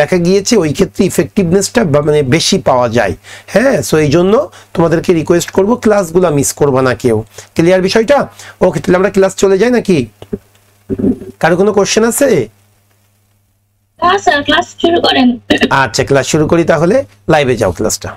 দেখা গিয়েছে ওই ক্ষেত্রে ইফেক্টিভনেসটা মানে বেশি পাওয়া যায়। হ্যাঁ, সো এই জন্য তোমাদেরকে রিকোয়েস্ট করব ক্লাসগুলো মিস করবা না কেউ। ক্লিয়ার বিষয়টা? ওকে, তাহলে আমরা ক্লাস চলে যাই নাকি? কারো কোনো কোশ্চেন আছে? হ্যাঁ স্যার, ক্লাস শুরু করেন। আচ্ছা, ক্লাস শুরু করি তাহলে। লাইভে যাও ক্লাসটা।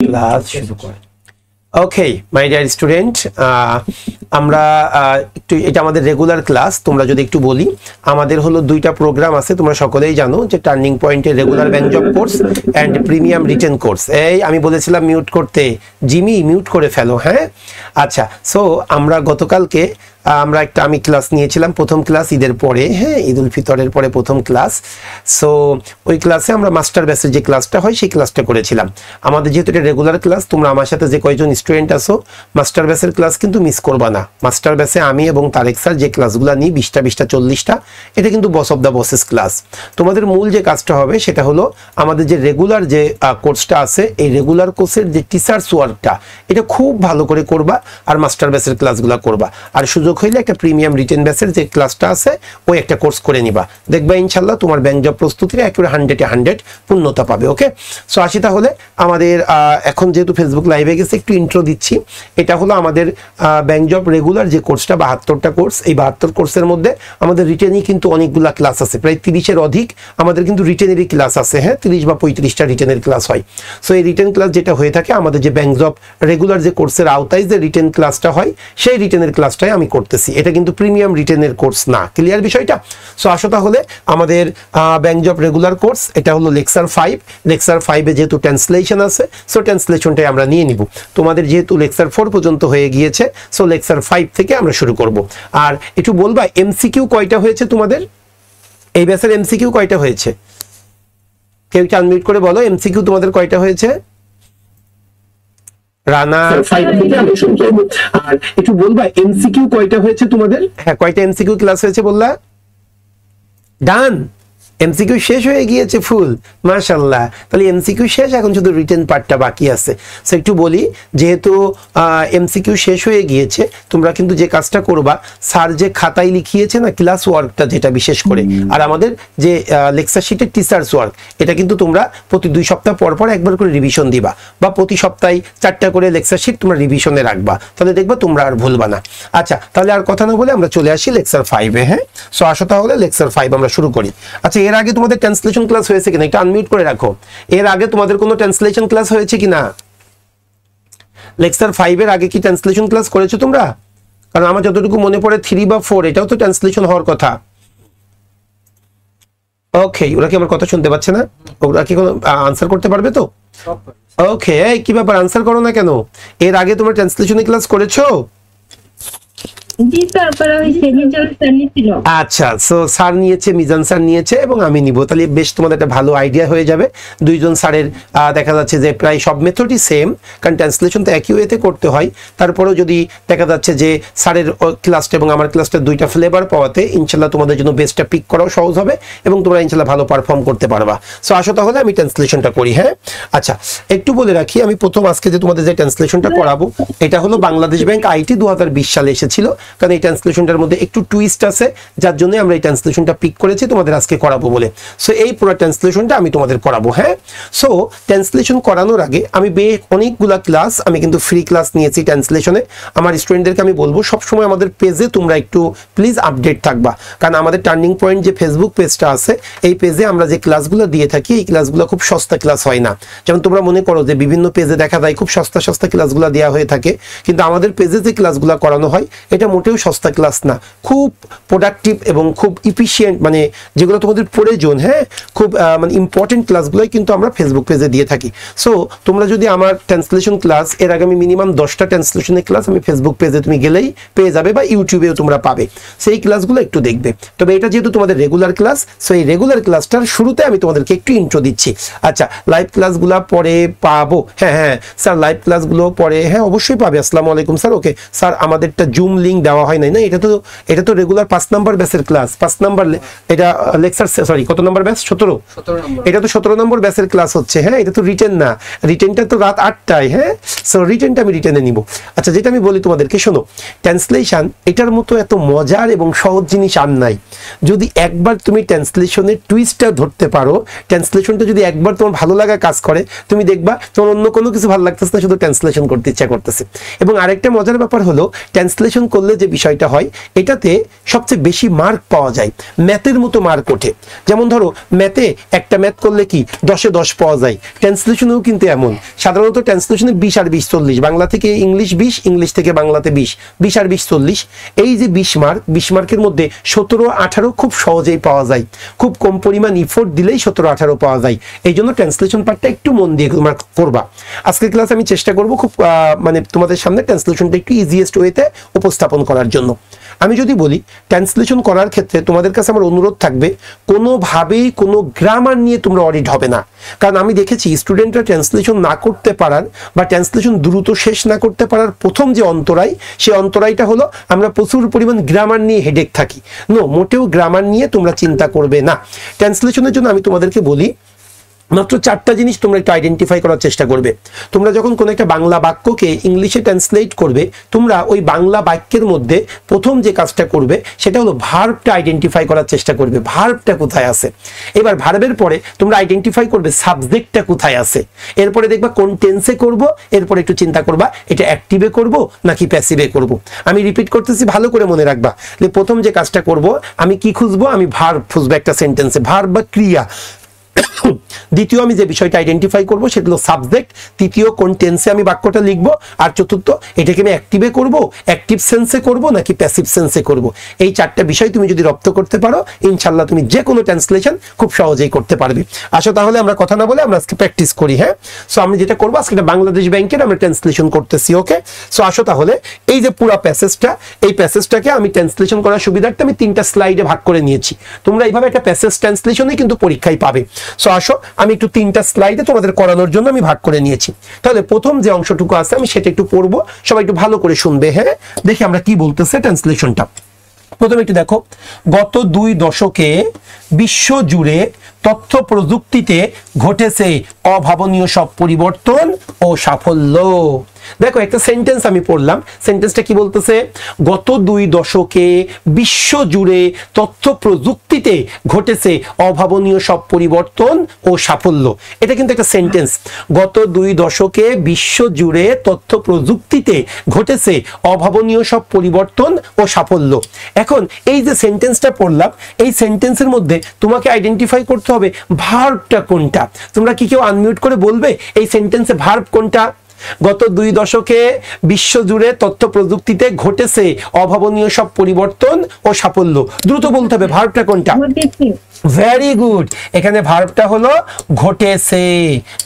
ক্লাস শুরু করে। ওকে মাই ডিয়ার স্টুডেন্ট, আমরা একটু, এটা আমাদের রেগুলার ক্লাস। তোমরা যদি একটু বলি, আমাদের হলো দুইটা প্রোগ্রাম আছে, তোমরা সকলেই জানো যে টার্নিং পয়েন্টের regular bank job course and premium written course. এই আমি বলেছিলাম মিউট করতে, জিমি মিউট করে ফেলো। হ্যাঁ আচ্ছা, সো আমরা গতকালকে আমি ক্লাস নিয়েছিলাম, প্রথম ক্লাস ঈদের পরে, হ্যাঁ ঈদ উল ফিতরের পরে প্রথম ক্লাস। সো ওই ক্লাসে আমরা মাস্টার ব্যাচের যে ক্লাসটা হয় সেই ক্লাসটা করেছিলাম। আমাদের যেহেতু এটা রেগুলার ক্লাস, তোমরা আমার সাথে যে কয়জন স্টুডেন্ট আসো মাস্টার ব্যাচের ক্লাস কিন্তু মিস করবা না। মাস্টার ব্যাচে আমি এবং তারেক স্যার যে ক্লাসগুলো নিই 20টা 40টা, এটা কিন্তু বস অফ দ্য বসেস ক্লাস। তোমাদের মূল যে কাজটা হবে সেটা হলো আমাদের যে রেগুলার যে কোর্সটা আছে, এই রেগুলার কোর্সের যে টিচার্স ওয়ার্কটা এটা খুব ভালো করে করবা, আর মাস্টার ব্যাচের ক্লাসগুলো করবা। আর সুযোগ হইলে একটা প্রিমিয়াম রিটেন ব্যাচের যে ক্লাসটা আছে ওই একটা কোর্স করে নিবা, দেখবা ইনশাল্লাহ তোমার ব্যাংক জব প্রস্তুতির একেবারে 100-এ 100 পূর্ণতা পাবে। ওকে, সো আসি তাহলে আমাদের এখন যেহেতু ফেসবুক লাইভে গেছে একটু ইন্ট্রো দিচ্ছি। এটা হলো আমাদের ব্যাংক জব রেগুলার যে কোর্সটা, 72টা কোর্স। এই 72 কোর্সের মধ্যে আমাদের রিটেনই কিন্তু অনেকগুলা ক্লাস আছে, প্রায় 30-এর অধিক আমাদের কিন্তু রিটেনেরই ক্লাস আছে। হ্যাঁ, 30 বা 35টা রিটেনের ক্লাস হয়। সো এই রিটেন ক্লাস যেটা হয়ে থাকে আমাদের যে ব্যাংক জব রেগুলার যে কোর্সের আওতায় যে রিটেন ক্লাসটা হয় সেই রিটেনের ক্লাসটাই আমি করতেছি। এটা কিন্তু প্রিমিয়াম রিটেনের কোর্স না। ক্লিয়ার বিষয়টা? সো আসো তাহলে আমাদের ব্যাংক জব রেগুলার কোর্স, এটা হলো লেকচার 5। লেকচার 5-এ যেহেতু ট্রান্সলেশন আছে, সো ট্রান্সলেশনটাই আমরা নিয়ে নিব। তোমাদের যেহেতু লেকচার 4 পর্যন্ত হয়ে গিয়েছে, সো লেকচার 5 থেকে আমরা শুরু করব। আর একটু বলবা এমসিকিউ কয়টা হয়েছে তোমাদের এই ব্যাচের? এমসিকিউ কয়টা হয়েছে? কেউ একটু আনমিউট করে বলো, এমসিকিউ তোমাদের কয়টা হয়েছে? রানা 5 থেকে আমি শুরু করব। আর একটু বলবা এমসিকিউ কয়টা হয়েছে তোমাদের? হ্যাঁ, কয়টা এমসিকিউ ক্লাস হয়েছে বললা? ডান, এমসিকিউ শেষ হয়ে গিয়েছে ফুল, মাশাআল্লাহ। তাহলে এমসিকিউ শেষ, এখন শুধু রিটেন পার্টটা বাকি আছে। সো একটু বলি, যেহেতু এমসিকিউ শেষ হয়ে গিয়েছে, তোমরা কিন্তু যে কাজটা করবা, স্যার যে খাতায় লিখিয়েছে না ক্লাস ওয়ার্কটা, যেটা বিশেষ করে, আর আমাদের যে লেকচার শিটের টিচার্স ওয়ার্ক, এটা কিন্তু তোমরা প্রতি 2 সপ্তাহ পর পর একবার করে রিভিশন দিবা, বা প্রতি সপ্তাহে 4টা করে লেকচার শিট তোমরা রিভিশনে রাখবা, তাহলে দেখবা তোমরা আর ভুলবা না। আচ্ছা, তাহলে আর কথা না বলে আমরা চলে আসি লেকচার 5-এ। হ্যাঁ, সো আসো তাহলে লেকচার 5 আমরা শুরু করি। আচ্ছা, এর আগে তোমাদের ট্রান্সলেশন ক্লাস হয়েছে কিনা একটু আনমিউট করে রাখো। এর আগে তোমাদের কোনো ট্রান্সলেশন ক্লাস হয়েছে কিনা? লেকচার 5-এর আগে কি ট্রান্সলেশন ক্লাস করেছো তোমরা? কারণ আমার যতটুকু মনে পড়ে 3 বা 4 এটাও তো ট্রান্সলেশন হওয়ার কথা। ওকে, ওরা কি আমার কথা শুনতে পাচ্ছে না? ওরা কি কোনো আনসার করতে পারবে তো? ওকে, এই কি ব্যাপার, আনসার করো না কেন? এর আগে তোমরা ট্রান্সলেশনের ক্লাস করেছো? আচ্ছা, সো স্যার নিয়েছে, মিজান স্যার নিয়েছে এবং আমি নিব, তাহলে বেশ তোমাদের একটা ভালো আইডিয়া হয়ে যাবে। দুইজন স্যারের দেখা যাচ্ছে যে প্রায় সব মেথডই সেম, কারণ ট্রান্সলেশন তো একই ওয়েতে করতে হয়। তারপরেও যদি দেখা যাচ্ছে যে স্যারের ক্লাসটা এবং আমার ক্লাসটা দুইটা ফ্লেভার পাওয়াতে ইনশাল্লাহ তোমাদের জন্য বেস্টটা পিক করাও সহজ হবে এবং তোমরা ইনশাল্লাহ ভালো পারফর্ম করতে পারবা। সো আসো তাহলে আমি ট্রান্সলেশনটা করি। হ্যাঁ, আচ্ছা একটু বলে রাখি, আমি প্রথম আজকে যে তোমাদের যে ট্রান্সলেশনটা করাবো, এটা হলো বাংলাদেশ ব্যাংক আইটি 2020 সালে এসেছিল, কারণ এই ট্রান্সলেশনটার মধ্যে একটু টুইস্ট আছে, যার জন্য আমরা এই ট্রান্সলেশনটা পিক করেছি তোমাদের আজকে করাবো বলে। সো এই পুরো ট্রান্সলেশনটা আমি তোমাদের করাবো। হ্যাঁ, সো ট্রান্সলেশন করানোর আগে আমি অনেকগুলা ক্লাস, আমি কিন্তু ফ্রি ক্লাস নিয়েছি ট্রান্সলেশনে। আমার স্টুডেন্টদেরকে আমি বলবো সবসময় আমাদের পেজে তোমরা একটু প্লিজ আপডেট থাকবা, কারণ আমাদের টার্নিং পয়েন্ট যে ফেসবুক পেজটা আছে, এই পেজে আমরা যে ক্লাসগুলো দিয়ে থাকি, এই ক্লাসগুলো খুব সস্তা ক্লাস হয় না। যেমন তোমরা মনে করো যে বিভিন্ন পেজে দেখা যায় খুব সস্তা সস্তা ক্লাসগুলো দেওয়া হয়ে থাকে, কিন্তু আমাদের পেজে যে ক্লাসগুলো করানো হয় এটা মোটেও সস্তা ক্লাস না, খুব প্রোডাক্টিভ এবং খুব ইফিশিয়েন্ট, মানে যেগুলো তোমাদের প্রয়োজন, হ্যাঁ, খুব মানে ইম্পর্টেন্ট ক্লাসগুলোই কিন্তু আমরা ফেসবুক পেজে দিয়ে থাকি। সো তোমরা যদি আমার ট্রান্সলেশন ক্লাস, এর আগে আমি মিনিমাম 10টা ট্রান্সলেশনের ক্লাস আমি ফেসবুক পেজে তুমি গেলেই পেয়ে যাবে, বা ইউটিউবেও তোমরা পাবে, সেই ক্লাসগুলো একটু দেখবে। তবে এটা যেহেতু তোমাদের রেগুলার ক্লাস, সো এই রেগুলার ক্লাসটার শুরুতে আমি তোমাদেরকে একটু ইন্ট্রো দিচ্ছি। আচ্ছা, লাইভ ক্লাসগুলো পরে পাবো? হ্যাঁ স্যার, লাইভ ক্লাসগুলো পরে, হ্যাঁ অবশ্যই পাবে। আসসালামু আলাইকুম স্যার। ওকে স্যার, আমাদেরটা জুম লিঙ্ক দেওয়া হয় নাই না, এটা তো রেগুলার 5 নাম্বার ব্যাচের ক্লাস, 5 নাম্বার এটা লেকচার, সরি কত নাম্বার ব্যাচ? 17। এটা তো 17 নম্বর ব্যাচের ক্লাস হচ্ছে, হ্যাঁ, এটা তো রিটেন না, রিটেনটা তো রাত 8টায়, হ্যাঁ, সো রিটেনটা আমি রিটেনে নিব। আচ্ছা, যেটা আমি বলি তোমাদেরকে, শোনো, ট্রান্সলেশন এটার মতো এত মজার এবং সহজ জিনিস আর নাই। যদি একবার তুমি ট্রান্সলেশনের টুইস্টটা ধরতে পারো, ট্রান্সলেশনটা যদি একবার তোমার ভালো লাগা কাজ করে, তুমি দেখবা তোমার অন্য কোনো কিছু ভালো লাগতেছে না, শুধু ট্রান্সলেশন করতে ইচ্ছা করতেছে। এবং আরেকটা মজার ব্যাপার হলো, ট্রান্সলেশন করলে যে বিষয়টা হয়, এটাতে সবচেয়ে বেশি মার্ক পাওয়া যায়, ম্যাথের মতো মার্ক ওঠে। যেমন ধরো, ম্যাথে একটা ম্যাথ করলে কি 10-এ 10 পাওয়া যায়, ট্রান্সলেশনেও কিন্তু এমন। সাধারণত ট্রান্সলেশনে 20 আর 20 40, বাংলা থেকে ইংলিশ 20, ইংলিশ থেকে বাংলাতে 20, 20 আর 20 40। এই যে 20 মার্কের মধ্যে 17-18 খুব সহজেই পাওয়া যায়, খুব কম পরিমাণ ইফোর্ট দিলেই 17-18 পাওয়া যায়। এই জন্য ট্রান্সলেশন পার্টটা একটু মন দিয়ে তোমরা করবা। আজকের ক্লাস আমি চেষ্টা করব খুব মানে তোমাদের সামনে ট্রান্সলেশনটা একটু ইজিয়েস্ট ওয়েতে উপস্থাপন করার জন্য। আমি যদি বলি, ট্রান্সলেশন করার ক্ষেত্রে তোমাদের কাছে আমার অনুরোধ থাকবে, কোনোভাবেই কোনো গ্রামার নিয়ে তোমরা অডিট হবে না। কারণ আমি দেখেছি স্টুডেন্টরা ট্রান্সলেশন না করতে পারার বা ট্রান্সলেশন দ্রুত শেষ না করতে পারার প্রথম যে অন্তরায়, সেই অন্তরায়টা হলো আমরা প্রচুর পরিমাণ গ্রামার নিয়ে হেডেক থাকি। মোটেও গ্রামার নিয়ে তোমরা চিন্তা করবে না। ট্রান্সলেশনের জন্য আমি তোমাদেরকে বলি, মাত্র 4টা জিনিস তোমরা একটু আইডেন্টিফাই করার চেষ্টা করবে। তোমরা যখন কোনো একটা বাংলা বাক্যকে ইংলিশে ট্রান্সলেট করবে, তোমরা ওই বাংলা বাক্যের মধ্যে প্রথম যে কাজটা করবে সেটা হলো ভার্বটা আইডেন্টিফাই করার চেষ্টা করবে, ভার্বটা কোথায় আছে। এবার ভার্বের পরে তোমরা আইডেন্টিফাই করবে সাবজেক্টটা কোথায় আছে। এরপরে দেখবা কোন টেন্সে করব, এরপরে একটু চিন্তা করবা এটা অ্যাক্টিভে করব নাকি প্যাসিভে করব। আমি রিপিট করতেছি, ভালো করে মনে রাখবা। প্রথম যে কাজটা করব, আমি কি খুঁজবো? আমি ভার্ব খুঁজবো একটা সেন্টেন্সে, ভার্ব বা ক্রিয়া। দ্বিতীয় আমি যে বিষয়টা আইডেন্টিফাই করব সেটা হলো সাবজেক্ট। তৃতীয় কোন টেন্সে আমি বাক্যটা লিখবো। আর চতুর্থ এটাকে আমি অ্যাক্টিভে করব, অ্যাক্টিভ সেন্সে করব নাকি প্যাসিভ সেন্সে করব। এই 4টা বিষয় তুমি যদি রপ্ত করতে পারো, ইনশাআল্লাহ তুমি যে কোনো ট্রান্সলেশন খুব সহজেই করতে পারবে। আসো তাহলে আমরা কথা না বলে আমরা আজকে প্র্যাকটিস করি। হ্যাঁ, সো আমি যেটা করবো আজকে বাংলাদেশ ব্যাংকের আমরা ট্রান্সলেশন করতেছি। ওকে, সো আসো তাহলে এই যে পুরো প্যাসেজটা, এই প্যাসেজটাকে আমি ট্রান্সলেশন করার সুবিধার্থে আমি 3টা স্লাইডে ভাগ করে নিয়েছি। তোমরা এইভাবে একটা প্যাসেজ ট্রান্সলেশনই কিন্তু পরীক্ষায় পাবে। সো আসো আমি একটু 3টা স্লাইডে তোমাদের করানোর জন্য আমি ভাগ করে নিয়েছি। তাহলে প্রথম যে অংশটুকু আছে আমি সেটা একটু পড়বো, সবাই একটু ভালো করে শুনবে। হ্যাঁ, দেখি আমরা কি বলতেছে ট্রান্সলেশনটা। প্রথমে একটু দেখো, গত 2 দশকে বিশ্ব জুড়ে তথ্য প্রযুক্তিতে ঘটেছে অভাবনীয় সব পরিবর্তন ও সাফল্য। দেখো একটা সেন্টেন্স আমি পড়লাম, সেন্টেন্সটা কি বলতেছে? গত 2 দশকে বিশ্ব জুড়ে তথ্য প্রযুক্তিতে ঘটেছে অভাবনীয় সব পরিবর্তন ও সাফল্য। এটা কিন্তু একটা সেন্টেন্স। গত 2 দশকে বিশ্ব জুড়ে তথ্য প্রযুক্তিতে ঘটেছে অভাবনীয় সব পরিবর্তন ও সাফল্য। এখন এই যে সেন্টেন্সটা পড়লাম, এই সেন্টেন্সের মধ্যে তোমাকে আইডেন্টিফাই করতে হবে ভার্বটা কোনটা। তোমরা কি কেউ আনমিউট করে বলবে এই সেন্টেন্সে ভার্ব কোনটা? গত 2 দশকে বিশ্বজুড়ে তথ্য প্রযুক্তিতে ঘটেছে অভাবনীয় সব পরিবর্তন ও সাফল্য। দ্রুত বলতে হবে ভার্বটা কোনটা। ভেরি গুড, এখানে ভার্বটা হলো ঘটেছে।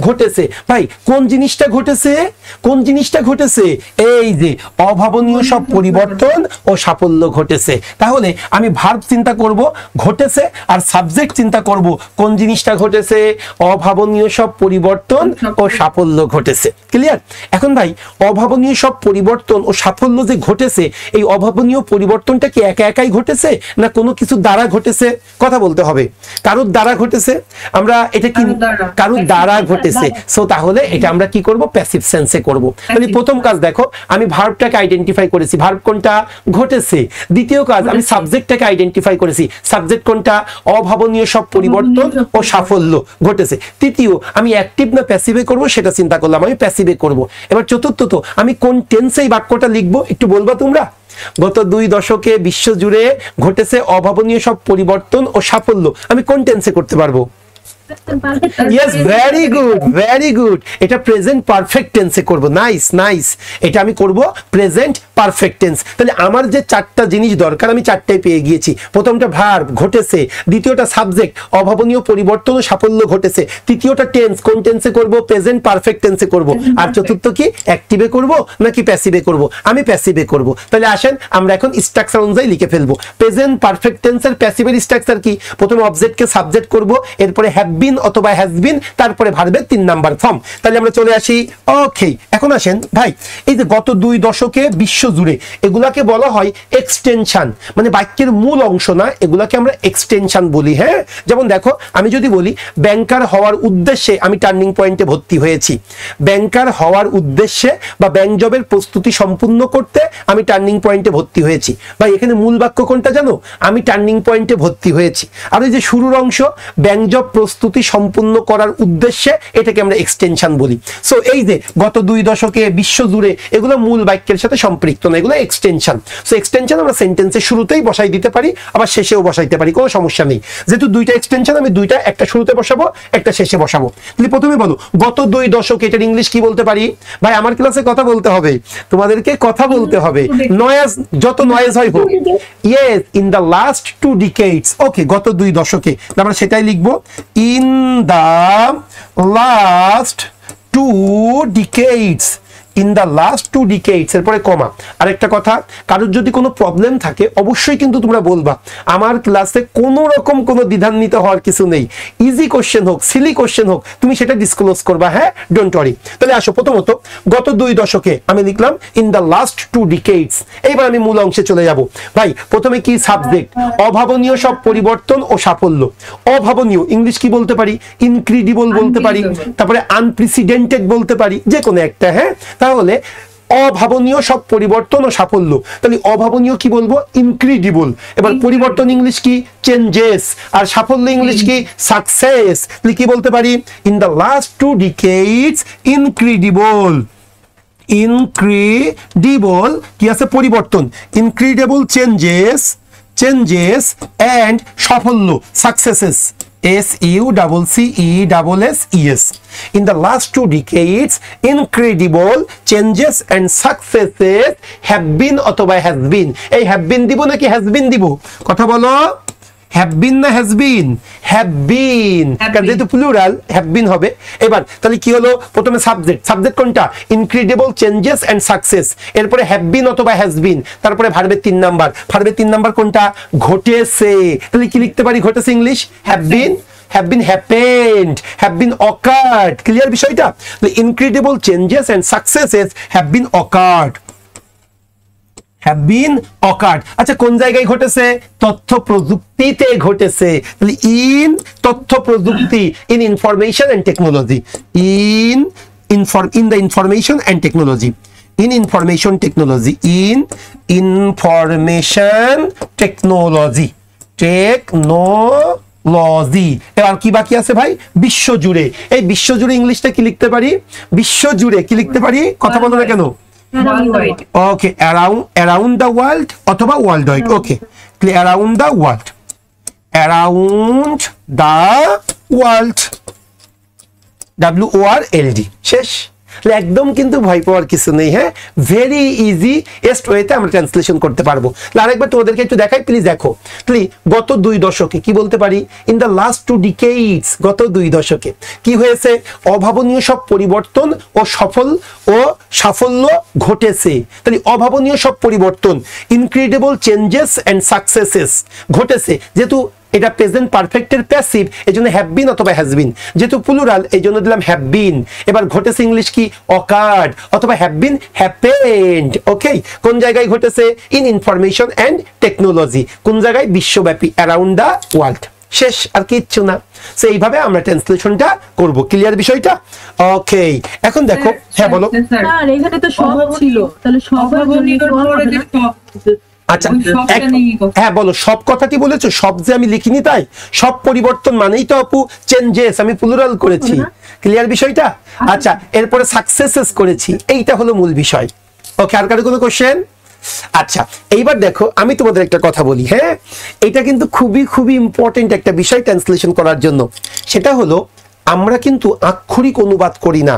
ঘটেছে ভাই, কোন জিনিসটা ঘটেছে? কোন জিনিসটা ঘটেছে? এই যে অভাবনীয় সব পরিবর্তন ও সাফল্য ঘটেছে। তাহলে আমি ভার্ব চিন্তা করব ঘটেছে, আর সাবজেক্ট চিন্তা করব কোন জিনিসটা ঘটেছে? অভাবনীয় সব পরিবর্তন ও সাফল্য ঘটেছে। ক্লিয়ার? এখন ভাই, অভাবনীয় সব পরিবর্তন ও সাফল্য যে ঘটেছে, এই অভাবনীয় পরিবর্তনটা কি একা একাই ঘটেছে না কোনো কিছু দ্বারা ঘটেছে? কথা বলতে হবে। কারুর দ্বারা ঘটেছে, আমরা এটা কি কারুর দ্বারা ঘটেছে। সো তাহলে এটা আমরা কি করব? প্যাসিভ সেন্সে করব। তাহলে প্রথম কাজ দেখো, আমি ভার্বটাকে আইডেন্টিফাই করেছি, ভার্ব কোনটা? ঘটেছে। দ্বিতীয় কাজ, আমি সাবজেক্টটাকে আইডেন্টিফাই করেছি, সাবজেক্ট কোনটা? অভাবনীয় সব পরিবর্তন ও সাফল্য ঘটেছে। তৃতীয়, আমি অ্যাক্টিভ না প্যাসিভে করব সেটা চিন্তা করলাম, আমি প্যাসিভে করব। এবার চতুর্থ, তো আমি কোন টেন্সে এই বাক্যটা লিখবো একটু বলবা তোমরা? গত 2 দশকে বিশ্ব জুড়ে ঘটেছে অভাবনীয় সব পরিবর্তন ও সাফল্য, আমি কোন টেন্সে করতে পারবো? Yes, very good, very good. এটা প্রেজেন্ট পারফেক্ট টেন্সে করব। নাইস নাইস, এটা আমি করব প্রেজেন্ট পারফেক্ট টেন্স। তাহলে আমার যে চারটা জিনিস দরকার আমি চারটাই পেয়ে গিয়েছি। প্রথমটা ভার্ব, ঘটেছে। দ্বিতীয়টা সাবজেক্ট, অভাবনীয় পরিবর্তন ও সাফল্য ঘটেছে। তৃতীয়টা টেন্স, কোন টেন্সে করব? প্রেজেন্ট পারফেক্ট টেন্সে করব। আর চতুর্থ কি, অ্যাক্টিভে করব নাকি প্যাসিভে করব? আমি প্যাসিভে করব। তাহলে আসেন আমরা এখন স্ট্রাকচার অনুযায়ী লিখে ফেলবো। প্রেজেন্ট পারফেক্ট টেন্সের প্যাসিভের স্ট্রাকচার কি? প্রথমে অবজেক্টকে সাবজেক্ট করব, এরপরে হ্যাভ বিন অথবা হ্যাজ বিন, তারপরে ভার্বের 3 নাম্বার ফর্ম। তাহলে আমরা চলে আসি। ওকে, এখন আসেন ভাই, এই যে গত 2 দশকে বিশ্ব জুড়ে, এগুলাকে বলা হয় এক্সটেনশন, মানে বাক্যের মূল অংশ না, এগুলাকে আমরা এক্সটেনশন বলি। হ্যাঁ, যেমন দেখো, আমি যদি বলি ব্যাংকার হওয়ার উদ্দেশ্যে আমি টার্নিং পয়েন্টে ভর্তি হয়েছি, ব্যাংকার হওয়ার উদ্দেশ্যে বা ব্যাংক জবের প্রস্তুতি সম্পূর্ণ করতে আমি টার্নিং পয়েন্টে ভর্তি হয়েছি। ভাই এখানে মূল বাক্য কোনটা জানো? আমি টার্নিং পয়েন্টে ভর্তি হয়েছি। আর এই যে শুরুর অংশ, ব্যাংক জব প্রস্তুতি সম্পূর্ণ করার উদ্দেশ্যে, এটাকে আমরা এক্সটেনশন বলি। সো এই যে গত 2 দশকে বিশ্ব জুড়ে, এগুলো মূল বাক্যের সাথে সম্পৃক্ত না, এগুলো এক্সটেনশন। সো এক্সটেনশন আমরা সেন্টেন্সের শুরুতেই বসাই দিতে পারি, আবার শেষেও বসাইতে পারি, কোনো সমস্যা নেই। যেহেতু 2টা এক্সটেনশন, আমি 2টা, একটা শুরুতে বসাবো, একটা শেষে বসাবো। তাহলে প্রথমে বলো গত 2 দশকে, এটার ইংলিশ কি বলতে পারি? ভাই আমার ক্লাসে কথা বলতে হবে, তোমাদেরকে কথা বলতে হবে, নয়েজ যত নয়েজ হয় হোক। Yes, in the last 2 decades. Okay, গত 2 দশকে, আমরা সেটাই লিখবো, in the last 2 decades. In the last 2 decades, এরপরে কমা। আরেকটা কথা, কারোর যদি কোনো প্রবলেম থাকে অবশ্যই কিন্তু তোমরা বলবা। আমার ক্লাসে কোনো রকম কোনো দ্বিধান্বিত হওয়ার কিছু নেই। ইজি কোশ্চেন হোক, সিলি কোশ্চেন হোক, তুমি সেটা ডিসক্লোজ করবা। হ্যাঁ, ডোন্ট ওয়ারি। তাহলে আসো, প্রথমত গত 2 দশকে আমি লিখলাম ইন দ্য লাস্ট 2 ডিকেডস। এইবার আমি মূল অংশে চলে যাব। ভাই প্রথমে কি? সাবজেক্ট, অভাবনীয় সব পরিবর্তন ও সাফল্য। অভাবনীয় ইংলিশ কি বলতে পারি? ইনক্রেডিবল বলতে পারি, তারপরে আনপ্রেসিডেন্টেড বলতে পারি, যে কোনো একটা। হ্যাঁ, তাহলে অভাবনীয় সব পরিবর্তন ও সাফল্য। তাহলে অভাবনীয় কি বলবো? ইনক্রেডিবল। এবার পরিবর্তন ইংলিশ কি? চেঞ্জেস। আর সাফল্য ইংলিশ কি? সাকসেস। তাহলে কি বলতে পারি? In the last 2 ডিকেডস incredible. Incredible কি আছে? পরিবর্তন। ইনক্রেডিবল চেঞ্জেস, চেঞ্জেস অ্যান্ড সাফল্য, সাকসেসেস। SUCCESSES. In the last 2 decades, incredible changes and successes have been অথবা has been। এই have been দিব নাকি has been দিব? কথা বলো। have been না has been? have been, কারণ যেহেতু প্লুরাল have been হবে। এবার তাহলে কি হলো? প্রথমে সাবজেক্ট, সাবজেক্ট কোনটা? Incredible changes and success. এরপরে have been অথবা has been, তারপরে ভার্বের 3 নাম্বার। ভার্বের 3 নাম্বার কোনটা? ঘটেছে। তাহলে কি লিখতে পারি? ঘটেছে English have been, have been happened, have been occurred। Clear বিষয়টা? the incredible changes and successes have been occurred, have been occurred। আচ্ছা, কোন জায়গায় ঘটেছে? তথ্য প্রযুক্তিতে ঘটেছে। তাহলে ইন তথ্য প্রযুক্তি, in information and technology, in the information and technology, in information technology, in information technology, technology। এবার কি বাকি আছে ভাই? বিশ্বজুড়ে। এই বিশ্বজুড়ে ইংলিশটা কি লিখতে পারি? বিশ্বজুড়ে কি লিখতে পারি? কথা বলো না কেন? ওকে, around the world অথবা world wide. Okay, around the world, around the world, WORLD। শেষ। একদম কিন্তু ভয় পাওয়ার কিছু নেই। হ্যাঁ, ভেরি ইজি এস্ট ওয়েতে আমরা ট্রান্সলেশন করতে পারবো। আরেকবার তোমাদেরকে একটু দেখাই, প্লিজ দেখো। গত 2 দশকে কি বলতে পারি? ইন দ্য লাস্ট 2 ডিকেডস, গত 2 দশকে কি হয়েছে? অভাবনীয় সব পরিবর্তন ও সাফল্য ঘটেছে। তাহলে অভাবনীয় সব পরিবর্তন, ইনক্রেডিবল চেঞ্জেস এন্ড সাকসেসেস ঘটেছে। যেহেতু এটা প্রেজেন্ট পারফেক্টের প্যাসিভ, এজন্য হ্যাভ বিন অথবা হ্যাজ বিন। যেহেতু প্লুরাল, এই জন্য দিলাম হ্যাভ বিন। এবার ঘটেছে ইংলিশ কি? অকার্ড অথবা হ্যাভ বিন হ্যাপেন্ড। ওকে, কোন জায়গায় ঘটেছে? In information and technology. কোন জায়গায়? বিশ্বব্যাপী, অ্যারাউন্ড দ্য ওয়ার্ল্ড। শেষ, আর কিচ্ছু না। সো এইভাবে আমরা ট্রান্সলেশনটা করব। ক্লিয়ার বিষয়টা? ওকে, এখন দেখো। হ্যাঁ বলো। স্যার এখানে তো সব ছিল, তাহলে সব আচ্ছা, হ্যাঁ বলো। সব কথাটি বলেছো, সব যে আমি লিখিনি তাই? সব পরিবর্তন মানেই তো আপু চেঞ্জেস, আমি প্লুরাল করেছি। ক্লিয়ার বিষয়টা? আচ্ছা, এরপরে সাকসেসেস করেছি, এইটা হলো মূল বিষয়। ওকে, আর কারো কোনো কোশ্চেন? আচ্ছা, এইবার দেখো আমি তোমাদের একটা কথা বলি, হ্যাঁ, এটা কিন্তু খুবই খুবই ইম্পর্টেন্ট একটা বিষয় ট্রান্সলেশন করার জন্য। সেটা হলো আমরা কিন্তু আক্ষরিক অনুবাদ করি না,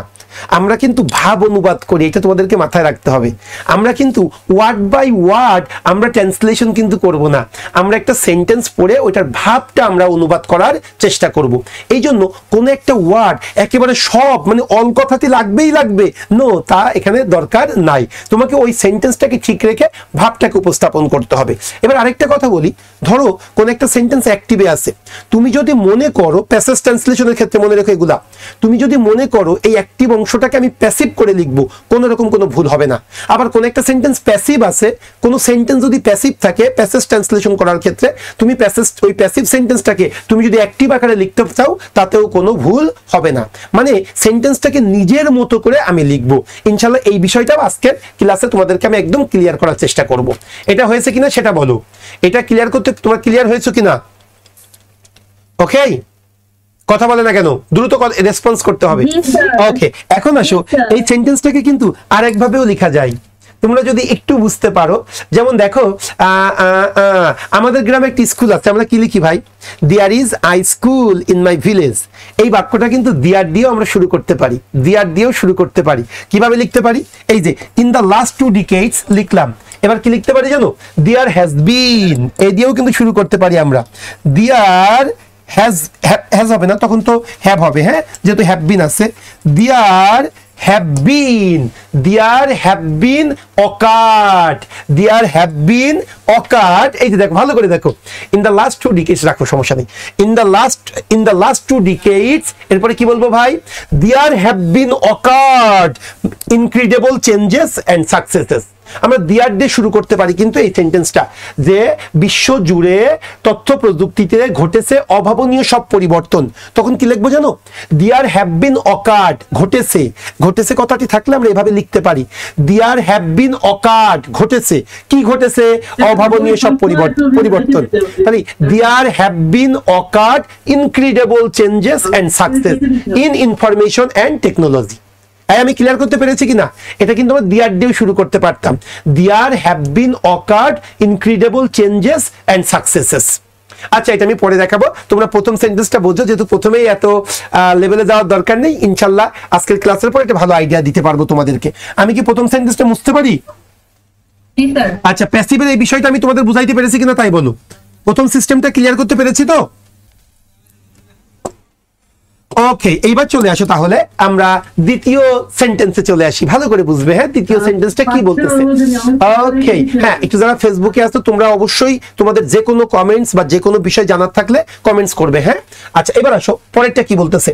আমরা কিন্তু ভাব অনুবাদ করি। এটা তোমাদেরকে মাথায় রাখতে হবে। আমরা কিন্তু ওয়ার্ড বাই ওয়ার্ড আমরা ট্রান্সলেশন কিন্তু করব না, আমরা একটা সেন্টেন্স পড়ে ওইটার ভাবটা আমরা অনুবাদ করার চেষ্টা করব। এই জন্য কোনো একটা ওয়ার্ড একেবারে সব মানে অল কথাতে লাগবেই লাগবে, নো, তা এখানে দরকার নাই। তোমাকে ওই সেন্টেন্সটাকে ঠিক রেখে ভাবটাকে উপস্থাপন করতে হবে। এবার আরেকটা কথা বলি, ধরো কোন একটা সেন্টেন্স অ্যাক্টিভে আছে, তুমি যদি মনে করো, প্যাসেজ ট্রান্সলেশনের ক্ষেত্রে মনে রেখো এগুলা, তুমি যদি মনে করো এই অ্যাক্টিভ অংশটাকে আমি প্যাসিভ করে লিখবো, কোনো রকম কোনো ভুল হবে না। আবার কোন একটা সেন্টেন্স প্যাসিভ আছে, কোন সেন্টেন্স যদি প্যাসিভ থাকে প্যাসেজ ট্রান্সলেশন করার ক্ষেত্রে তুমি ওই প্যাসিভ সেন্টেন্সটাকে তুমি যদি অ্যাক্টিভ আকারে লিখতে চাও তাতেও কোনো ভুল হবে না। মানে সেন্টেন্সটাকে নিজের মতো করে আমি লিখবো। ইনশাআল্লাহ এই বিষয়টাও আজকের ক্লাসে তোমাদেরকে আমি একদম ক্লিয়ার করার চেষ্টা করব। এটা হয়েছে কিনা সেটা বলো, এটা ক্লিয়ার করতে তোমার ক্লিয়ার হয়েছে কিনা? ওকে, কথা বলে না কেন, দ্রুত রেসপন্স করতে হবে। ওকে, এখন আসো, এই সেন্টেন্সটাকে কিন্তু আরেকভাবেও লেখা যায়, তোমরা যদি একটু বুঝতে পারো। যেমন দেখো, আমাদের গ্রামে একটি স্কুল আছে, আমরা কি লিখি ভাই? There is a school in my village. এই বাক্যটা কিন্তু দেয়ার দিয়েও আমরা শুরু করতে পারি, দেয়ার দিয়েও শুরু করতে পারি। কিভাবে লিখতে পারি? এই যে ইন দ্য লাস্ট 2 decades লিখলাম। এবার কি লিখতে পারি জানো? দেয়ার হ্যাজ বিন, এই দিয়েও কিন্তু শুরু করতে পারি আমরা। দেয়ার হ্যাজ হবে না, তখন তো হ্যাভ হবে, হ্যাঁ, যেহেতু হ্যাভ বিন আছে। There have been, there have been occurred, there have been occurred. এই যে দেখো, ভালো করে দেখো, ইন দ্য লাস্ট 2 decades রাখো, সমস্যা নেই। ইন দ্য লাস্ট 2 decades, এরপরে কি বলবো ভাই? There have been occurred incredible changes and successes. আমরা দেয়ার দিয়ে শুরু করতে পারি কিন্তু এই সেন্টেন্সটা, যে বিশ্ব জুড়ে তথ্য প্রযুক্তিতে ঘটেছে অভাবনীয় সব পরিবর্তন। তখন কি লিখবো জানো? দেয়ার হ্যাভ বিন অকার্ড, ঘটেছে, ঘটেছে কথাটি থাকলে আমরা এভাবে লিখতে পারি, দেয়ার হ্যাভ বিন অকার্ড, ঘটেছে। কি ঘটেছে? অভাবনীয় সব পরিবর্তন। তাহলে there have been occurred incredible changes and success in information and technology. আমি ক্লিয়ার করতে পেরেছি কিনা? এটা কিন্তু আমরা দেয়ার দিয়ে শুরু করতে পারতাম, there have been occurred incredible changes and successes. আচ্ছা, এটা আমি পরে দেখাবো, তোমরা প্রথম সেন্টেন্সটা বোঝো, যেহেতু প্রথমেই এত লেভেলে যাওয়ার দরকার নেই। ইনশাল্লাহ আজকের ক্লাসের পর একটা ভালো আইডিয়া দিতে পারবো তোমাদেরকে। আমি কি প্রথম সেন্টেন্সটা বুঝতে পারি? আচ্ছা, প্যাসিভের এই বিষয়টা আমি তোমাদের বুঝাইতে পেরেছি কিনা তাই বলো। প্রথম সিস্টেমটা ক্লিয়ার করতে পেরেছি তো? ওকে, এইবার চলে আসো তাহলে আমরা দ্বিতীয় সেন্টেন্সে চলে আসি, ভালো করে বুঝবে। হ্যাঁ, দ্বিতীয় সেন্টেন্সটা কি বলতেছে? ওকে, হ্যাঁ, একটু যারা ফেসবুকে আসতো তোমরা অবশ্যই তোমাদের যে কোনো কমেন্টস বা যে কোনো বিষয় জানার থাকলে কমেন্টস করবে। হ্যাঁ, আচ্ছা, এবার আসো পরেরটা কি বলতেছে?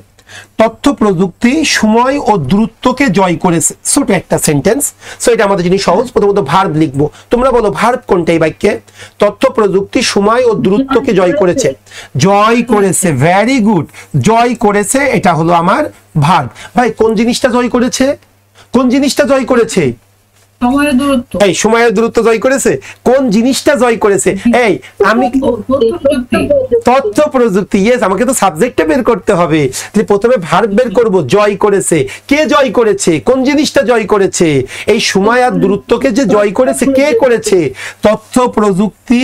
তথ্য প্রযুক্তি সময় ও দূরত্বকে জয় করেছে। ছোট একটা সেন্টেন্স, সো এটা আমাদের জন্য সহজ। প্রথমত ভার্ব লিখবো, তোমরা বলো ভার্ব কোনটা এই বাক্যে? তথ্য প্রযুক্তি সময় ও দূরত্বকে জয় করেছে, জয় করেছে, ভেরি গুড, জয় করেছে, এটা হলো আমার ভার্ব। ভাই কোন জিনিসটা জয় করেছে? কোন জিনিসটা জয় করেছে? এই সময়ের দূরত্ব জয় করেছে। কোন জিনিসটা জয় করেছে? এই আমি তথ্য প্রযুক্তি, ইয়েস, আমাকে তো সাবজেক্টটা বের করতে হবে। প্রথমে ভার্ব বের করব, জয় করেছে। কে জয় করেছে? কোন জিনিসটা জয় করেছে? এই সময় আর দূরত্বকে যে জয় করেছে, কে করেছে? তথ্য প্রযুক্তি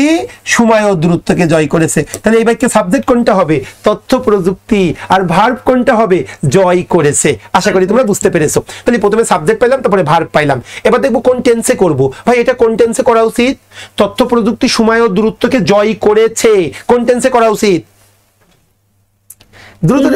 সময় ও দূরত্বকে জয় করেছে। তাহলে এই বাক্যে সাবজেক্ট কোনটা হবে? তথ্য প্রযুক্তি। আর ভার্ব কোনটা হবে? জয় করেছে। আশা করি তোমরা বুঝতে পেরেছো। তাহলে প্রথমে সাবজেক্ট পাইলাম, তারপরে ভার্ব পাইলাম। এবার দেখবো কোন টেন্সে করব। ভাই এটা কোন টেন্সে করা উচিত? তথ্য প্রযুক্তি সময় ও দূরত্বকে জয় করেছে, কোন টেন্সে করা উচিত? দ্রুত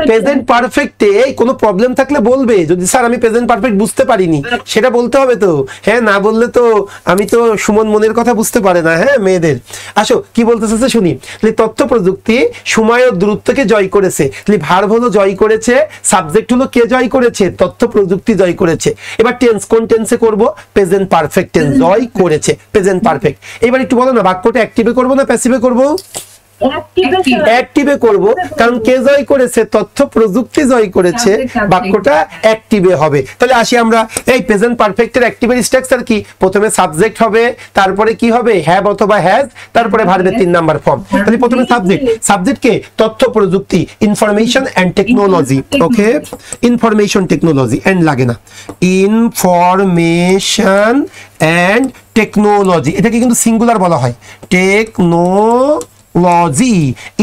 প্রেজেন্ট পারফেক্টে। কোনো প্রবলেম থাকলে বলবে, যদি স্যার আমি প্রেজেন্ট পারফেক্ট বুঝতে পারিনি, সেটা বলতে হবে তো। হ্যাঁ, না বললে তো আমি তো সুমন মনের কথা বুঝতে পারে না। হ্যাঁ, মেয়েদের। আসো কি বলতেছে শুনি। তথ্য প্রযুক্তি সময় ও দূরত্বকে জয় করেছে। ভার্ব হলো জয় করেছে, সাবজেক্ট হলো কে জয় করেছে? তথ্য প্রযুক্তি জয় করেছে। এবার টেন্স, কোন টেন্সে করব? প্রেজেন্ট পারফেক্ট টেন্স, জয় করেছে, প্রেজেন্ট পারফেক্ট। এবার একটু বলো না, বাক্যটা অ্যাক্টিভে করবো না প্যাসিভে করবো? অ্যাক্টিভে করব, কারণ কে জয় করেছে? তথ্য প্রযুক্তি জয় করেছে, বাক্যটা অ্যাক্টিভে হবে। তাহলে আসি আমরা, এই প্রেজেন্ট পারফেক্টের অ্যাক্টিভের স্ট্রাকচার কি? প্রথমে সাবজেক্ট হবে, তারপরে কি হবে? হ্যাভ অথবা হ্যাজ, তারপরে ভার্বের 3 নাম্বার ফর্ম। তাহলে প্রথমে সাবজেক্ট কে? তথ্য প্রযুক্তি, information and technology. Okay, information technology and লাগে না, ইনফরমেশন এন্ড টেকনোলজি, এটাকে কিন্তু সিঙ্গুলার বলা হয়, technology,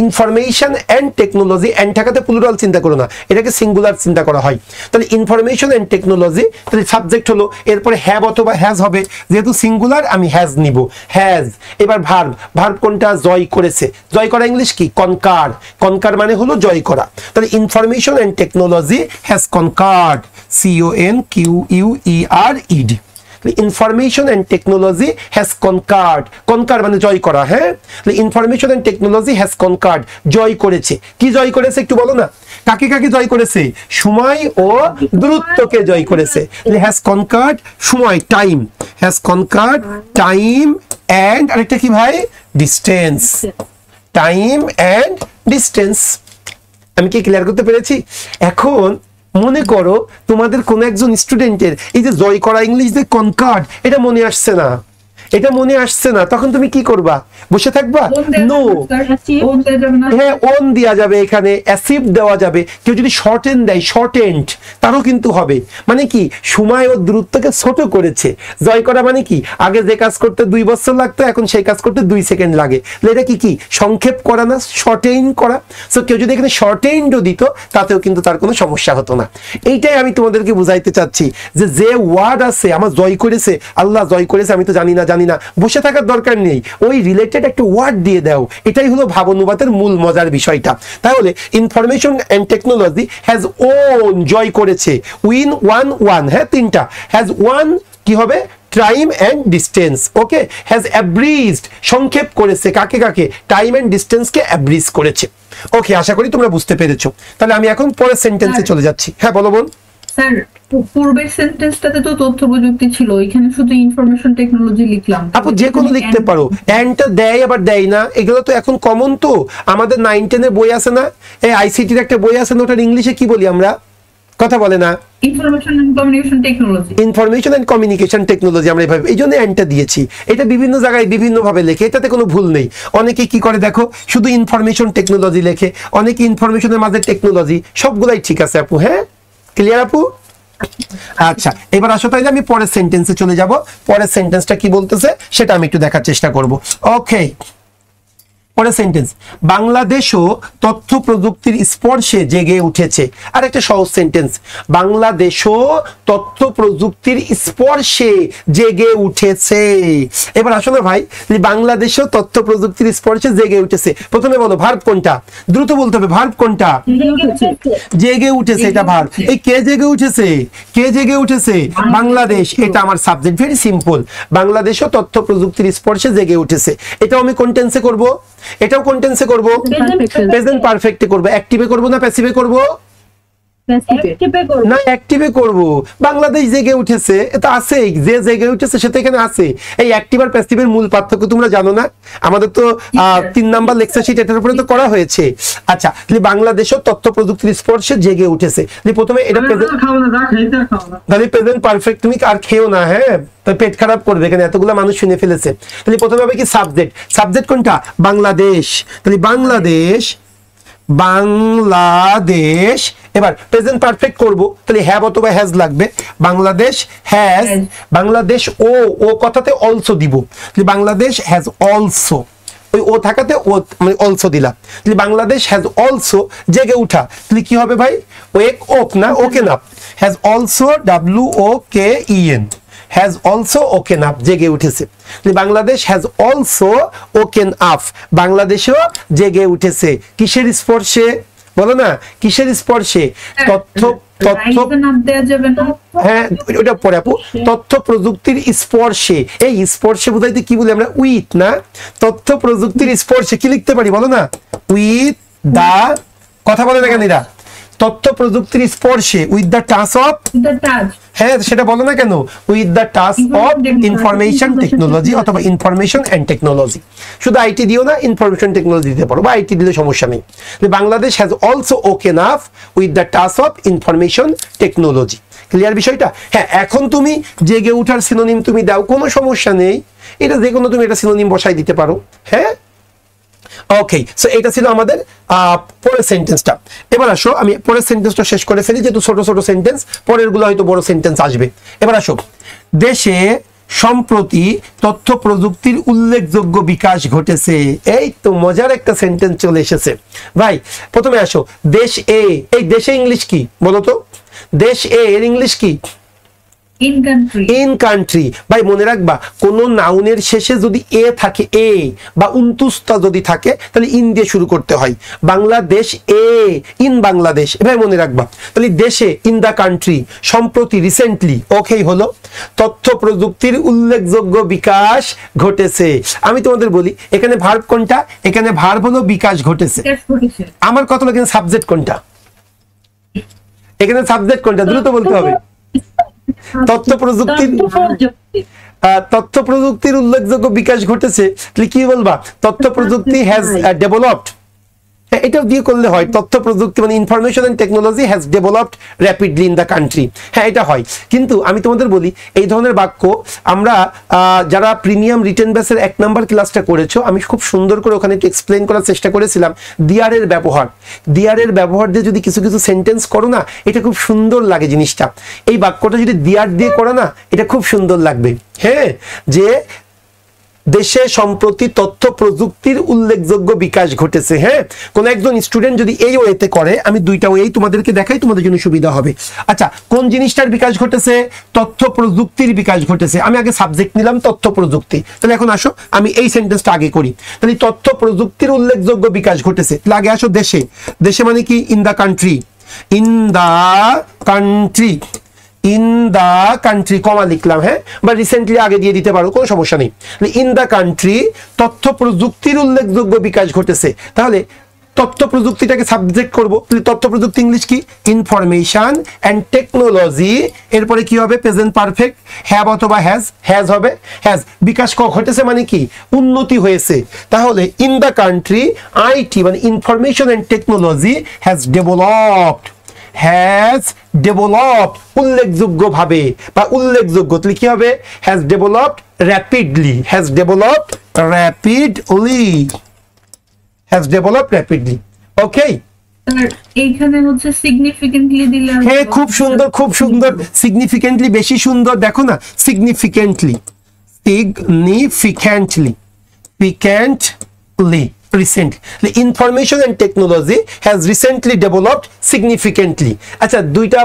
information and technology, and থাকাতে প্লুরাল চিন্তা করো না, এটাকে সিঙ্গুলার চিন্তা করা হয়। তাহলে ইনফরমেশন এন্ড টেকনোলজি, তাহলে সাবজেক্ট হলো, এরপরে হ্যাভ অথবা হ্যাজ হবে, যেহেতু সিঙ্গুলার আমি হ্যাজ নিব, হ্যাজ। এবার ভার্ব কোনটা? জয় করেছে। জয় করা ইংলিশ কি? কনকার। কনকার মানে হলো জয় করা। তাহলে information and technology has conquered, CONQUERED। Information and technology has conquered, conquer মানে জয় করা। হ্যাঁ, information and technology has conquered, জয় করেছে। কি জয় করেছে একটু বলো না, কাকে কাকে জয় করেছে? সময় ও দূরত্বকে জয় করেছে। হ্যাজ কনকার্ড সময়, time, has conquered time and আরেকটা কি ভাই? Distance, time and distance. আমি কি ক্লিয়ার করতে পেরেছি? এখন মনে করো তোমাদের কোন একজন স্টুডেন্টের এই যে জয় করা ইংলিশ যে কনকার্ড, এটা মনে আসছে না, এটা মনে আসছে না, তখন তুমি কি করবা? বসে থাকবা? নো, হ্যাঁ, ওন দেওয়া যাবে, এখানে অ্যাসিভ দেওয়া যাবে। কেউ যদি শর্টেন দেয়, শর্টেন্ড, তারও কিন্তু হবে। মানে কি? সময় ও দূরত্বকে ছোট করেছে। জয় করা মানে কি? আগে যে কাজ করতে 2 বছর লাগতো, এখন সেই কাজ করতে 2 সেকেন্ড লাগে। এটা কি সংক্ষেপ করা না, শর্টেইন করা। সো কেউ যদি এখানে শর্টেইনও দিত, তাতেও কিন্তু তার কোনো সমস্যা হতো না। এইটাই আমি তোমাদেরকে বুঝাইতে চাচ্ছি, যে ওয়ার্ড আছে আমার জয় করেছে, আল্লাহ জয় করেছে, আমি তো জানি না, বসে থাকার দরকার নেই, ওই রিলেটেড একটা ওয়ার্ড দিয়ে দাও। এটাই হলো ভাবানুবাদের মূল মজার বিষয়টা। তাহলে information and technology has won, জয় করেছে, উইন, ওয়ান, হ্যাঁ 3টা, হ্যাজ ওয়ান কি হবে? Time and distance. Okay, has abridged, সংক্ষেপ করেছে, কাকে কাকে? টাইম এন্ড ডিস্টেন্সকে অ্যাব্রিজ করেছে। ওকে, আশা করি তোমরা বুঝতে পেরেছো। তাহলে আমি এখন পরের সেন্টেন্সে চলে যাচ্ছি। হ্যাঁ বলো বোন। স্যার, পূর্বের সেন্টেন্সটাতে তো তথ্য প্রযুক্তি ছিল, এখানে শুধু ইনফরমেশন টেকনোলজি লিখলাম। আপু যে কোনো লিখতে পারো, এন্ডটা দেয় আবার দেয় না, এগুলো তো এখন কমন। তো আমাদের 9-10 এর বই আছে না, এই আইসিটির একটা বই আছে না, ওটার ইংলিশে কি বলি আমরা? কথা বলে না, information and communication technology. Information and communication technology আমরা এইভাবে, এই জন্য এন্ডটা দিয়েছি। এটা বিভিন্ন জায়গায় বিভিন্ন ভাবে লেখে, এটাতে কোনো ভুল নেই। অনেকে কি করে দেখো, শুধু ইনফরমেশন টেকনোলজি লেখে, অনেকে ইনফরমেশনের মাঝে টেকনোলজি, সবগুলাই ঠিক আছে আপু। হ্যাঁ, ক্লিয়ার আপু? আচ্ছা, এবার আসো তাইলে আমি পরের সেন্টেন্সে চলে যাব। পরের সেন্টেন্সটা কি বলতেছে সেটা আমি একটু দেখার চেষ্টা করব। ওকে, পরের সেন্টেন্স, বাংলাদেশও তথ্য প্রযুক্তির স্পর্শে জেগে উঠেছে। আর একটা সহজ সেন্টেন্স, বাংলাদেশও তথ্য প্রযুক্তির স্পর্শে জেগে উঠেছে। এবার আসো না ভাই, বাংলাদেশও তথ্য প্রযুক্তির স্পর্শে জেগে উঠেছে, প্রথমে বলো ভার্ব কোনটা? দ্রুত বলতে হবে, ভার্ব কোনটা? জেগে উঠেছে, এটা ভার্ব। এই কে জেগে উঠেছে? কে জেগে উঠেছে? বাংলাদেশ, এটা আমার সাবজেক্ট। ভেরি সিম্পল, বাংলাদেশও তথ্য প্রযুক্তির স্পর্শে জেগে উঠেছে। এটাও আমি কোন টেন্সে করব? এটাও কোন টেন্সে করব? প্রেজেন্ট পারফেক্টে করব। অ্যাক্টিভে করব না প্যাসিভে করব? না, অ্যাক্টিভে করব। বাংলাদেশ জেগে উঠেছে, এটা আছে, যে জেগে উঠেছে সেটা এখানে আছে। এই অ্যাক্টিভ আর প্যাসিভের মূল পার্থক্য তোমরা জানো না? আমাদের তো 3 নাম্বার লেকচার শিট এটার উপরে তো করা হয়েছে। আচ্ছা, বাংলাদেশও তথ্য প্রযুক্তির স্পর্শে জেগে উঠেছে। প্রথমে এটা তাহলে প্রেজেন্ট পারফেক্ট, তুমি আর খেও না, হ্যাঁ পেট খারাপ করবে, এখানে এতগুলো মানুষ শুনে ফেলেছে। তাহলে প্রথমে হবে কি সাবজেক্ট, সাবজেক্ট কোনটা? বাংলাদেশ। তাহলে বাংলাদেশ, বাংলাদেশ। এবার প্রেজেন্ট পারফেক্ট করব, তাহলে হ্যাভ অথবা হ্যাজ লাগবে। বাংলাদেশ হ্যাজ, বাংলাদেশ ও কথাতে অলসো দিব, বাংলাদেশ হ্যাজ অলসো, ওই ও থাকাতে ও মানে অলসো দিলাম। তাহলে বাংলাদেশ হ্যাজ অলসো জেগে উঠা, তাহলে কি হবে ভাই? ওয়েক ওক না, ওকে না, has also, WOKEN, has also woken up, জেগে উঠেছে। Bangladesh has also woken up, বাংলাদেশও জেগে উঠেছে। কিসের স্পর্শে বলো না? কিসের স্পর্শে? তথ্য হ্যাঁ ওটা পরে আপু, তথ্য প্রযুক্তির স্পর্শে। এই স্পর্শে বোঝাইতে কি বলি আমরা? উইথ না, তথ্য প্রযুক্তির স্পর্শে কি লিখতে পারি বলো না? উইথ দা, কথা বলে না কেন এরা? তথ্য প্রযুক্তির স্পর্শে, with the touch of, the touch, হ্যাঁ সেটা বলো না কেন, with the touch of information technology অথবা ইনফরমেশন অ্যান্ড টেকনোলজি। শুধু আইটি দিও না, ইনফরমেশন টেকনোলজি দিতে পারো, বা আইটি দিলে সমস্যা নেই। Bangladesh has also woken up with the touch of information technology. Clear বিষয়টা? হ্যাঁ, এখন তুমি জেগে উঠার সিনোনিম তুমি দাও, কোনো সমস্যা নেই, এটা যে কোনো তুমি এটা সিনোনিম বসাই দিতে পারো। হ্যাঁ, ওকে। সো এটা ছিল আমাদের পরের সেন্টেন্সটা। এবার আসো আমি পরের সেন্টেন্সটা শেষ করে ফেলি, যেহেতু ছোট ছোট সেন্টেন্স, পরের গুলো হয়তো বড় সেন্টেন্স আসবে। এবার আসো, দেশে সম্প্রতি তথ্য প্রযুক্তির উল্লেখযোগ্য বিকাশ ঘটেছে। এই তো মজার একটা সেন্টেন্স চলে এসেছে ভাই। প্রথমে আসো, দেশ এ, এই দেশে ইংলিশ কি বলো তো? দেশ এ এর ইংলিশ কি? In country. ভাই মনে রাখবা, কোন নাউনের শেষে যদি এ থাকে, এ বা উন্তুস্তা যদি থাকে, তাহলে ইন দিয়ে শুরু করতে হয়। বাংলাদেশ এ, ইন বাংলাদেশ, ভাই মনে রাখবা। তাহলে দেশে, ইন দা কান্ট্রি, সম্প্রতি, রিসেন্টলি, ওকেই হলো তথ্য প্রযুক্তির উল্লেখযোগ্য বিকাশ ঘটেছে। আমি তোমাদের বলি, এখানে ভার্ব কোনটা? এখানে ভার্ব হলো বিকাশ ঘটেছে। আমার কথা হলো এখানে সাবজেক্ট কোনটা? এখানে সাবজেক্ট কোনটা? দ্রুত বলতে হবে। তথ্য প্রযুক্তির উল্লেখযোগ্য বিকাশ ঘটেছে, কি বলবা? তথ্য প্রযুক্তি হ্যাজ ডেভেলপড। এটাও দিয়ে করলে হয়, তথ্য প্রযুক্তি মানে information and technology has developed rapidly in the country. হ্যাঁ, এটা হয়। কিন্তু আমি তোমাদের বলি, এই ধরনের বাক্য আমরা যারা প্রিমিয়াম রিটেন বেসের 1 নাম্বার ক্লাসটা করেছো, আমি খুব সুন্দর করে ওখানে একটু এক্সপ্লেন করার চেষ্টা করেছিলাম। দিয়ারের ব্যবহার, দিয়ারের ব্যবহার দিয়ে যদি কিছু কিছু সেন্টেন্স করো না, এটা খুব সুন্দর লাগে জিনিসটা। এই বাক্যটা যদি দিয়ার দিয়ে করো না, এটা খুব সুন্দর লাগবে। হ্যাঁ, যে দেশে সম্প্রতি তথ্য প্রযুক্তির উল্লেখযোগ্য বিকাশ ঘটেছে। হ্যাঁ, কোন একজন স্টুডেন্ট যদি এই ওয়েতে করে, আমি দুইটা ওয়ে তোমাদেরকে দেখাই, তোমাদের জন্য সুবিধা হবে। আচ্ছা, কোন জিনিসটার বিকাশ ঘটেছে? তথ্য প্রযুক্তির বিকাশ ঘটেছে। আমি আগে সাবজেক্ট নিলাম তথ্য প্রযুক্তি। তাহলে এখন আসো আমি এই সেন্টেন্সটা আগে করি। তাহলে তথ্য প্রযুক্তির উল্লেখযোগ্য বিকাশ ঘটেছে। তাহলে আগে আসো দেশে। দেশে মানে কি? In the country, in the country, in the country, comma লিখলাম। হ্যাঁ, বা রিসেন্টলি আগে দিয়ে দিতে পারো, কোনো সমস্যা নেই। ইন দা কান্ট্রি তথ্য প্রযুক্তির উল্লেখযোগ্য বিকাশ ঘটেছে। তাহলে তথ্য প্রযুক্তিটাকে সাবজেক্ট করবো। তথ্য প্রযুক্তি ইংলিশ কি? Information and technology. এরপরে কি হবে? প্রেজেন্ট পারফেক্ট, হ্যাভ অথবা হ্যাজ, হ্যাজ হবে। হ্যাজ, বিকাশ ঘটেছে মানে কি? উন্নতি হয়েছে। তাহলে ইন দা কান্ট্রি আইটি মানে information and technology has developed, has developed উল্লেখযোগ্য ভাবে বা উল্লেখযোগ্য। তাহলে কি হবে? Has developed rapidly, has developed rapidly, has developed rapidly. Okay, এইখানে হচ্ছে সিগনিফিকেন্টলি দিলে, হ্যাঁ খুব সুন্দর, খুব সুন্দর। সিগনিফিকেন্টলি বেশি সুন্দর, দেখো না, সিগনিফিকেন্টলি, সিগনিফিকেন্টলি, পিকেন্টলি, recently information and technology has recently developed significantly। আচ্ছা, দুইটা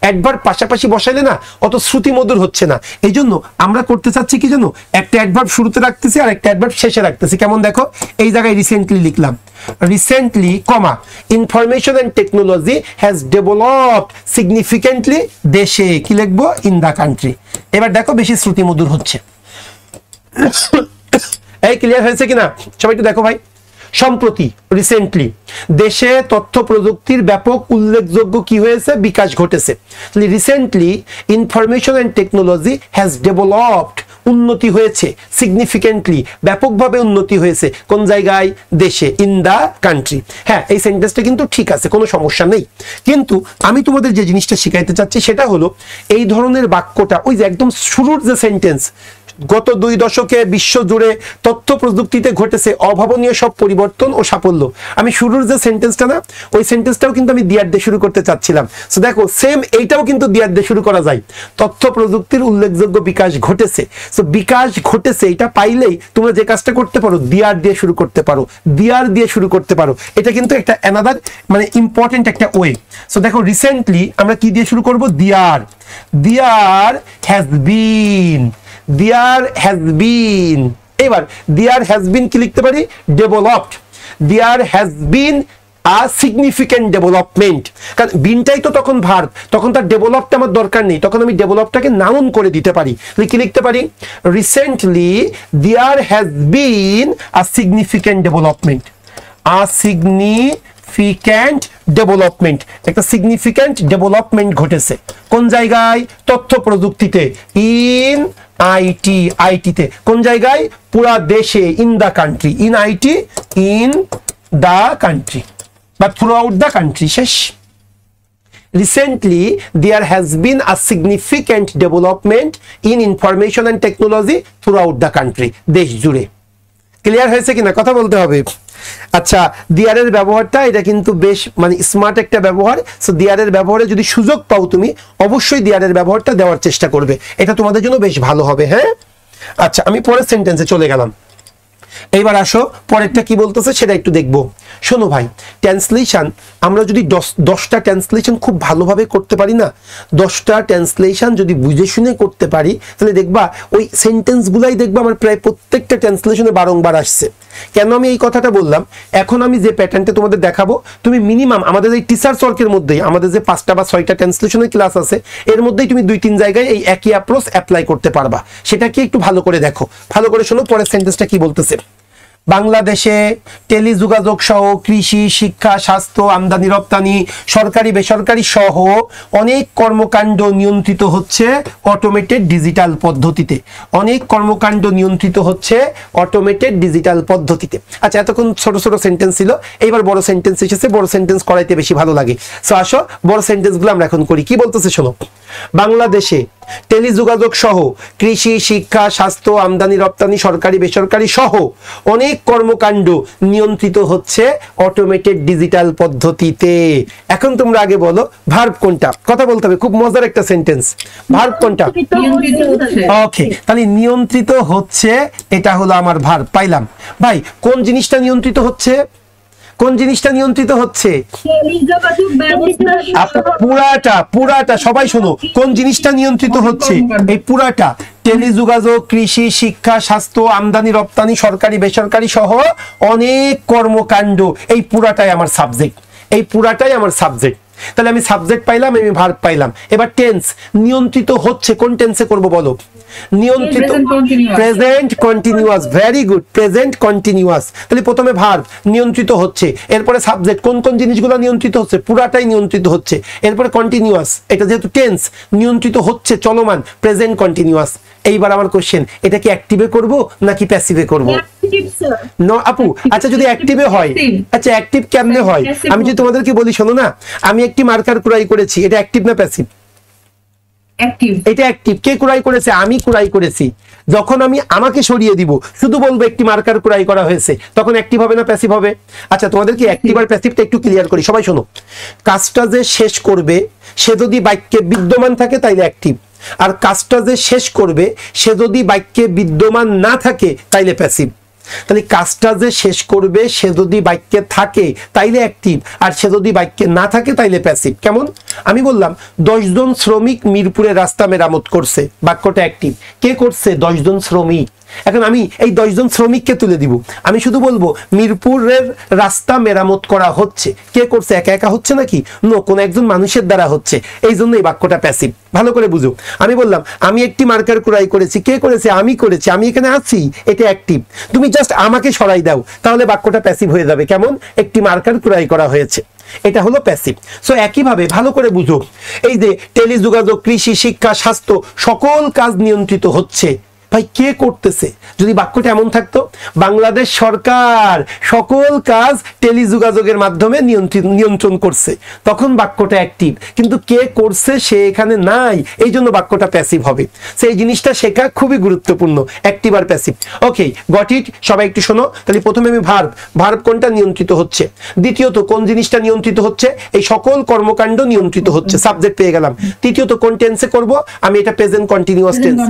অ্যাডভার্ব পাশাপাশি বসাইলে না অত শ্রুতিমধুর হচ্ছে না। এই জন্য আমরা করতে চাচ্ছি কি জানো, একটা অ্যাডভার্ব শুরুতে রাখতেছি আর একটা অ্যাডভার্ব শেষে রাখতেছি। কেমন দেখো, এই জায়গায় রিসেন্টলি লিখলাম, recently comma information and technology has developed significantly, দেশে কি লিখবো? In the country. এবার দেখো বেশি শ্রুতিমধুর হচ্ছে। এই ক্লিয়ার হয়েছে কিনা সবাই? একটু দেখো ভাই। সম্প্রতি, রিসেন্টলি, দেশে তথ্য প্রযুক্তির ব্যাপক উল্লেখযোগ্য কি হয়েছে? বিকাশ ঘটেছে। Recently information and technology has developed, উন্নতি হয়েছে, সিগনিফিকেন্টলি ব্যাপকভাবে উন্নতি হয়েছে। কোন জায়গায়? দেশে, ইন দা কান্ট্রি। হ্যাঁ, এই সেন্টেন্সটা কিন্তু ঠিক আছে, কোনো সমস্যা নেই। কিন্তু আমি তোমাদের যে জিনিসটা শিখাইতে চাচ্ছি সেটা হলো, এই ধরনের বাক্যটা ওই যে একদম শুরুর যে সেন্টেন্স, গত 2 দশকে বিশ্ব জুড়ে তথ্য প্রযুক্তিতে ঘটেছে অভাবনীয় সব পরিবর্তন ও সাফল্য। আমি শুরুর যে সেন্টেন্সটা না, ওই সেন্টেন্সটাও কিন্তু আমি দিয়ার দিয়ে শুরু করতে চাচ্ছিলাম। সো দেখো, সেম এইটাও কিন্তু দিয়ার দিয়ে শুরু করা যায়। তথ্য প্রযুক্তির উল্লেখযোগ্য বিকাশ ঘটেছে। সো বিকাশ ঘটেছে, এটা পাইলেই তোমরা যে কাজটা করতে পারো, দিয়ার দিয়ে শুরু করতে পারো, দিয়ার দিয়ে শুরু করতে পারো। এটা কিন্তু একটা অ্যানাদার মানে ইম্পর্টেন্ট একটা ওয়ে। সো দেখো, রিসেন্টলি আমরা কি দিয়ে শুরু করব? দিয়ার, দিয়ার has been, there has been। এবার there has been কি লিখতে পারি? developed, there has been a significant development। কারণ বিনটাই তো তখন ভার্ব, তখন তার ডেভেলপটা আমার দরকার নেই, তখন আমি ডেভেলপটাকে নাউন করে দিতে পারি। কি লিখতে পারি? recently there has been a significant development, a significant development, একটা সিগনিফিক্যান্ট ডেভেলপমেন্ট ঘটেছে কোন জায়গায়? তথ্য প্রযুক্তিতে, ইন আইটি, আইটিতে। কোন জায়গায়? পুরা দেশে, in the country, in IT, in the country বা থ্রু আউট দা কান্ট্রি। শেষ। Recently, there has been a significant development in information and technology throughout the country. দেশ জুড়ে। ক্লিয়ার হয়েছে কিনা? কথা বলতে হবে। আচ্ছা, দিয়ারের ব্যবহারটা এটা কিন্তু বেশ মানে স্মার্ট একটা ব্যবহার। সো দিয়ারের ব্যবহারে যদি সুযোগ পাও তুমি অবশ্যই দিয়ারের ব্যবহারটা দেওয়ার চেষ্টা করবে, এটা তোমাদের জন্য বেশ ভালো হবে। হ্যাঁ, আচ্ছা আমি পরের সেন্টেন্সে চলে গেলাম। এইবার আসো পরেরটা কি বলতেছে সেটা একটু দেখবো। শোনো ভাই, ট্রান্সলেশন আমরা যদি 10টা ট্রান্সলেশন খুব ভালোভাবে করতে পারি না, 10টা ট্রান্সলেশন যদি বুঝে শুনে করতে পারি, তাহলে দেখবা ওই সেন্টেন্সগুলাই দেখবা আমার প্রায় প্রত্যেকটা ট্রান্সলেশনে বারংবার আসছে। কেন আমি এই কথাটা বললাম? এখন আমি যে প্যাটার্নটা তোমাদের দেখাবো, তুমি মিনিমাম আমাদের এই টিচার্স ওয়ার্কের মধ্যেই, আমাদের যে 5টা বা 6টা ট্রান্সলেশনের ক্লাস আছে এর মধ্যেই তুমি 2-3 জায়গায় এই একই অ্যাপ্রোচ অ্যাপ্লাই করতে পারবা। সেটা কি একটু ভালো করে দেখো, ভালো করে শোনো পরের সেন্টেন্সটা কি বলতেছে। বাংলাদেশে টেলিযোগাযোগ সহ কৃষি, শিক্ষা, স্বাস্থ্য, আমদানি রপ্তানি, সরকারি বেসরকারি সহ অনেক কর্মকাণ্ড নিয়ন্ত্রিত হচ্ছে অটোমেটেড ডিজিটাল পদ্ধতিতে। অনেক কর্মকাণ্ড নিয়ন্ত্রিত হচ্ছে অটোমেটেড ডিজিটাল পদ্ধতিতে। আচ্ছা, এতক্ষণ ছোট ছোট সেন্টেন্স ছিল, এইবার বড় সেন্টেন্স এসেছে। বড় সেন্টেন্স করাইতে বেশি ভালো লাগে। সো আসো বড় সেন্টেন্সগুলো আমরা এখন করি। কি বলতেছে শোনো। বাংলাদেশে টেলিযোগাযোগ সহ কৃষি, শিক্ষা, স্বাস্থ্য, আমদানি রপ্তানি, সরকারি বেসরকারি সহ অনেক কর্মকাণ্ড নিয়ন্ত্রিত হচ্ছে অটোমেটেড ডিজিটাল পদ্ধতিতে। এখন তোমরা আগে বলো ভার্ব কোনটা? কথা বলতে হবে, খুব মজার একটা সেন্টেন্স। ভার্ব কোনটা? ওকে, তাহলে নিয়ন্ত্রিত হচ্ছে, এটা হলো আমার ভার্ব। পাইলাম ভাই। কোন জিনিসটা নিয়ন্ত্রিত হচ্ছে? কোন জিনিসটা নিয়ন্ত্রিত হচ্ছে? পুরাটা সবাই শোনো, কোন জিনিসটা নিয়ন্ত্রিত হচ্ছে? এই পুরাটা, টেলিযোগাযোগ, কৃষি, শিক্ষা, স্বাস্থ্য, আমদানি রপ্তানি, সরকারি বেসরকারি সহ অনেক কর্মকাণ্ড, এই পুরাটাই আমার সাবজেক্ট, এই পুরাটাই আমার সাবজেক্ট। তাহলে আমি সাবজেক্ট পাইলাম, আমি ভার্ব পাইলাম। এবার টেন্স, নিয়ন্ত্রিত হচ্ছে কোন টেন্সে করব বলো? নিয়ন্ত্রিত, present continuous. Very good, present continuous. তাহলে প্রথমে ভার্ব নিয়ন্ত্রিত হচ্ছে, এরপরে সাবজেক্ট, কোন কোন জিনিসগুলো নিয়ন্ত্রিত হচ্ছে? পুরাটাই নিয়ন্ত্রিত হচ্ছে। এরপরে কন্টিনিউয়াস, এটা যেহেতু টেন্স, নিয়ন্ত্রিত হচ্ছে, চলমান, প্রেজেন্ট কন্টিনিউয়াস। এইবার আমার কোশ্চেন, এটা কি অ্যাক্টিভে করব নাকি প্যাসিভে করব? নো আপু, আচ্ছা যদি অ্যাক্টিভে হয়, আচ্ছা অ্যাক্টিভ কেমনে হয়? আমি যদি তোমাদেরকে বলি শোনো না, আমি একটি মার্কার ক্রয় করেছি, এটা অ্যাক্টিভ না প্যাসিভ? এটা অ্যাক্টিভ। কে ক্রয় করেছে? আমি ক্রয় করেছি। যখন আমি আমাকে সরিয়ে দিব, শুধু বলবো একটি মার্কার ক্রয় করা হয়েছে, তখন অ্যাক্টিভ হবে না প্যাসিভ হবে? আচ্ছা তোমাদেরকে অ্যাক্টিভ আর প্যাসিভটা একটু ক্লিয়ার করি। সবাই শোনো, কাজটা যে শেষ করবে সে যদি বাক্যে বিদ্যমান থাকে তাইলে অ্যাক্টিভ, আর কাজটা যে শেষ করবে সে যদি বাক্যে বিদ্যমান না থাকে তাইলে প্যাসিভ। তাহলে কাজটা যে শেষ করবে সে যদি বাক্যে থাকে তাইলে অ্যাক্টিভ, আর সে যদি বাক্যে না থাকে তাইলে প্যাসিভ। কেমন? আমি বললাম 10 জন শ্রমিক মিরপুরে রাস্তা মেরামত করছে, বাক্যটা অ্যাক্টিভ। কে করছে? 10 জন শ্রমিক। এখন আমি এই 10 জন শ্রমিককে তুলে দিব, আমি শুধু বলবো মিরপুরের রাস্তা মেরামত করা হচ্ছে। কে করছে? একা একা হচ্ছে নাকি? নো, কোন একজন মানুষের দ্বারা হচ্ছে, এই জন্য এই বাক্যটা প্যাসিভ। ভালো করে বুঝো। আমি বললাম আমি একটি মার্কার ক্রয় করেছি, কে করেছে? আমি করেছি, আমি এখানে আছি, এটা অ্যাক্টিভ। তুমি জাস্ট আমাকে সরাই দাও, তাহলে বাক্যটা প্যাসিভ হয়ে যাবে। কেমন? একটি মার্কার ক্রয় করা হয়েছে, এটা হলো প্যাসিভ। সো একইভাবে ভালো করে বুঝো, এই যে টেলিযোগাযোগ, কৃষি, শিক্ষা, স্বাস্থ্য সকল কাজ নিয়ন্ত্রিত হচ্ছে, ভাই কে করতেছে? যদি বাক্যটা এমন থাকতো বাংলাদেশ সরকার সকল কাজ টেলিযোগাযোগের মাধ্যমে নিয়ন্ত্রণ করছে, তখন বাক্যটা অ্যাক্টিভ। কিন্তু কে করছে সে এখানে নাই, এই জন্য বাক্যটা প্যাসিভ হবে। সেই জিনিসটা শেখা খুবই গুরুত্বপূর্ণ, অ্যাক্টিভ আর প্যাসিভ। Okay, got it? সবাই একটু শোনো। তাহলে প্রথমে আমি ভার্ব কোনটা নিয়ন্ত্রিত হচ্ছে, দ্বিতীয়ত কোন জিনিসটা নিয়ন্ত্রিত হচ্ছে? এই সকল কর্মকাণ্ড নিয়ন্ত্রিত হচ্ছে, সাবজেক্ট পেয়ে গেলাম। তৃতীয়ত কোন টেন্সে করব? আমি এটা প্রেজেন্ট কন্টিনিউয়াস টেন্স।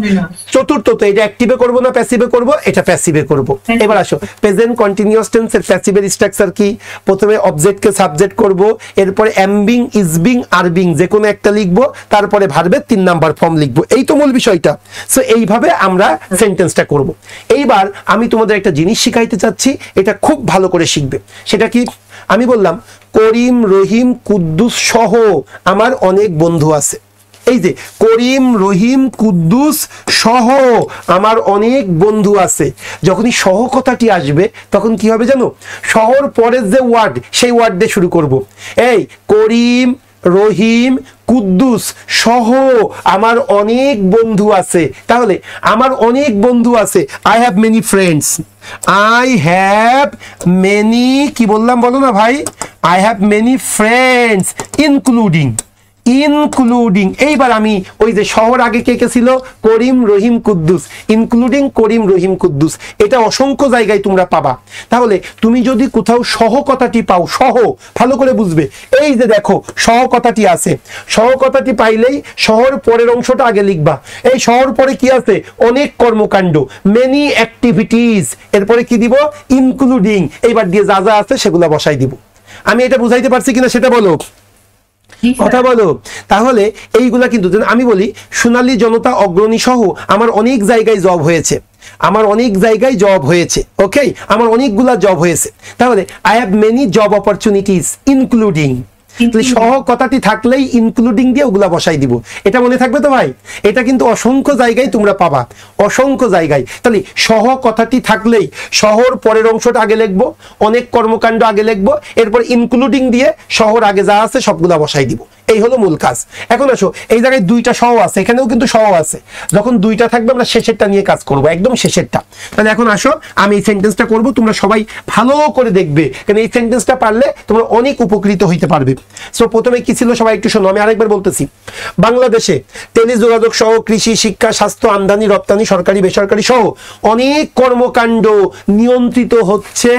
চতুর্থত এটা অ্যাক্টিভে করব না প্যাসিভে করব? এটা প্যাসিভে করব। এবার আসো প্রেজেন্ট কন্টিনিউয়াস টেন্সের প্যাসিভের স্ট্রাকচার কি? প্রথমে অবজেক্টকে সাবজেক্ট করব, এরপরে am being, is being, are being যে কোনো একটা লিখবো, তারপরে ভার্বের 3 নাম্বার ফর্ম লিখবো। এই তো মূল বিষয়টা। সো এইভাবে আমরা সেন্টেন্সটা করব। এইবার আমি তোমাদের একটা জিনিস শিখাইতে চাচ্ছি, এটা খুব ভালো করে শিখবে। সেটা কি? আমি বললাম করিম, রহিম, কুদ্দুস সহ আমার অনেক বন্ধু আছে। এই যে করিম, রহিম, কুদ্দুস সহ আমার অনেক বন্ধু আছে, যখনই সহ কথাটি আসবে তখন কি হবে জানো, সহর পরের যে ওয়ার্ড সেই ওয়ার্ড দিয়ে শুরু করব। এই করিম, রহিম, কুদ্দুস সহ আমার অনেক বন্ধু আছে। তাহলে আমার অনেক বন্ধু আছে, I have many friends. I have many, কি বললাম বলো না ভাই, I have many friends including, including. এইবার আমি ওই যে শহর আগে কে কে ছিল, করিম, রহিম, কুদ্দুস, ইনক্লুডিং করিম, রহিম, কুদ্দুস। এটা অসংখ্য জায়গায় তোমরা পাবা। তাহলে তুমি যদি কোথাও সহ কথাটি পাও, সহ ভালো করে বুঝবে, এই যে দেখো সহ কথাটি আছে, সহ কথাটি পাইলেই শহর পরের অংশটা আগে লিখবা। এই শহর পরে কি আছে, অনেক কর্মকাণ্ড, মেনি অ্যাক্টিভিটিস, এরপরে কি দিব, ইনক্লুডিং, এইবার দিয়ে যা যা আছে সেগুলো বসাই দিব। আমি এটা বুঝাইতে পারছি কিনা সেটা বলো, কথা বলো। তাহলে এইগুলা কিন্তু আমি বলি সোনালী জনতা অগ্রণী সহ আমার অনেক জায়গায় জব হয়েছে, আমার অনেক জায়গায় জব হয়েছে, ওকে, আমার অনেকগুলা জব হয়েছে। তাহলে I have many job opportunities including, সহ কথাটি থাকলেই ইনক্লুডিং দিয়ে ওগুলা বসাই দিব। এটা মনে থাকবে তো ভাই, এটা কিন্তু অসংখ্য জায়গায় তোমরা পাবা, অসংখ্য জায়গায়। তাহলে সহ কথাটি থাকলেই শহর পরের অংশটা আগে লিখবো, অনেক কর্মকাণ্ড আগে লিখবো, এরপর ইনক্লুডিং দিয়ে শহর আগে যা আছে সবগুলা বসাই দিব। এই হলো মূল কাজ। এখন আসো, এই জায়গায় দুইটা সহ আছে, এখানেও কিন্তু সহ আছে। যখন দুইটা থাকবে আমরা শেষেরটা নিয়ে কাজ করব, একদম শেষেরটা। তাহলে এখন আসো আমি এই সেন্টেন্সটা করব, তোমরা সবাই ভালো করে দেখবে, কারণ এই সেন্টেন্সটা পারলে তোমরা অনেক উপকৃত হইতে পারবে। সো প্রথমে কি ছিল সবাই একটু শোনো, আমি আরেকবার বলতেছি। বাংলাদেশে টেলিযোগাযোগ সহ কৃষি, শিক্ষা, স্বাস্থ্য, আমদানি রপ্তানি, সরকারি বেসরকারি সহ অনেক কর্মকাণ্ড নিয়ন্ত্রিত হচ্ছে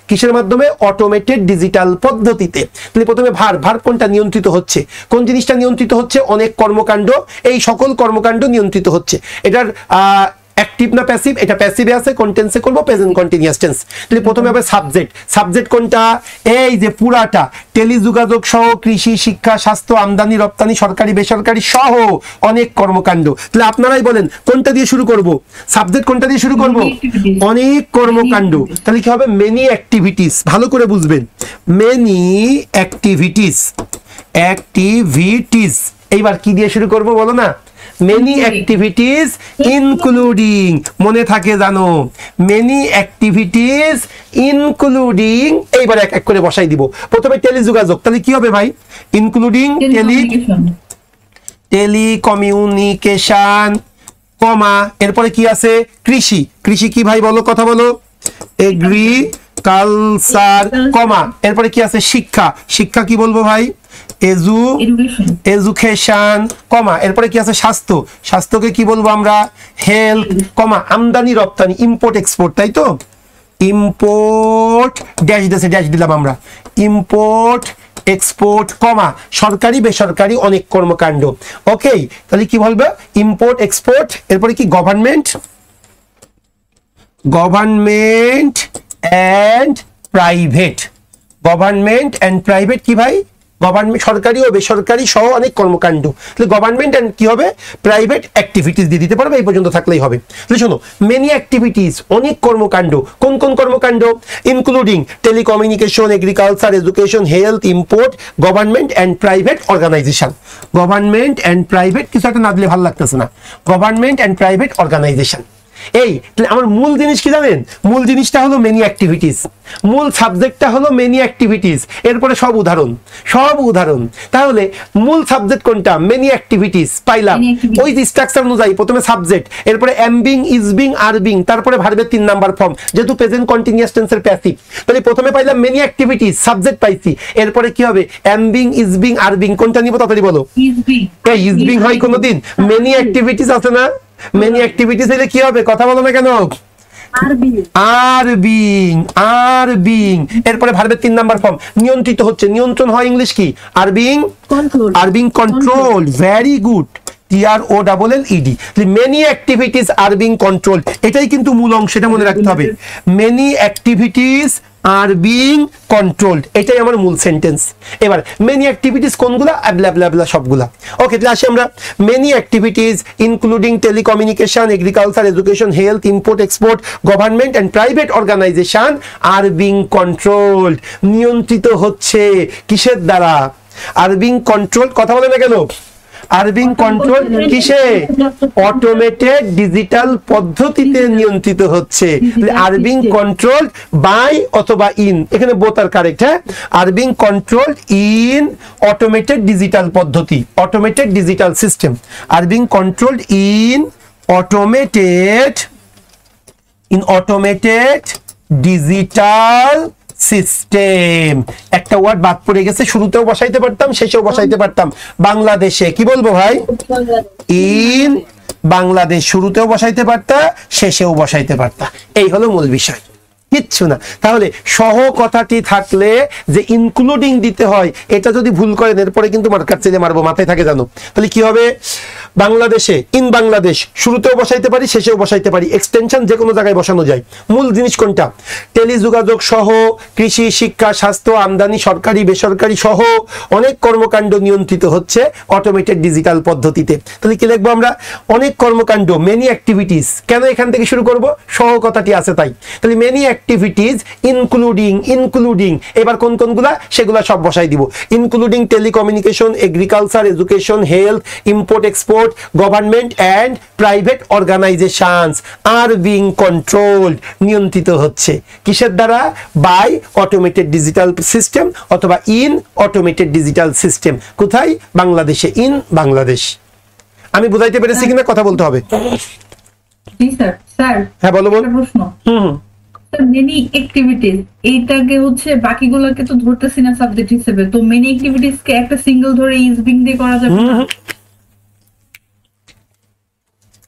কিসের মাধ্যমে, অটোমেটেড ডিজিটাল পদ্ধতিতে। তাহলে প্রথমে ভার কোনটা নিয়ন্ত্রিত হচ্ছে, কোন জিনিসটা নিয়ন্ত্রিত হচ্ছে, অনেক কর্মকাণ্ড, এই সকল কর্মকাণ্ড নিয়ন্ত্রিত হচ্ছে। এটার অ্যাক্টিভ না প্যাসিভ, এটা প্যাসিভে আছে, কোন টেন্সে করব, প্রেজেন্ট কন্টিনিউয়াস টেন্স। তাহলে প্রথমে হবে সাবজেক্ট, সাবজেক্ট কোনটা, এই যে পুরাটা, টেলিযোগাযোগ সহ কৃষি, শিক্ষা, স্বাস্থ্য, আমদানি রপ্তানি, সরকারি বেসরকারি সহ অনেক কর্মকাণ্ড। তাহলে আপনারাই বলেন কোনটা দিয়ে শুরু করব, সাবজেক্ট কোনটা দিয়ে শুরু করব, অনেক কর্মকাণ্ড। তাহলে কি হবে, মেনি অ্যাক্টিভিটিস, ভালো করে বুঝবেন, মেনি অ্যাক্টিভিটিস, অ্যাক্টিভিটিস। এইবার কি দিয়ে শুরু করব বলো না, মেনি অ্যাক্টিভিটিস ইনক্লুডিং, মনে থাকে জানো, মেনি অ্যাক্টিভিটিস ইনক্লুডিং। এইবার এক এক করে বসাই দিব। প্রথমে টেলিযোগাযোগ, তাহলে কি হবে ভাই, ইনক্লুডিং টেলিকমিউনিকেশন, কমা, এরপরে কি আছে, কৃষি, কৃষি কি ভাই বলো, কথা বলো, এগ্রিকালচার, কমা, এরপরে কি আছে, শিক্ষা, শিক্ষা কি বলবো ভাই, এডুকেশন, কমা, এরপরে কি আছে, স্বাস্থ্য, স্বাস্থ্যকে কি বলবো আমরা, হেলথ, কমা, আমদানি রপ্তানি, ইম্পোর্ট এক্সপোর্ট, তাই তো, ইম্পোর্ট ড্যাশ দেশে ড্যাশ দিলাম আমরা, ইম্পোর্ট এক্সপোর্ট, কমা, সরকারি বেসরকারি অনেক কর্মকাণ্ড। ওকে, তাহলে কি বলবে, ইম্পোর্ট এক্সপোর্ট, এরপরে কি government, government and private, government and private কি ভাই, গভর্নমেন্ট সরকারি ও বেসরকারি সহ অনেক কর্মকাণ্ড। তাহলে গভর্নমেন্ট অ্যান্ড কি হবে, প্রাইভেট অ্যাক্টিভিটিস দিয়ে দিতে পারবে, এই পর্যন্ত থাকলেই হবে। তাহলে শোনো, মেনি অ্যাক্টিভিটিস, অনেক কর্মকাণ্ড, কোন কোন কর্মকাণ্ড, including telecommunication, agriculture, education, health, import, government and private organisation. Government and private, কিছু একটা না দিলে ভালো লাগতেছে না, গভর্নমেন্ট অ্যান্ড প্রাইভেট অর্গানাইজেশন। এই আমার মূল জিনিস কি জানেন, মূল জিনিসটা হলো মেনি অ্যাক্টিভিটিস, মূল সাবজেক্টটা হলো মেনি অ্যাক্টিভিটিস, এরপরে সব উদাহরণ, সব উদাহরণ। তাহলে মূল সাবজেক্ট কোনটা, মেনি অ্যাক্টিভিটিস পাইলাম, ওই যে স্ট্রাকচার অনুযায়ী প্রথমে সাবজেক্ট, এরপরে am being, is being, are being, তারপরে ভার্বের 3 নাম্বার ফর্ম, যেহেতু প্রেজেন্ট কন্টিনিউয়াস টেন্সের প্যাসিভ। তাহলে প্রথমে পাইলাম মেনি অ্যাক্টিভিটিস, সাবজেক্ট পাইছি, এরপরে কি হবে, am being, is being, are being, কোনটা নিব তাড়াতাড়ি বলো, ইজ বিং হয় কোনোদিন, মেনি অ্যাক্টিভিটিস আছে না, মেনি অ্যাক্টিভিটিস হলে কি হবে, কথা বলো না কেন, আর বিং, এরপরে ভার্বের 3 নাম্বার ফর্ম, নিয়ন্ত্রিত হচ্ছে, নিয়ন্ত্রণ হয় ইংলিশ কি, আর being control, very good, TROLLED, many activities are being control, এটাই কিন্তু মূল অংশ, এটা মনে রাখতে হবে, many activities are being controlled, এটাই আমার মূল সেন্টেন্স। এবার মেনি অ্যাক্টিভিটিস কোনগুলা, অ্যাবলা সবগুলা। ওকে, তাহলে আসি আমরা, many activities including telecommunication, agriculture, education, health, import export, government and private organisation are being controlled, নিয়ন্ত্রিত হচ্ছে কিসের দ্বারা, আর বিং কন্ট্রোল, কথা বলে না কেন, আর বিং কন্ট্রোল কিসে? অটোমেটেড ডিজিটাল পদ্ধতিতে নিয়ন্ত্রিত হচ্ছে। আর বিং কন্ট্রোলড বাই অথবা ইন, এখানে বোথ আর কারেক্ট। হ্যাঁ, are being controlled in automated digital পদ্ধতি, automated digital system. Are being controlled in automated digital system. একটা ওয়ার্ড বাদ পড়ে গেছে, শুরুতেও বসাইতে পারতাম, শেষেও বসাইতে পারতাম। বাংলাদেশে কি বলবো ভাই? ইন বাংলাদেশ, শুরুতেও বসাইতে পারতা, শেষেও বসাইতে পারতা। এই হলো মূল বিষয়, কিচ্ছু না। তাহলে সহ কথাটি থাকলে যে ইনক্লুডিং দিতে হয়, এটা যদি ভুল করেন এরপরে কিন্তু মার্কার চেলে মারবো, মাথায় থাকে জানো। তাহলে কি হবে? বাংলাদেশে, ইন বাংলাদেশ, শুরুতেও বসাইতে পারি, শেষেও বসাইতে পারি, এক্সটেনশন যে কোনো জায়গায় বসানো যায়। মূল জিনিস কোনটা? টেলিযোগাযোগ সহ কৃষি, শিক্ষা, স্বাস্থ্য, আমদানি, সরকারি বেসরকারি সহ অনেক কর্মকাণ্ড নিয়ন্ত্রিত হচ্ছে অটোমেটেড ডিজিটাল পদ্ধতিতে। তাহলে কি লিখবো আমরা? অনেক কর্মকাণ্ড, মেনি অ্যাক্টিভিটিস। কেন এখান থেকে শুরু করব? সহ কথাটি আছে তাই। তাহলে মেনি অ্যাক্টিভিটিস ইনক্লুডিং এবার কোন কোনগুলা সেগুলা সব বসাই দিব। Including telecommunication, agriculture, education, health, import export, government and private organisations are being controlled, নিয়ন্ত্রিত হচ্ছে কিসের দ্বারা? বাই অটোমেটেড ডিজিটাল সিস্টেম অথবা ইন অটোমেটেড ডিজিটাল সিস্টেম। কোথায়? বাংলাদেশে, ইন বাংলাদেশ। আমি বুঝাইতে পেরেছি কিনা কথা বলতে হবে। জি স্যার। স্যার হ্যাঁ বলো। একটা প্রশ্ন। মেনি অ্যাক্টিভিটিস এইটাকে হচ্ছে বাকিগুলোকে তো ধরতেছি না সাবজেক্ট হিসেবে, তো মেনি অ্যাক্টিভিটিস কে একটা সিঙ্গেল ধরে ইজ বিং দিয়ে করা যাবে না?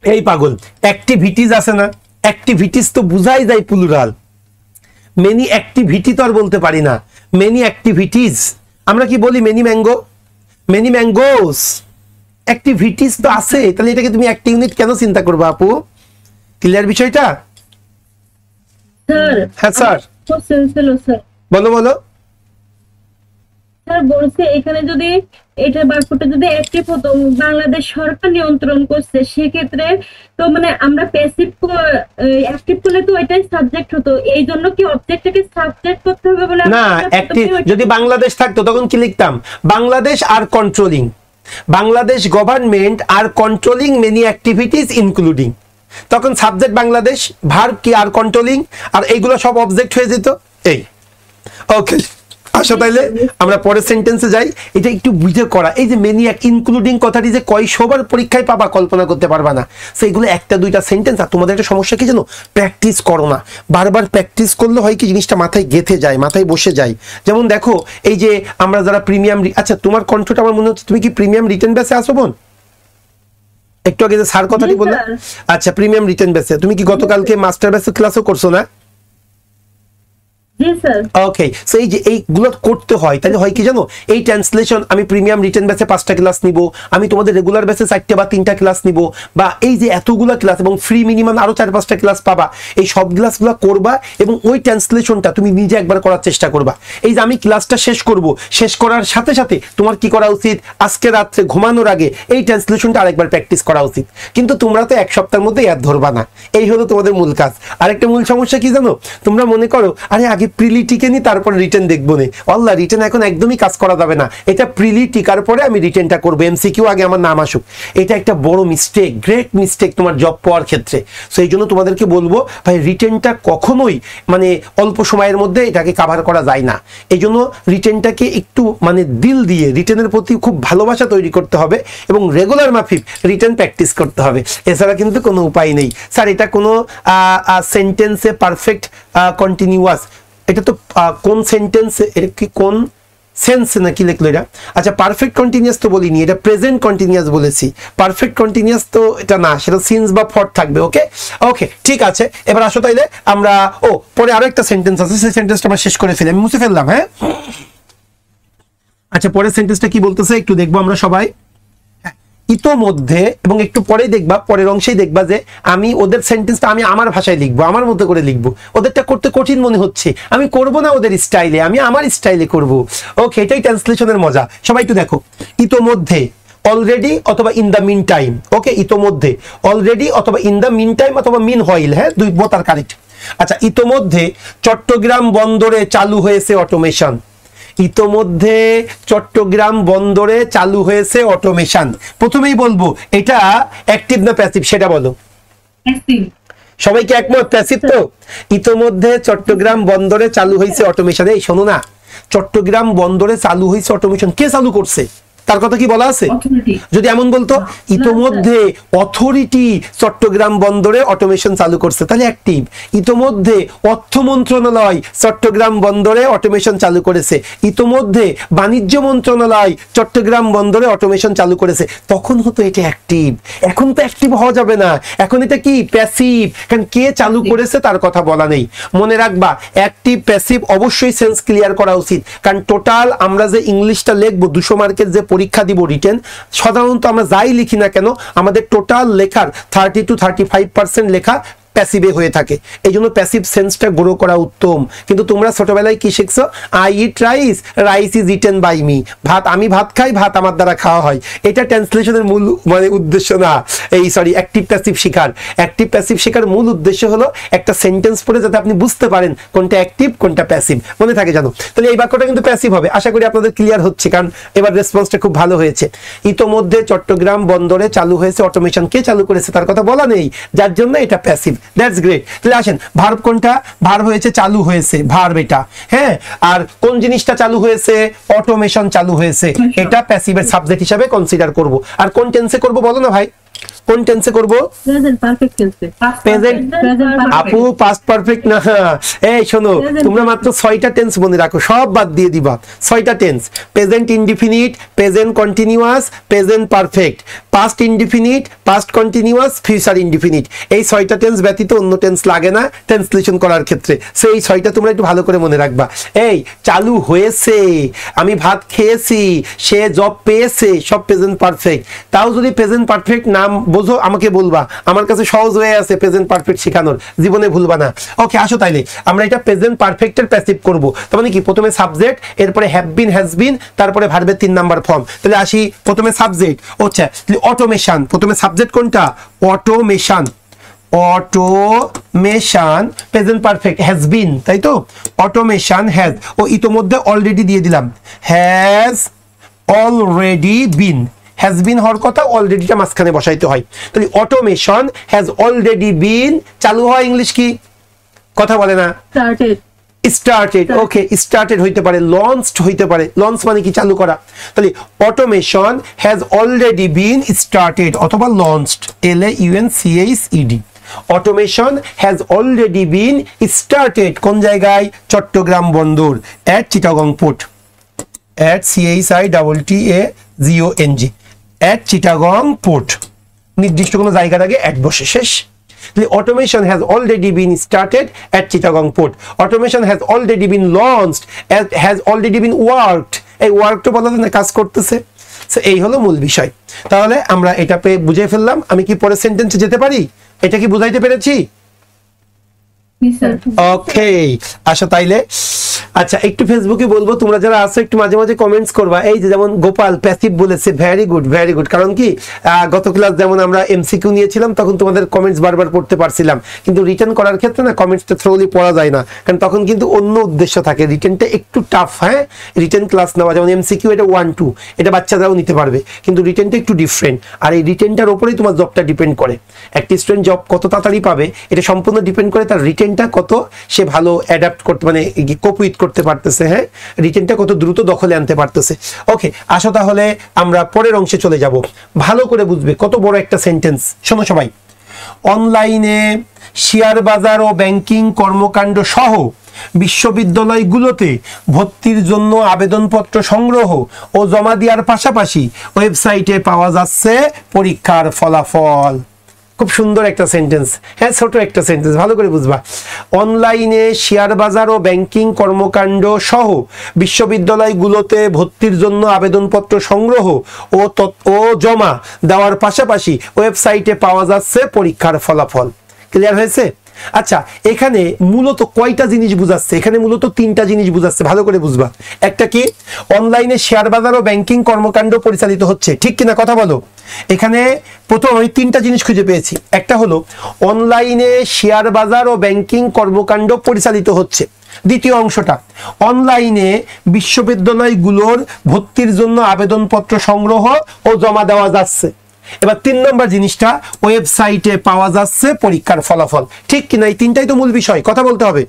এই পাগল, অ্যাক্টিভিটিস আছে না, অ্যাক্টিভিটিস তো বুঝাই যায় প্লুরাল। মেনি অ্যাক্টিভিটি তো আর বলতে পারি না, মেনি অ্যাক্টিভিটিস। আমরা কি বলি? Many mango, many mangoes. Activities তো আছে, তাহলে এটাকে তুমি একটা ইউনিট কেন চিন্তা করবে আপু? ক্লিয়ার বিষয়টা? স্যার হ্যাঁ স্যার স্যার বলো বলো। স্যার বলছে এখানে যদি এটা বাক্যটা যদি অ্যাক্টিভ হতো, বাংলাদেশ সরকার নিয়ন্ত্রণ করছে, সেক্ষেত্রে তো মানে আমরা প্যাসিভ অ্যাক্টিভ করলে তো এটাই সাবজেক্ট হতো, এই জন্য কি অবজেক্টটাকে সাবজেক্ট করতে হবে বলে না, অ্যাক্টিভ যদি বাংলাদেশ থাকতো তখন কি লিখতাম? বাংলাদেশ আর কন্ট্রোলিং, বাংলাদেশ গভর্নমেন্ট আর কন্ট্রোলিং মেনি অ্যাক্টিভিটিস ইনক্লুডিং। তখন সাবজেক্ট বাংলাদেশ, ভার্ব কি আর কন্ট্রোলিং, আর এইগুলো সব অবজেক্ট হয়ে যেত। এই ওকে, আসো তাইলে আমরা পরের সেন্টেন্সে যাই। এটা একটু বুঝে করা। এই যে মেনি ইনক্লুডিং কথাটি যে কয়শোবার পরীক্ষায় পাবা কল্পনা করতে পারবা না। সেইগুলো একটা দুইটা সেন্টেন্স। আর তোমাদের একটা সমস্যা কি জানো? প্র্যাকটিস করো না। বারবার প্র্যাকটিস করলে হয় কি, জিনিসটা মাথায় গেঁথে যায়, মাথায় বসে যায়। যেমন দেখো, এই যে আমরা যারা প্রিমিয়াম, আচ্ছা তোমার কণ্ঠটা আমার মনে হচ্ছে তুমি কি প্রিমিয়াম রিটেন ব্যাচে আসো বোন? একটু আগে যে স্যার কথাটি বললো, আচ্ছা প্রিমিয়াম রিটেন ব্যাচে। তুমি কি গতকালকে মাস্টার ব্যাচের ক্লাসও করছো না? ওকে, সো এই যে এইগুলো করতে হয়, তাহলে হয় কি জানো? এই ট্রান্সলেশন আমি প্রিমিয়াম রিটেন ব্যাচে 5টা ক্লাস নিব, আমি তোমাদের রেগুলার ব্যাচে 4টে বা 3টা ক্লাস নিব, বা এই যে এতগুলো ক্লাস এবং ফ্রি মিনিমাম আরো 4-5টা ক্লাস পাবা, এই সব ক্লাসগুলো করবা এবং ওই ট্রান্সলেশনটা তুমি নিজে একবার করার চেষ্টা করবা। এই যে আমি ক্লাসটা শেষ করব, শেষ করার সাথে সাথে তোমার কি করা উচিত? আজকে রাত্রে ঘুমানোর আগে এই ট্রান্সলেশনটা আরেকবার প্র্যাকটিস করা উচিত। কিন্তু তোমরা তো এক সপ্তাহের মধ্যে ইয়াদ ধরবা না, এই হলো তোমাদের মূল কাজ। আরেকটা মূল সমস্যা কি জানো? তোমরা মনে করো আরে আগে প্রিলি টিকে নি তারপর রিটেন দেখবো না। আল্লাহ, রিটেন এখন একদমই কাজ করা যাবে না, এটা প্রিলি টিকার পরে আমি রিটেনটা করবো, এমসিকিউ আগে আমার নাম আসুক। এটা একটা বড় মিস্টেক, গ্রেট মিস্টেক তোমার জব পাওয়ার ক্ষেত্রে। সো এই জন্য তোমাদেরকে বলবো ভাই, রিটেনটা কখনোই মানে অল্প সময়ের মধ্যে এটাকে কাভার করা যায় না। এই জন্য রিটেনটাকে একটু মানে দিল দিয়ে রিটেনের প্রতি খুব ভালোবাসা তৈরি করতে হবে এবং রেগুলার মাফিক রিটেন প্র্যাকটিস করতে হবে, এছাড়া কিন্তু কোনো উপায় নেই। স্যার এটা কোনো সেন্টেন্সে পারফেক্ট কন্টিনিউয়াস, এটা তো কোন সেন্টেন্সে, এটা কি কোন সেন্স নাকি লিখলো এটা? আচ্ছা পারফেক্ট কন্টিনিউয়াস তো বলিনি, এটা প্রেজেন্ট কন্টিনিউয়াস বলেছি। পারফেক্ট কন্টিনিউয়াস তো এটা না, সেটা সিন্স বা ফর থাকবে। ওকে ওকে ঠিক আছে, এবার আসো তাইলে আমরা পরে আরো একটা সেন্টেন্স আছে, সেই সেন্টেন্সটা আমরা শেষ করে ফেলি, আমি মুছে ফেললাম। হ্যাঁ আচ্ছা, পরের সেন্টেন্সটা কি বলতেছে একটু দেখবো আমরা সবাই। ইতোমধ্যে, এবং একটু পরেই দেখবা, পরের অংশেই দেখবা যে আমি ওদের সেন্টেন্সটা আমি আমার ভাষায় লিখবো, আমার মতো করে লিখবো। ওদেরটা করতে কঠিন মনে হচ্ছে, আমি করব না ওদের স্টাইলে, আমি আমার স্টাইলে করব। ওকে, এটাই ট্রান্সলেশনের মজা। সবাই একটু দেখো, ইতোমধ্যে, অলরেডি অথবা ইন দ্য মিন টাইম। ওকে, ইতোমধ্যে, অলরেডি অথবা ইন দ্য মিন টাইম অথবা মিন হইল, হ্যাঁ দুই বোথ আর কারেক্ট। আচ্ছা, ইতোমধ্যে চট্টগ্রাম বন্দরে চালু হয়েছে অটোমেশন। ইতোমধ্যে চট্টগ্রাম বন্দরে চালু হয়েছে অটোমেশন। প্রথমেই বলবো এটা অ্যাক্টিভ না প্যাসিভ সেটা বলো। অ্যাক্টিভ। সবাইকে একমত প্যাসিভ তো? ইতোমধ্যে চট্টগ্রাম বন্দরে চালু হয়েছে অটোমেশন। এই শোনো না, চট্টগ্রাম বন্দরে চালু হয়েছে অটোমেশন, কে চালু করছে তার কথা কি বলা আছে? যদি এমন বলতো ইতোমধ্যে অথরিটি চট্টগ্রাম বন্দরে অটোমেশন চালু করছে, তাহলে অ্যাক্টিভ। ইতোমধ্যে অর্থ মন্ত্রণালয় চট্টগ্রাম বন্দরে অটোমেশন চালু করেছে, ইতোমধ্যে বাণিজ্য মন্ত্রণালয় চট্টগ্রাম বন্দরে অটোমেশন চালু করেছে, তখন হতো এটা অ্যাক্টিভ। এখন তো অ্যাক্টিভ হওয়া যাবে না, এখন এটা কি প্যাসিভ, কারণ কে চালু করেছে তার কথা বলা নেই। মনে রাখবা অ্যাক্টিভ প্যাসিভ অবশ্যই সেন্স ক্লিয়ার করা উচিত, কারণ টোটাল আমরা যে ইংলিশটা লিখবো 200 মার্কের যে পরীক্ষা দিব রিটেন, সাধারণত আমরা যাই লিখি না কেন আমাদের টোটাল লেখার 30 to 35% লেখা প্যাসিভে হয়ে থাকে। এই জন্য প্যাসিভ সেন্সটা গ্রো করা উত্তম। কিন্তু তোমরা ছোটবেলায় কি শিখছো? I eat rice, rice is eaten by me. ভাত আমি ভাত খাই, ভাত আমার দ্বারা খাওয়া হয়। এটা ট্রান্সলেশনের মূল উদ্দেশ্য না। অ্যাক্টিভ প্যাসিভ শেখার, অ্যাক্টিভ প্যাসিভ শেখার মূল উদ্দেশ্য হলো একটা সেন্টেন্স পড়ে যাতে আপনি বুঝতে পারেন কোনটা অ্যাক্টিভ কোনটা প্যাসিভ, মনে থাকে জানো। তাহলে এই বাক্যটা কিন্তু প্যাসিভ হবে, আশা করি আপনাদের ক্লিয়ার হচ্ছে, কারণ এবার রেসপন্সটা খুব ভালো হয়েছে। ইতোমধ্যে চট্টগ্রাম বন্দরে চালু হয়েছে অটোমেশন, কে চালু করেছে তার কথা বলা নেই, যার জন্য এটা প্যাসিভ। That's great. তাহলে আসেন ভার্ব কোনটা? ভার্ব হয়েছে চালু হয়েছে, ভার্ব এটা। হ্যাঁ, আর কোন জিনিসটা চালু হয়েছে? অটোমেশন চালু হয়েছে, এটা প্যাসিভের সাবজেক্ট হিসাবে কনসিডার করব। আর কোন টেন্সে করব বলো না ভাই? কোন টেন্সে করব? প্রেজেন্ট পারফেক্ট টেন্সে। প্রেজেন্ট আপু পাস্ট পারফেক্ট না। এই শোনো, তোমরা মাত্র 6টা টেন্স মনে রাখো, সব বাদ দিয়ে দিবা। 6টা tense: present indefinite, present continuous, present perfect, past indefinite, past continuous, future indefinite. এই 6টা টেন্স ব্যতীত অন্য টেন্স লাগে না ট্রান্সলেশন করার ক্ষেত্রে। সেই 6টা তোমরা একটু ভালো করে মনে রাখবা। এই চালু হয়েছে, আমি ভাত খেয়েছি, সে জব পেয়েছে, সব প্রেজেন্ট পারফেক্ট। তাও যদি প্রেজেন্ট পারফেক্ট নাম বোঝো আমাকে বলবা, আমার কাছে সহজ হয়ে আছে প্রেজেন্ট পারফেক্ট শেখানোর, জীবনে ভুলবা না। ওকে, আসো তাইলে আমরা এটা প্রেজেন্ট পারফেক্টের প্যাসিভ করব। তার মানে কি? প্রথমে সাবজেক্ট, এরপরে হ্যাভ বিন, হ্যাজ বিন, তারপরে ভার্বের 3 নাম্বার ফর্ম। তাহলে আসি প্রথমে সাবজেক্ট। আচ্ছা, অটোমেশন, প্রথমে সাবজেক্ট কোনটা? Automation. Automation present perfect has been, তাই তো? অটোমেশন হ্যাজ, ও ইতোমধ্যে অলরেডি দিয়ে দিলাম, has already bin. Has been হওয়ার কথা, অলরেডিটা মাঝখানে বসাইতে হয়। তাহলে অটোমেশন হ্যাজ অলরেডি বিন চালু হয়, ইংলিশ কি কথা বলে না? স্টার্টেড। স্টার্টেড। ওকে, স্টার্টেড হইতে পারে, লঞ্চড হইতে পারে। লঞ্চ মানে কি? চালু করা। তাহলে automation has already been started অথবা launched, LAUNCHED। Automation has already been started কোন জায়গায়? চট্টগ্রাম বন্দর, at Chittagong port, at CHITTAGONG, at Chittagong port. নির্দিষ্ট কোনো জায়গার আগে অ্যাট বসে, শেষ। Automation has already been started at Chittagong Port. Automation has already been launched, has already been worked. এই ওয়ার্কটা বলা যায় না, কাজ করতেছে। এই হলো মূল বিষয়। তাহলে আমরা এটা বুঝে ফেললাম। আমি কি পরের সেন্টেন্সে যেতে পারি? এটা কি বুঝাইতে পেরেছি? ওকে, আসো তাইলে। আচ্ছা, একটু ফেসবুকে বলবো, তোমরা যারা আছো একটু মাঝে মাঝে কমেন্টস করবা। এই যে যেমন গোপাল প্যাসিভ বলেছে, ভেরি গুড ভেরি গুড। কারণ কি গত ক্লাস যেমন আমরা এমসিকিউ নিয়েছিলাম তখন তোমাদের কমেন্টস বারবার পড়তে পারছিলাম, কিন্তু রিটার্ন করার ক্ষেত্রে না কমেন্টসটা থ্রোলি পড়া যায় না, কারণ তখন কিন্তু অন্য উদ্দেশ্য থাকে। রিটার্নটা একটু টাফ। হ্যাঁ, রিটার্ন ক্লাস নেওয়া, যেমন এমসিকিউ এটা 1-2, এটা বাচ্চারাও নিতে পারবে, কিন্তু রিটার্নটা একটু ডিফারেন্ট। আর এই রিটার্নটার উপরেই তোমার জবটা ডিপেন্ড করে। একটা স্টুডেন্ট জব কত তাড়াতাড়ি পাবে এটা সম্পূর্ণ ডিপেন্ড করে তার রিটার্নটা কত সে ভালো অ্যাডাপ্ট করতে, মানে কোপ উইথ করতে পারতেছে। হ্যাঁ, রিটেনটা কত দ্রুত দখলে আনতে পারতেছে। ওকে, আসো তাহলে আমরা পরের অংশে চলে যাব। ভালো করে বুঝবে কত বড় একটা সেন্টেন্স। শোনো সবাই, অনলাইনে শেয়ার বাজার ও ব্যাংকিং কর্মকাণ্ড সহ বিশ্ববিদ্যালয়গুলোতে ভর্তির জন্য আবেদনপত্র সংগ্রহ ও জমা দেওয়ার পাশাপাশি ওয়েবসাইটে পাওয়া যাচ্ছে পরীক্ষার ফলাফল। খুব সুন্দর একটা সেন্টেন্স। হ্যাঁ, ছোট একটা সেন্টেন্স, ভালো করে বুঝবা। অনলাইনে শেয়ার বাজার ও ব্যাংকিং কর্মকাণ্ড সহ বিশ্ববিদ্যালয়গুলোতে ভর্তির জন্য আবেদনপত্র সংগ্রহ ও জমা দেওয়ার পাশাপাশি ওয়েবসাইটে পাওয়া যাচ্ছে পরীক্ষার ফলাফল। ক্লিয়ার হয়েছে? আচ্ছা, এখানে মূলত কয়টা জিনিস বুঝাচ্ছে? এখানে মূলত 3টা জিনিস বুঝাচ্ছে, ভালো করে বুঝবা। একটা কি? অনলাইনে শেয়ার বাজার ও ব্যাংকিং কর্মকাণ্ড পরিচালিত হচ্ছে, ঠিক কিনা কথা বলো। এখানে প্রথম আমি 3টা জিনিস খুঁজে পেয়েছি। একটা হলো অনলাইনে শেয়ার বাজার ও ব্যাংকিং কর্মকাণ্ড পরিচালিত হচ্ছে, দ্বিতীয় অংশটা, অনলাইনে বিশ্ববিদ্যালয়গুলোর ভর্তির জন্য আবেদনপত্র সংগ্রহ ও জমা দেওয়া যাচ্ছে। এবার 3 নম্বর জিনিসটা, ওয়েবসাইটে পাওয়া যাচ্ছে পরীক্ষার ফলাফল। ঠিক কিনা? এই তিনটাই তো মূল বিষয়, কথা বলতে হবে।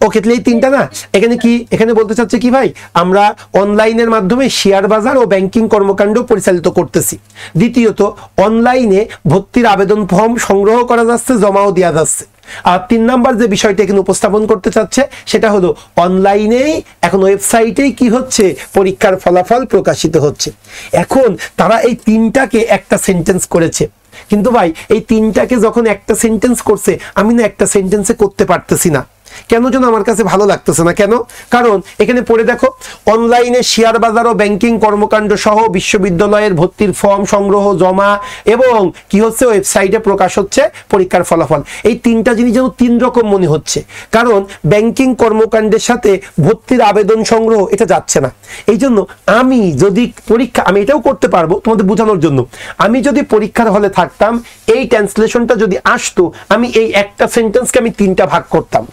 ওকে, তাহলে এই তিনটা না, এখানে কি, এখানে বলতে চাচ্ছে কি ভাই, আমরা অনলাইনের মাধ্যমে শেয়ার বাজার ও ব্যাংকিং কর্মকাণ্ড পরিচালিত করতেছি। দ্বিতীয়ত, অনলাইনে ভর্তির আবেদন ফর্ম সংগ্রহ করা যাচ্ছে, জমাও দেওয়া যাচ্ছে। আর 3 নাম্বার যে বিষয়টা এখানে উপস্থাপন করতে চাচ্ছে সেটা হলো অনলাইনেই এখন ওয়েবসাইটেই কি হচ্ছে, পরীক্ষার ফলাফল প্রকাশিত হচ্ছে। এখন তারা এই তিনটাকে একটা সেন্টেন্স করেছে, কিন্তু ভাই এই তিনটাকে যখন একটা সেন্টেন্স করছে, আমি না একটা সেন্টেন্সে করতে পারতেছি না, কেন যেন আমার কাছে ভালো লাগতেছে না। কেন? কারণ এখানে পড়ে দেখো, অনলাইনে শেয়ার বাজার ও ব্যাংকিং কর্মকাণ্ড সহ বিশ্ববিদ্যালয়ের ভর্তির ফর্ম সংগ্রহ, জমা এবং কি হচ্ছে, ওয়েবসাইটে প্রকাশ হচ্ছে পরীক্ষার ফলাফল। এই তিনটা জিনিস যেন 3 রকম মনে হচ্ছে, কারণ ব্যাংকিং কর্মকাণ্ডের সাথে ভর্তির আবেদন সংগ্রহ এটা যাচ্ছে না। এই জন্য আমি যদি পরীক্ষা, আমি এটাও করতে পারবো তোমাদের বোঝানোর জন্য, আমি যদি পরীক্ষার হলে থাকতাম, এই ট্রান্সলেশনটা যদি আসতো, আমি এই একটা সেন্টেন্সকে আমি 3টা ভাগ করতাম,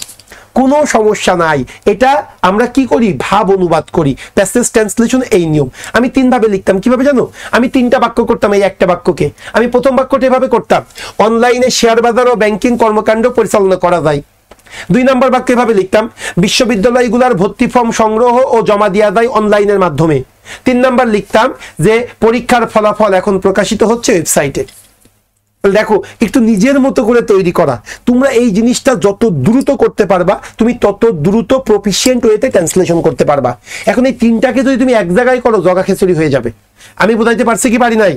কোনো সমস্যা নাই। এটা আমরা কি করি, ভাব অনুবাদ করি, প্যাসেজ ট্রান্সলেশন এই নিয়ম। আমি 3 ভাবে লিখতাম, কিভাবে জানো? আমি 3টা বাক্য করতাম এই একটা বাক্যকে। আমি প্রথম বাক্যটা এভাবে করতাম, অনলাইনে শেয়ার বাজার ও ব্যাংকিং কর্মকাণ্ড পরিচালনা করা যায়। 2 নম্বর বাক্য এভাবে লিখতাম, বিশ্ববিদ্যালয়গুলোর ভর্তি ফর্ম সংগ্রহ ও জমা দেওয়া যায় অনলাইনের মাধ্যমে। 3 নম্বর লিখতাম যে পরীক্ষার ফলাফল এখন প্রকাশিত হচ্ছে ওয়েবসাইটে। দেখো, একটু নিজের মতো করে তৈরি করা। তোমরা এই জিনিসটা যত দ্রুত করতে পারবা, তুমি তত দ্রুত প্রফিশিয়েন্ট ওয়েতে ট্রান্সলেশন করতে পারবা। এখন এই 3টাকে যদি তুমি এক জায়গায় করো, জগা খিচুড়ি হয়ে যাবে। আমি বোঝাইতে পারছি কি পারি নাই?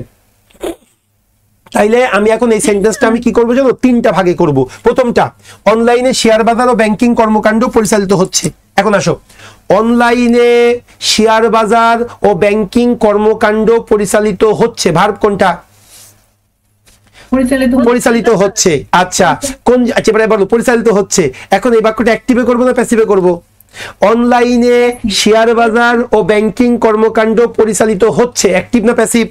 তাইলে আমি এখন এই সেন্টেন্সটা আমি কি করবো জানো, 3টা ভাগে করব। প্রথমটা, অনলাইনে শেয়ার বাজার ও ব্যাংকিং কর্মকাণ্ড পরিচালিত হচ্ছে। এখন আসো, অনলাইনে শেয়ার বাজার ও ব্যাংকিং কর্মকাণ্ড পরিচালিত হচ্ছে, ভার্ব কোনটা? পরিচালিত হচ্ছে। আচ্ছা, কোন, আচ্ছা এবারে বলো পরিচালিত হচ্ছে। এখন এই বাক্যটা অ্যাক্টিভে করবো না প্যাসিভে করব? অনলাইনে শেয়ার বাজার ও ব্যাংকিং কর্মকাণ্ড পরিচালিত হচ্ছে, অ্যাক্টিভ না প্যাসিভ?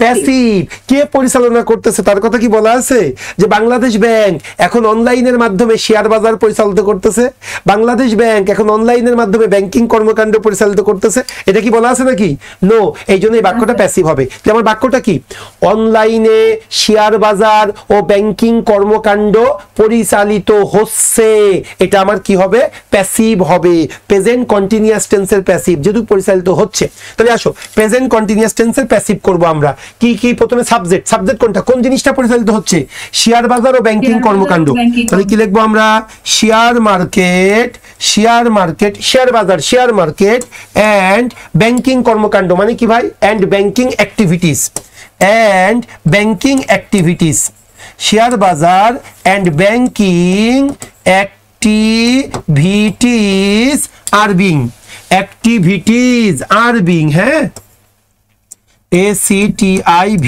প্যাসিভ। কে পরিচালনা করতেছে তার কথা কি বলা আছে? যে বাংলাদেশ ব্যাংক এখন অনলাইনের মাধ্যমে শেয়ার বাজার পরিচালিত করতেছে, বাংলাদেশ ব্যাংক এখন অনলাইনের মাধ্যমে ব্যাংকিং কর্মকাণ্ড পরিচালিত করতেছে, এটা কি বলা আছে নাকি? নো। এই জন্য এই বাক্যটা প্যাসিভ হবে। আমার বাক্যটা কি? অনলাইনে শেয়ার বাজার ও ব্যাংকিং কর্মকাণ্ড পরিচালিত হচ্ছে, এটা আমার কি হবে? প্যাসিভ হবে। প্রেজেন্ট কন্টিনিউয়াস টেন্সের প্যাসিভ, যেহেতু পরিচালিত হচ্ছে। তাহলে আসো প্রেজেন্ট কন্টিনিউয়াস টেন্সের প্যাসিভ করব আমরা। কি কি? প্রথমে সাবজেক্ট। সাবজেক্ট কোনটা, কোন জিনিসটা পরিচালিত হচ্ছে? শেয়ার বাজার ও ব্যাংকিং কর্মকাণ্ড। তাহলে কি লিখবো আমরা? Share market, share market, share বাজার, শেয়ার মার্কেট এন্ড ব্যাংকিং কর্মকাণ্ড, মানে কি ভাই? And banking activities, and banking activities, share বাজার and banking activities are being, activities are being, হ্যাঁ,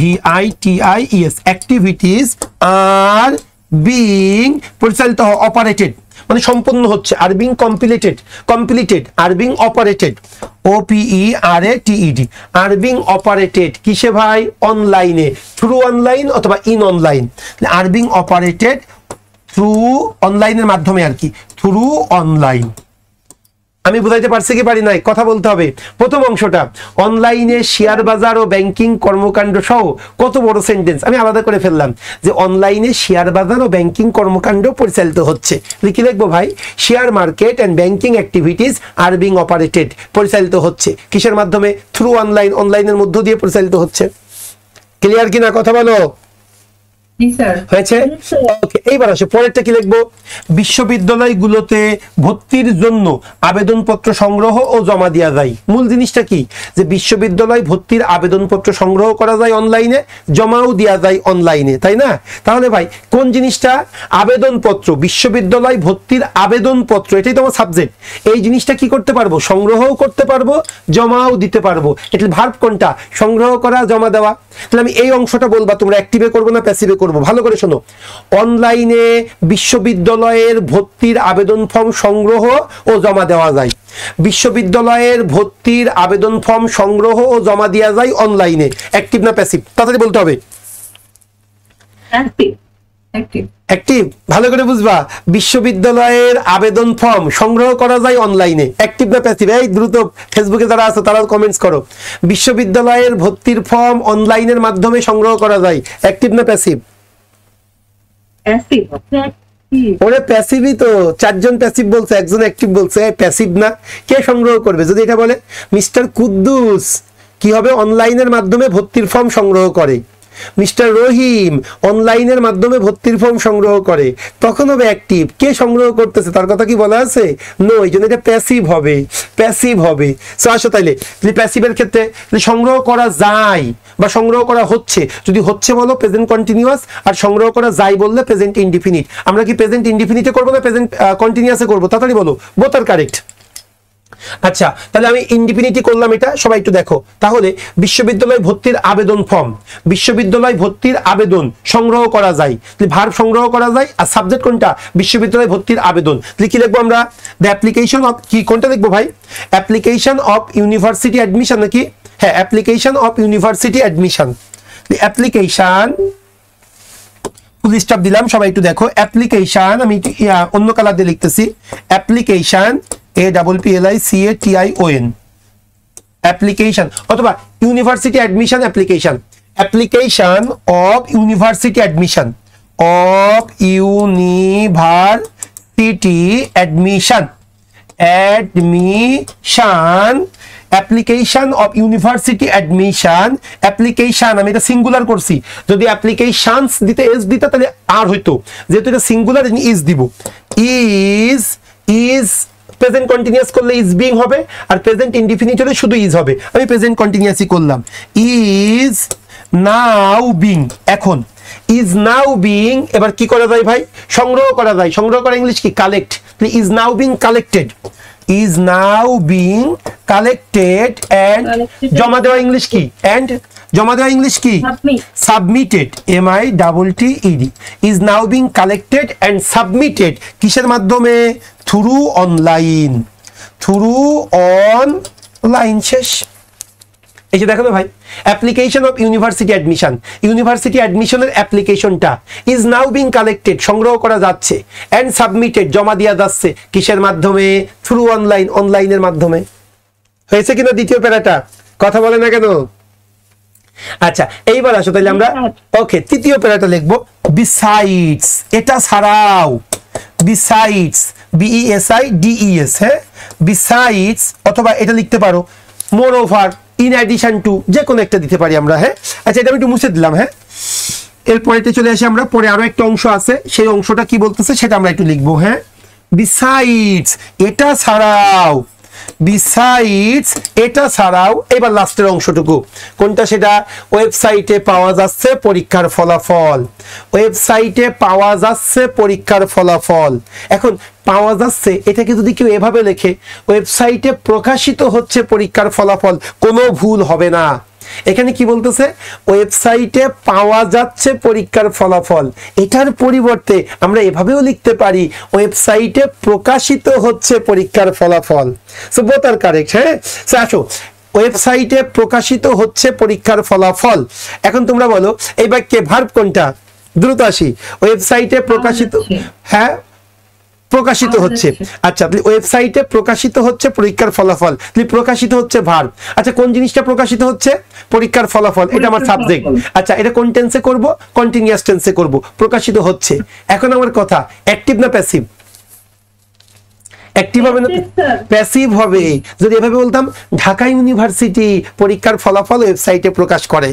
ACTIVITIES, activities are being পরিচালিত, অপারেটেড মানে সম্পন্ন হচ্ছে, are being completed, completed, are being operated, OPERATED, are being operated কিসে ভাই? অনলাইনে, through online অথবা in online. Are being operated through অনলাইনের মাধ্যমে, আর কি থ্রু অনলাইন। আমি বুঝাইতে পারছি কি পারি নাই? কথা বলতে হবে। প্রথম অংশটা, অনলাইনে শেয়ার বাজার ও ব্যাংকিং কর্মকাণ্ড সহ, কত বড় সেন্টেন্স, আমি আলাদা করে ফেললাম যে অনলাইনে শেয়ার বাজার ও ব্যাংকিং কর্মকাণ্ড পরিচালিত হচ্ছে। কি লিখবো ভাই? Share market and banking activities are being operated, পরিচালিত হচ্ছে কিসের মাধ্যমে? থ্রু অনলাইন, অনলাইনের মধ্য দিয়ে পরিচালিত হচ্ছে। ক্লিয়ার কিনা? কথা বলো। হয়েছে? ওকে, এইবার আসে পরেরটা কি লিখবো? বিশ্ববিদ্যালয়গুলোতে ভর্তির জন্য আবেদনপত্র সংগ্রহ ও জমা দেওয়া যায়। মূল জিনিসটা কি? যে বিশ্ববিদ্যালয় ভর্তির আবেদনপত্র সংগ্রহ করা যায় অনলাইনে, জমাও দেওয়া যায় অনলাইনে, তাই না? তাহলে ভাই কোন জিনিসটা? আবেদনপত্র, বিশ্ববিদ্যালয় ভর্তির আবেদনপত্র, এটাই তোমার সাবজেক্ট। এই জিনিসটা কি করতে পারবো? সংগ্রহও করতে পারবো, জমাও দিতে পারবো। এটা ভার্ব কোনটা? সংগ্রহ করা, জমা দেওয়া। তাহলে আমি এই অংশটা বলবা, তোমরা অ্যাক্টিভে করবো না প্যাসিভে করবো? ভালো করে শোনো। অনলাইনে বিশ্ববিদ্যালয়ের ভর্তির আবেদন ফর্ম সংগ্রহ ও জমা দেওয়া যায়। বিশ্ববিদ্যালয়ের ভর্তির আবেদন ফর্ম সংগ্রহ ও জমা দেওয়া যায় অনলাইনে। অ্যাক্টিভ না প্যাসিভ? তাড়াতাড়ি বলতে হবে। অ্যাক্টিভ। অ্যাক্টিভ, ভালো করে বুঝবা। বিশ্ববিদ্যালয়ের আবেদন ফর্ম সংগ্রহ করা যায় অনলাইনে, অ্যাক্টিভ না প্যাসিভ? এই দ্রুত ফেসবুকে যারা আছে তারা কমেন্টস করো। বিশ্ববিদ্যালয়ের ভর্তির ফর্ম অনলাইনের মাধ্যমে সংগ্রহ করা যায়, অ্যাক্টিভ না প্যাসিভ? অ্যাক্টিভ। ওরে প্যাসিভই তো, চারজন প্যাসিভ বলছে, একজন অ্যাক্টিভ বলছে, প্যাসিভ না। কে সংগ্রহ করবে? যদি এটা বলে মিস্টার কুদ্দুস কি হবে, অনলাইনের মাধ্যমে ভর্তির ফর্ম সংগ্রহ করে, মিস্টার রহিম অনলাইনের মাধ্যমে ভর্তির ফর্ম সংগ্রহ করে, তখন হবে অ্যাক্টিভ। কে সংগ্রহ করতেছে তার কথা কি বলা আছে? নো, এই জন্য এটা প্যাসিভ হবে, প্যাসিভ হবে। সো আসো তাইলে প্যাসিভের ক্ষেত্রে সংগ্রহ করা যায় বা সংগ্রহ করা হচ্ছে, যদি হচ্ছে বলো প্রেজেন্ট কন্টিনিউয়াস, আর সংগ্রহ করা যায় বললে প্রেজেন্ট ইনডিফিনিট। আমরা কি প্রেজেন্ট ইনডিফিনিটে করবো না প্রেজেন্ট কন্টিনিউয়াসে করবো? তাড়াতাড়ি বলো, বোথ আর কারেক্ট। আচ্ছা, তাহলে আমি ইনডিফিনিটি করলাম, এটা সবাই একটু দেখো। তাহলে বিশ্ববিদ্যালয় ভর্তির আবেদন ফর্ম, বিশ্ববিদ্যালয় ভর্তির আবেদন সংগ্রহ করা যায়, ভার্ব সংগ্রহ করা যায়, আর সাবজেক্ট কোনটা? বিশ্ববিদ্যালয় ভর্তির আবেদন। কি লিখবো আমরা? দ্য অ্যাপ্লিকেশন অফ, কি কোনটা লিখবো ভাই? অ্যাপ্লিকেশন অফ ইউনিভার্সিটি অ্যাডমিশন নাকি? হ্যাঁ, application of university admission. Application full stop দিলাম, সবাই একটু দেখো। অ্যাপ্লিকেশন, আমি অন্য কালার দিয়ে লিখতেছি, অ্যাপ্লিকেশন APPLICATION, অ্যাপ্লিকেশন, অথবা university admission application, application of university admission, of university admission, admission, application of university admission, application, আমি এটা সিঙ্গুলার করছি, যদি অ্যাপ্লিকেশনস দিতে এস দিতে তাহলে আর হইতো, যেহেতু এটা সিঙ্গুলার ইজ দিব। ইজ প্রেজেন্ট কন্টিনিউয়াস করলে ইজ বিং হবে, আর প্রেজেন্ট ইনডিফিনিট হলে শুধু ইজ হবে। আমি প্রেজেন্ট কন্টিনিউয়াসই করলাম। ইজ নাও বিং, এখন ইজ নাও বিং, এবার কি করা যায় ভাই? সংগ্রহ করা যায়। সংগ্রহ করা ইংলিশ কি? Collect. Is now being collected, is now being collected, and জমা দেওয়া ইংলিশ কি? এন্ড জমা দেওয়া ইংলিশ কি? Submitted, MITTED, is now being collected and submitted. কিসের মাধ্যমে? Through online, through online. শেষ। এই যে দেখো না ভাই, application of university admission, university অ্যাডমিশনের অ্যাপ্লিকেশনটা ইজ নাও বিং কালেক্টেড, সংগ্রহ করা যাচ্ছে, এন্ড সাবমিটেড, জমা দেওয়া যাচ্ছে, কিসের মাধ্যমে? থ্রু অনলাইন, অনলাইনের মাধ্যমে। হয়েছে কিনা দ্বিতীয় প্যারাটা? কথা বলে না কেন? আচ্ছা, এইবার আসো তাহলে আমরা ওকে তৃতীয় প্যারাটা লিখবো, বিসাইডস, এটা ছাড়াও, বিসাইডস, BESIDES, হ্যাঁ, বিসাইডস, অথবা এটা লিখতে পারো মোর ওভার, ইন অ্যাডিশন টু, যে কোনো একটা দিতে পারি আমরা। হ্যাঁ, আচ্ছা, এটা আমি একটু মুছে দিলাম। হ্যাঁ, এরপরেতে চলে আসি আমরা, পরে আরো একটা অংশ আছে, সেই অংশটা কি বলতেছে সেটা আমরা একটু লিখবো। হ্যাঁ, বিসাইডস, এটা ছাড়াও, বিসাইডস, এটা ছাড়াও। এবার লাস্টের অংশটুকু কোনটা? সেটা ওয়েবসাইটে পাওয়া যাচ্ছে পরীক্ষার ফলাফল, ওয়েবসাইটে পাওয়া যাচ্ছে পরীক্ষার ফলাফল। এখন পাওয়া যাচ্ছে, এটাকে যদি কেউ এভাবে লেখে, ওয়েবসাইটে প্রকাশিত হচ্ছে পরীক্ষার ফলাফল, কোনো ভুল হবে না। এখানে কি বলতেছে? ওয়েবসাইটে পাওয়া যাচ্ছে পরীক্ষার ফলাফল। এটার পরিবর্তে আমরা এভাবেও লিখতে পারি, ওয়েবসাইটে প্রকাশিত হচ্ছে পরীক্ষার ফলাফল। So both are correct. হ্যাঁ, সো আসো, ওয়েবসাইটে প্রকাশিত হচ্ছে পরীক্ষার ফলাফল। এখন তোমরা বলো এই বাক্যে ভার্ব কোনটা? দ্রুত আসি। ওয়েবসাইটে প্রকাশিত, হ্যাঁ, প্রকাশিত হচ্ছে। আচ্ছা, ওয়েবসাইটে প্রকাশিত হচ্ছে পরীক্ষার ফলাফল, প্রকাশিত হচ্ছে ভার্ব। আচ্ছা, কোন জিনিসটা প্রকাশিত হচ্ছে? পরীক্ষার ফলাফল, এটা আমার সাবজেক্ট। আচ্ছা, এটা কোন টেন্সে করব? কন্টিনিউয়াস টেন্সে করব। প্রকাশিত হচ্ছে। এখন আমার কথা, অ্যাক্টিভ না প্যাসিভ? অ্যাক্টিভ হবে না প্যাসিভ হবে? যদি এভাবে বলতাম ঢাকা ইউনিভার্সিটি পরীক্ষার ফলাফল ওয়েবসাইটে প্রকাশ করে,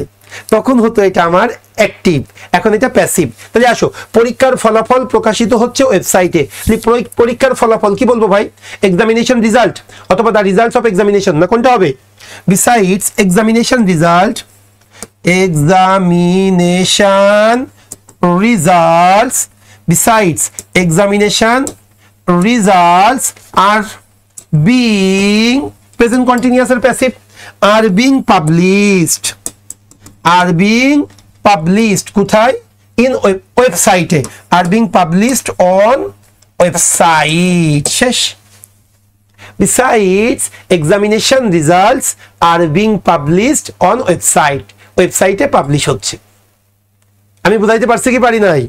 তখন হতো এটা আমার অ্যাক্টিভ। এখন এটা প্যাসিভ। তাহলে আসো, পরীক্ষার ফলাফল প্রকাশিত হচ্ছে ওয়েবসাইটে। পরীক্ষার ফলাফল কি বলবো ভাই? এক্সামিনেশন রিজাল্ট, অথবা দ্য রিজাল্টস অফ এক্সামিনেশন, না কোনটা হবে? Besides examination result, examination results, besides examination results are being, present continuous or passive, are being published, are being published কোথায়? in website, are being published on website। শেষ। besides examination results are being published on website, ওয়েবসাইটে publish হচ্ছে। আমি বুঝাইতে পারছি কি পারি নাই?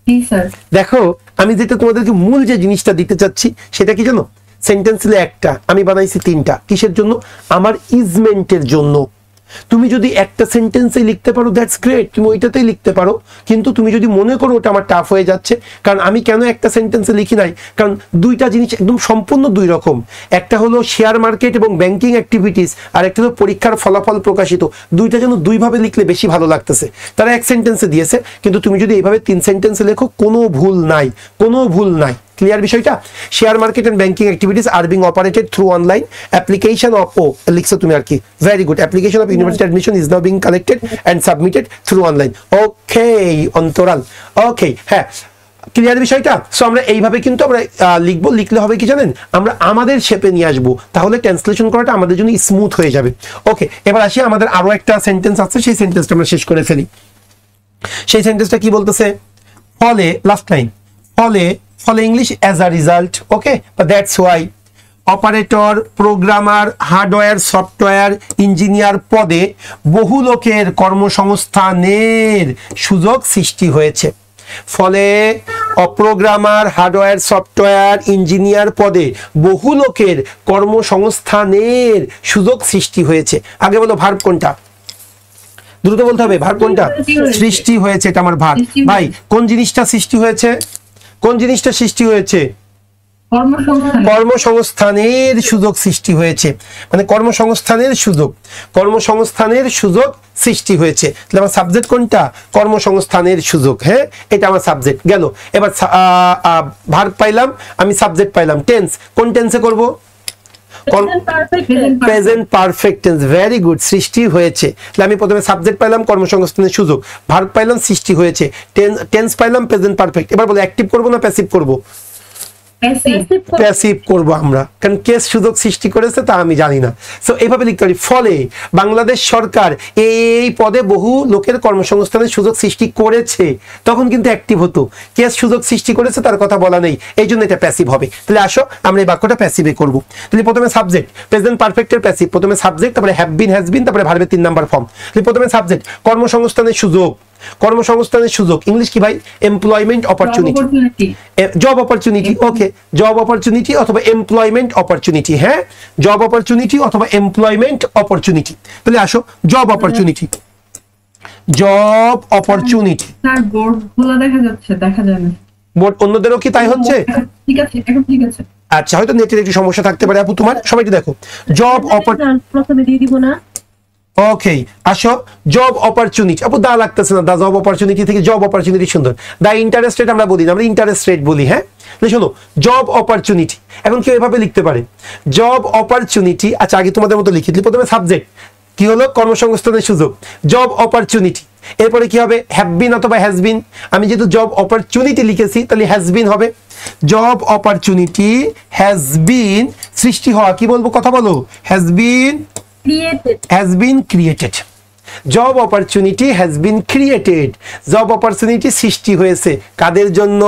জি স্যার। দেখো আমি যেটা তোমাদেরকে মূল যে জিনিসটা দিতে চাচ্ছি সেটা কি জানো, সেন্টেন্স ছিল একটা, আমি বানাইছি তিনটা। কিসের জন্য? আমার ইজমেন্টের জন্য। তুমি যদি একটা সেন্টেন্সে লিখতে পারো দ্যাটস গ্রেট, তুমি ওইটাতেই লিখতে পারো। কিন্তু তুমি যদি মনে করো ওটা আমার টাফ হয়ে যাচ্ছে, কারণ আমি কেন একটা সেন্টেন্সে লিখি নাই, কারণ দুইটা জিনিস একদম সম্পূর্ণ দুই রকম। একটা হলো শেয়ার মার্কেট এবং ব্যাংকিং অ্যাক্টিভিটিস, আর একটা হলো পরীক্ষার ফলাফল প্রকাশিত। দুইটা যেন দুইভাবে লিখলে বেশি ভালো লাগতেছে। তারা এক সেন্টেন্সে দিয়েছে, কিন্তু তুমি যদি এইভাবে 3 সেন্টেন্সে লেখো কোনো ভুল নাই, কোনো ভুল নাই। ক্লিয়ার বিষয়টা? Share market and banking activities are being operated through online application of লিখছো তুমি আর কি, very good. Application of university admission is now being collected and submitted through online. Okay অন্তরাল, ওকে, হ্যাঁ ক্লিয়ার বিষয়টা? সো আমরা এইভাবে কিন্তু আমরা লিখবো। লিখলে হবে কি জানেন, আমরা আমাদের শেপে নিয়ে আসবো, তাহলে ট্রান্সলেশন করাটা আমাদের জন্য স্মুথ হয়ে যাবে। ওকে, এবার আসি, আমাদের আরো একটা সেন্টেন্স আছে, সেই সেন্টেন্সটা আমরা শেষ করে ফেলি। সেই সেন্টেন্সটা কি বলতেছে? ফলে, লাস্ট টাইম, ফলে, ফলে English as a result. Okay, that's why operator, programmer, hardware, software engineer পদে বহু লোকের কর্মসংস্থানের সুযোগ সৃষ্টি হয়েছে। ফলে প্রোগ্রামার, হার্ডওয়্যার, সফটওয়্যার ইঞ্জিনিয়ার পদে বহু লোকের কর্মসংস্থানের সুযোগ সৃষ্টি হয়েছে। আগে বলো ভার্ব কোনটা? দ্রুত বলতে হবে, ভার্ব কোনটা? সৃষ্টি হয়েছে, এটা আমার ভার্ব। ভাই কোন জিনিসটা সৃষ্টি হয়েছে? কোন জিনিসটা সৃষ্টি হয়েছে? কর্মসংস্থানের সুযোগ সৃষ্টি হয়েছে, মানে কর্মসংস্থানের সুযোগ, কর্মসংস্থানের সুযোগ সৃষ্টি হয়েছে। তাহলে আমার সাবজেক্ট কোনটা? কর্মসংস্থানের সুযোগ। হ্যাঁ, এটা আমার সাবজেক্ট গেল। এবার ভার্ব পাইলাম, আমি সাবজেক্ট পাইলাম। টেন্স, কোন টেন্সে করব? Present perfect tense, very good. সৃষ্টি হয়েছে, তাহলে আমি প্রথমে সাবজেক্ট পাইলাম কর্মসংস্থানের সুযোগ, ভার্ব পাইলাম সৃষ্টি হয়েছে, টেন্স পাইলাম প্রেজেন্ট পারফেক্ট। এবার বলো অ্যাক্টিভ করব না প্যাসিভ করব? প্যাসিভ করব আমরা, কারণ কেস সুযোগ সৃষ্টি করেছে তা আমি জানি না। সো এইভাবে লিখতে পারি, ফলে বাংলাদেশ সরকার এই পদে বহু লোকের কর্মসংস্থানের সুযোগ সৃষ্টি করেছে, তখন কিন্তু অ্যাক্টিভ হতো। কেস সুযোগ সৃষ্টি করেছে তার কথা বলা নেই, এই জন্য এটা প্যাসিভ হবে। তাহলে আসো আমরা এই বাক্যটা প্যাসিভে করব। তাহলে প্রথমে সাবজেক্ট, প্রেজেন্ট পারফেক্টের প্যাসিভ, প্রথমে সাবজেক্ট, তারপরে হ্যাভ বিন, হ্যাজ বিন, তারপরে ভার্বের 3 নাম্বার ফর্ম। তাহলে প্রথমে সাবজেক্ট, কর্মসংস্থানের সুযোগ, কর্মসংস্থানের সুযোগ ইংলিশ কি ভাই? Employment opportunity, job opportunity. Okay, job opportunity অথবা এমপ্লয়মেন্ট অপরচুনিটি। হ্যাঁ, জব অপরচুনিটি অথবা এমপ্লয়মেন্ট অপরচুনিটি। তাহলে আসো job opportunity, job opportunity. Sir বোর্ডগুলো দেখা যাচ্ছে, দেখা যায় না। বোর্ড অন্যদেরও কি তাই হচ্ছে? ঠিক আছে, এখন ঠিক আছে। আচ্ছা, হয়তো নেটের একটু সমস্যা থাকতে পারে আপু তোমার। সবাইকে দেখো, জব অপরচুনিটি, প্রথমে দিয়ে দিব না। ওকে, আসো জব অপরচুনিটি। আপু দা লাগতেছে না, দা জব অপরচুনিটি থেকে জব অপরচুনিটি সুন্দর। দা ইন্টারেস্ট রেট আমরা বলি না, আমরা ইন্টারেস্ট রেট বলি। হ্যাঁ, শোনো, জব অপরচুনিটি। এখন কেউ এভাবে লিখতে পারে জব অপরচুনিটি। আচ্ছা, আগে তোমাদের মতো লিখে দিই। প্রথমে সাবজেক্ট কি হলো? কর্মসংস্থানের সুযোগ, জব অপরচুনিটি। এরপরে কি হবে? হ্যাভ বিন অথবা হ্যাজ বিন। আমি যেহেতু জব অপরচুনিটি লিখেছি তাহলে হ্যাজ বিন হবে। জব অপরচুনিটি হ্যাজ বিন, সৃষ্টি হওয়া, কি বলবো? কথা বলো, has been has been created. Job opportunity has been created. Job opportunity সৃষ্টি হয়েছে কাদের জন্য?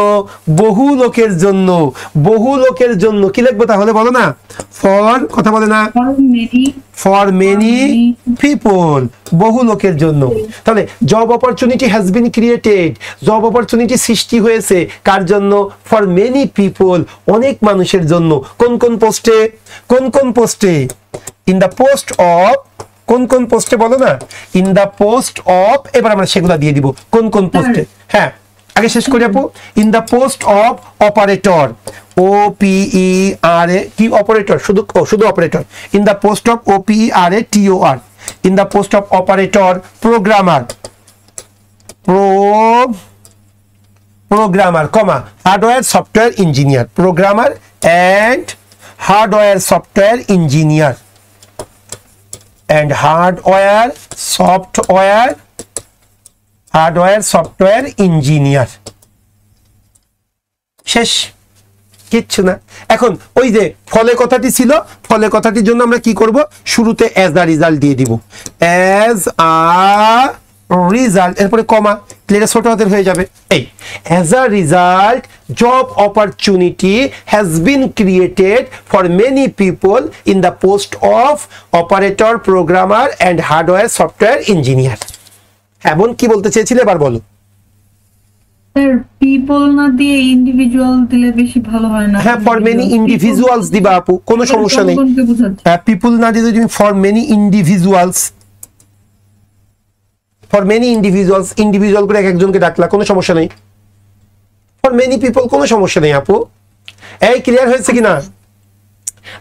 বহু লোকের জন্য। বহু লোকের জন্য কি লিখবো তাহলে বলো না? ফর, কথা বলে না, ফর মেনি পিপল, বহু লোকের জন্য। তাহলে job opportunity has been created, job opportunity সৃষ্টি হয়েছে কার জন্য? ফর মেনি পিপল, অনেক মানুষের জন্য। কোন কোন পোস্টে? কোন কোন পোস্টে? ইন দ্য পোস্ট অফ, কোন কোন পোস্টে বলো না? In the post of. এবার আমরা সেগুলা দিয়ে দিব কোন কোন পোস্টে। হ্যাঁ, আগে শেষ করি আপু। In the post of operator, OPERA, কি অপারেটর? শুধু শুধু operator. In the post of OPERATOR, in the post of operator, programmer, programmer, comma, hardware software engineer, programmer and hardware software engineer, and hardware software engineer। শেষ, কিচ্ছু না। এখন ওই যে ফলে কথাটি ছিল, ফলে কথাটির জন্য আমরা কি করব? শুরুতে অ্যাজ আ রিজাল্ট দিয়ে দিব, অ্যাজ আ রিজাল্ট, এরপরে কমা, এটা ছোট হাতের হয়ে যাবে। এই as a result job opportunity has been created for many people in the post of operator, programmer and hardware software engineer. এমন কি বলতে চেয়েছিলে এবার বলো? স্যার পিপল না দিয়ে ইন্ডিভিজুয়াল দিলে বেশি ভালো হয় না? হ্যাঁ, ফর মেনি ইন্ডিভিজুয়ালস দিবা আপু, কোনো সমস্যা নেই। পিপল না দিয়ে তুমি for many individuals, for many individuals, individual করে এক একজনকে ডাকলা, কোনো সমস্যা নেই। ফর মেনি পিপল কোনো সমস্যা নেই আপু। এই ক্লিয়ার হয়েছে কিনা?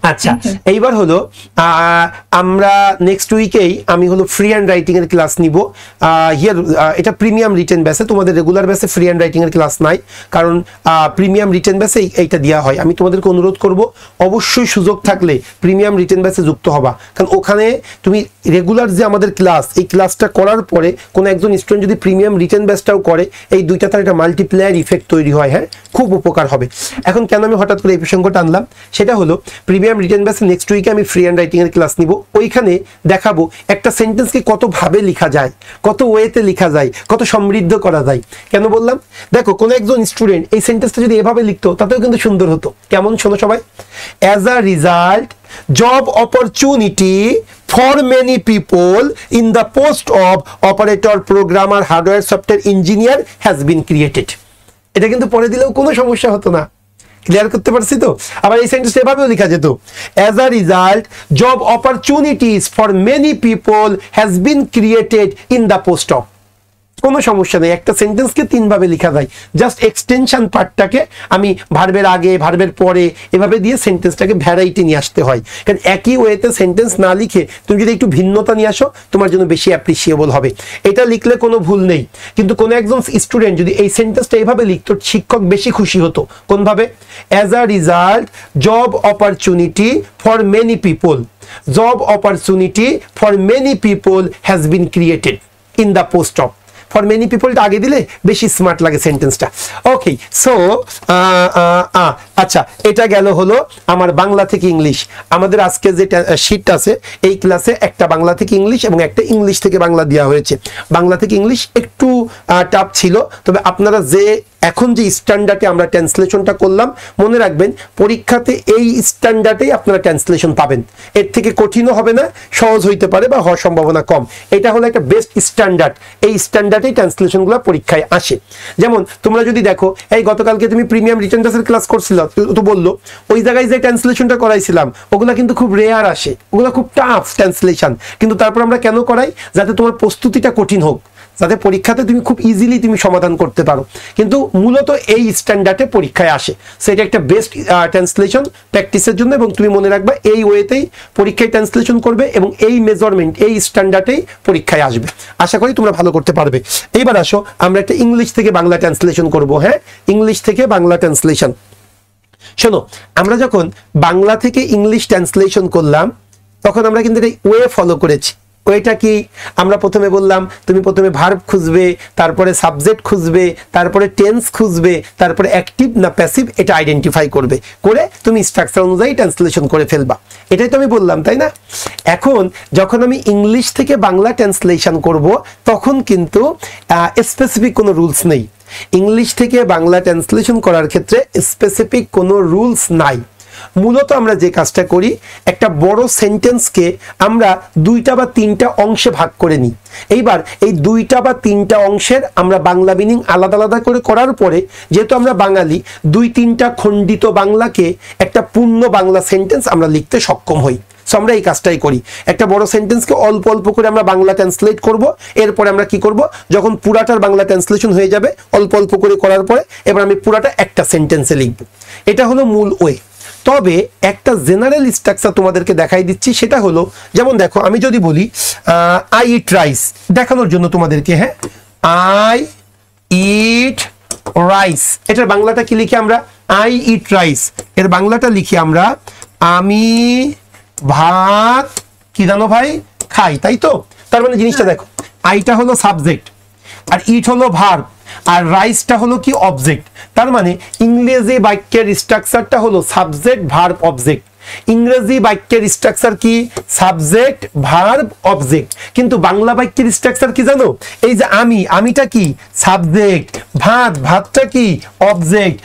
আচ্ছা, এইবার হলো আমরা নেক্সট উইকেই আমি হলো ফ্রি হ্যান্ড রাইটিং এর ক্লাস নিব। হিয়ার এটা প্রিমিয়াম রিটেন ব্যাচে, তোমাদের রেগুলার ব্যাচে ফ্রি হ্যান্ড রাইটিং এর ক্লাস নাই, কারণ প্রিমিয়াম রিটেন ব্যাচে এইটা দেওয়া হয়। আমি তোমাদেরকে অনুরোধ করব অবশ্যই সুযোগ থাকলে প্রিমিয়াম রিটেন ব্যাচে যুক্ত হবা, কারণ ওখানে তুমি রেগুলার যে আমাদের ক্লাস, এই ক্লাসটা করার পরে কোনো একজন স্টুডেন্ট যদি প্রিমিয়াম রিটেন ব্যাচটাও করে, এই দুইটা তার একটা মাল্টিপ্লায়ার ইফেক্ট তৈরি হয়। হ্যাঁ, খুব উপকার হবে। এখন কেন আমি হঠাৎ করে এই প্রসঙ্গটা আনলাম, সেটা হলো প্রিমিয়াম রিটেন ব্যাচে নেক্সট উইকে আমি ফ্রি হ্যান্ড রাইটিং এর ক্লাস নিব। ওইখানে দেখাবো একটা সেন্টেন্সকে কত ভাবে লেখা যায়, কত ওয়েতে লেখা যায়, কত সমৃদ্ধ করা যায়। কেন বললাম, দেখো কোনো একজন স্টুডেন্ট এই সেন্টেন্সটা যদি এভাবে লিখতো তাতেও কিন্তু সুন্দর হতো। কেমন, শোনো সবাই। As a result, job opportunity for many people in the post of operator, programmer, hardware, software engineer has been created. এটা কিন্তু পরে দিলেও কোনো সমস্যা হতো না। ক্লিয়ার করতে পারছি তো? আবার এই সেন্টেন্স এভাবেও লেখা যেত, as a result job opportunities for many people has been created in the post of. কোনো সমস্যা নেই, একটা সেন্টেন্সকে তিনভাবে লেখা যায়। জাস্ট এক্সটেনশন পার্টটাকে আমি ভার্বের আগে, ভার্বের পরে এভাবে দিয়ে সেন্টেন্সটাকে ভ্যারাইটি নিয়ে আসতে হয়। কারণ একই ওয়েতে সেন্টেন্স না লিখে তুমি যদি একটু ভিন্নতা নিয়ে আসো, তোমার জন্য বেশি অ্যাপ্রিসিয়েবল হবে। এটা লিখলে কোনো ভুল নেই, কিন্তু কোনো একজন স্টুডেন্ট যদি এই সেন্টেন্সটা এইভাবে লিখতো, শিক্ষক বেশি খুশি হতো। কোনভাবে? As a result job opportunity for many people, job opportunity for many people has been created in the post of. For many পিপলটা আগে দিলে বেশি স্মার্ট লাগে সেন্টেন্সটা। ওকে, সো আচ্ছা, এটা গেল হলো আমার বাংলা থেকে ইংলিশ। আমাদের আজকে যে শিট আছে এই ক্লাসে একটা বাংলা থেকে ইংলিশ এবং একটা ইংলিশ থেকে বাংলা দেওয়া হয়েছে। বাংলা থেকে ইংলিশ একটু টাফ ছিল, তবে আপনারা যে এখন যে স্ট্যান্ডার্ডে আমরা ট্রান্সলেশনটা করলাম, মনে রাখবেন পরীক্ষাতে এই স্ট্যান্ডার্ডেই আপনারা ট্রান্সলেশন পাবেন। এর থেকে কঠিনও হবে না, সহজ হইতে পারে বা হওয়ার সম্ভাবনা কম। এটা হলো একটা বেস্ট স্ট্যান্ডার্ড, এই স্ট্যান্ডার্ডেই ট্রান্সলেশনগুলো পরীক্ষায় আসে। যেমন তোমরা যদি দেখো, এই গতকালকে তুমি প্রিমিয়াম রিটেন ব্যাচের ক্লাস করছিল, তো বললো ওই জায়গায় যে ট্রান্সলেশনটা করাইছিলাম ওগুলা কিন্তু খুব রেয়ার আসে, ওগুলো খুব টাফ ট্রান্সলেশন। কিন্তু তারপর আমরা কেন করাই? যাতে তোমার প্রস্তুতিটা কঠিন হোক, যাতে পরীক্ষাতে তুমি খুব ইজিলি তুমি সমাধান করতে পারো। কিন্তু মূলত এই স্ট্যান্ডার্ডে পরীক্ষায় আসে, সেটা একটা বেস্ট ট্রান্সলেশন প্র্যাকটিসের জন্য। এবং তুমি মনে রাখবে এই ওয়েতেই পরীক্ষায় ট্রান্সলেশন করবে এবং এই মেজারমেন্ট, এই স্ট্যান্ডার্ডেই পরীক্ষায় আসবে। আশা করি তোমরা ভালো করতে পারবে। এইবার আসো আমরা একটা ইংলিশ থেকে বাংলা ট্রান্সলেশন করব। হ্যাঁ, ইংলিশ থেকে বাংলা ট্রান্সলেশন। শোনো, আমরা যখন বাংলা থেকে ইংলিশ ট্রান্সলেশন করলাম, তখন আমরা কিন্তু এটা ওয়ে ফলো করেছি। ওইটা কি? আমরা প্রথমে বললাম তুমি প্রথমে ভার্ব খুঁজবে, তারপরে সাবজেক্ট খুঁজবে, তারপরে টেন্স খুঁজবে, তারপরে অ্যাক্টিভ না প্যাসিভ এটা আইডেন্টিফাই করবে, করে তুমি স্ট্রাকচার অনুযায়ী ট্রান্সলেশন করে ফেলবা। এটাই তো আমি বললাম, তাই না? এখন যখন আমি ইংলিশ থেকে বাংলা ট্রান্সলেশন করব, তখন কিন্তু স্পেসিফিক কোনো রুলস নেই। ইংলিশ থেকে বাংলা ট্রান্সলেশন করার ক্ষেত্রে স্পেসিফিক কোনো রুলস নাই। মূলত আমরা যে কাজটা করি, একটা বড় সেন্টেন্সকে আমরা দুইটা বা তিনটা অংশে ভাগ করে নিই। এইবার এই দুইটা বা তিনটা অংশের আমরা বাংলা মিনিং আলাদা আলাদা করে করার পরে, যেহেতু আমরা বাঙালি, দুই তিনটা খণ্ডিত বাংলাকে একটা পূর্ণ বাংলা সেন্টেন্স আমরা লিখতে সক্ষম হই। সো আমরা এই কাজটাই করি, একটা বড় সেন্টেন্সকে অল্প অল্প করে আমরা বাংলা ট্রান্সলেট করব। এরপরে আমরা কি করব, যখন পুরাটার বাংলা ট্রান্সলেশন হয়ে যাবে, অল্প অল্প করে করার পরে এবার আমি পুরাটা একটা সেন্টেন্সে লিখব। এটা হলো মূল ওয়ে। তবে একটা জেনারেল স্ট্রাকচার তোমাদেরকে দেখাই দিচ্ছি, সেটা হলো, যেমন দেখো আমি যদি বলি আই ইট রাইস, দেখানোর জন্য তোমাদেরকে, হ্যাঁ, আই ইট রাইস, এটার বাংলাটা কি লিখি আমরা? I eat rice. এর বাংলাটা লিখি আমরা আমি ভাত কি জানো ভাই খাই, তাই তো? তার মানে জিনিসটা দেখো, আইটা হলো সাবজেক্ট, আর ইট হলো ভার্ব, আর রাইসটা হলো কি? অবজেক্ট। তার মানে ইংরেজি বাক্যের স্ট্রাকচারটা হলো সাবজেক্ট, ভার্ব, অবজেক্ট। ইংরেজি বাক্যের স্ট্রাকচার কি? Subject, verb, object. কিন্তু বাংলা বাক্যের স্ট্রাকচার কি জানো? এই যে আমিটা কি? সাবজেক্ট। ভাতটা কি? অবজেক্ট।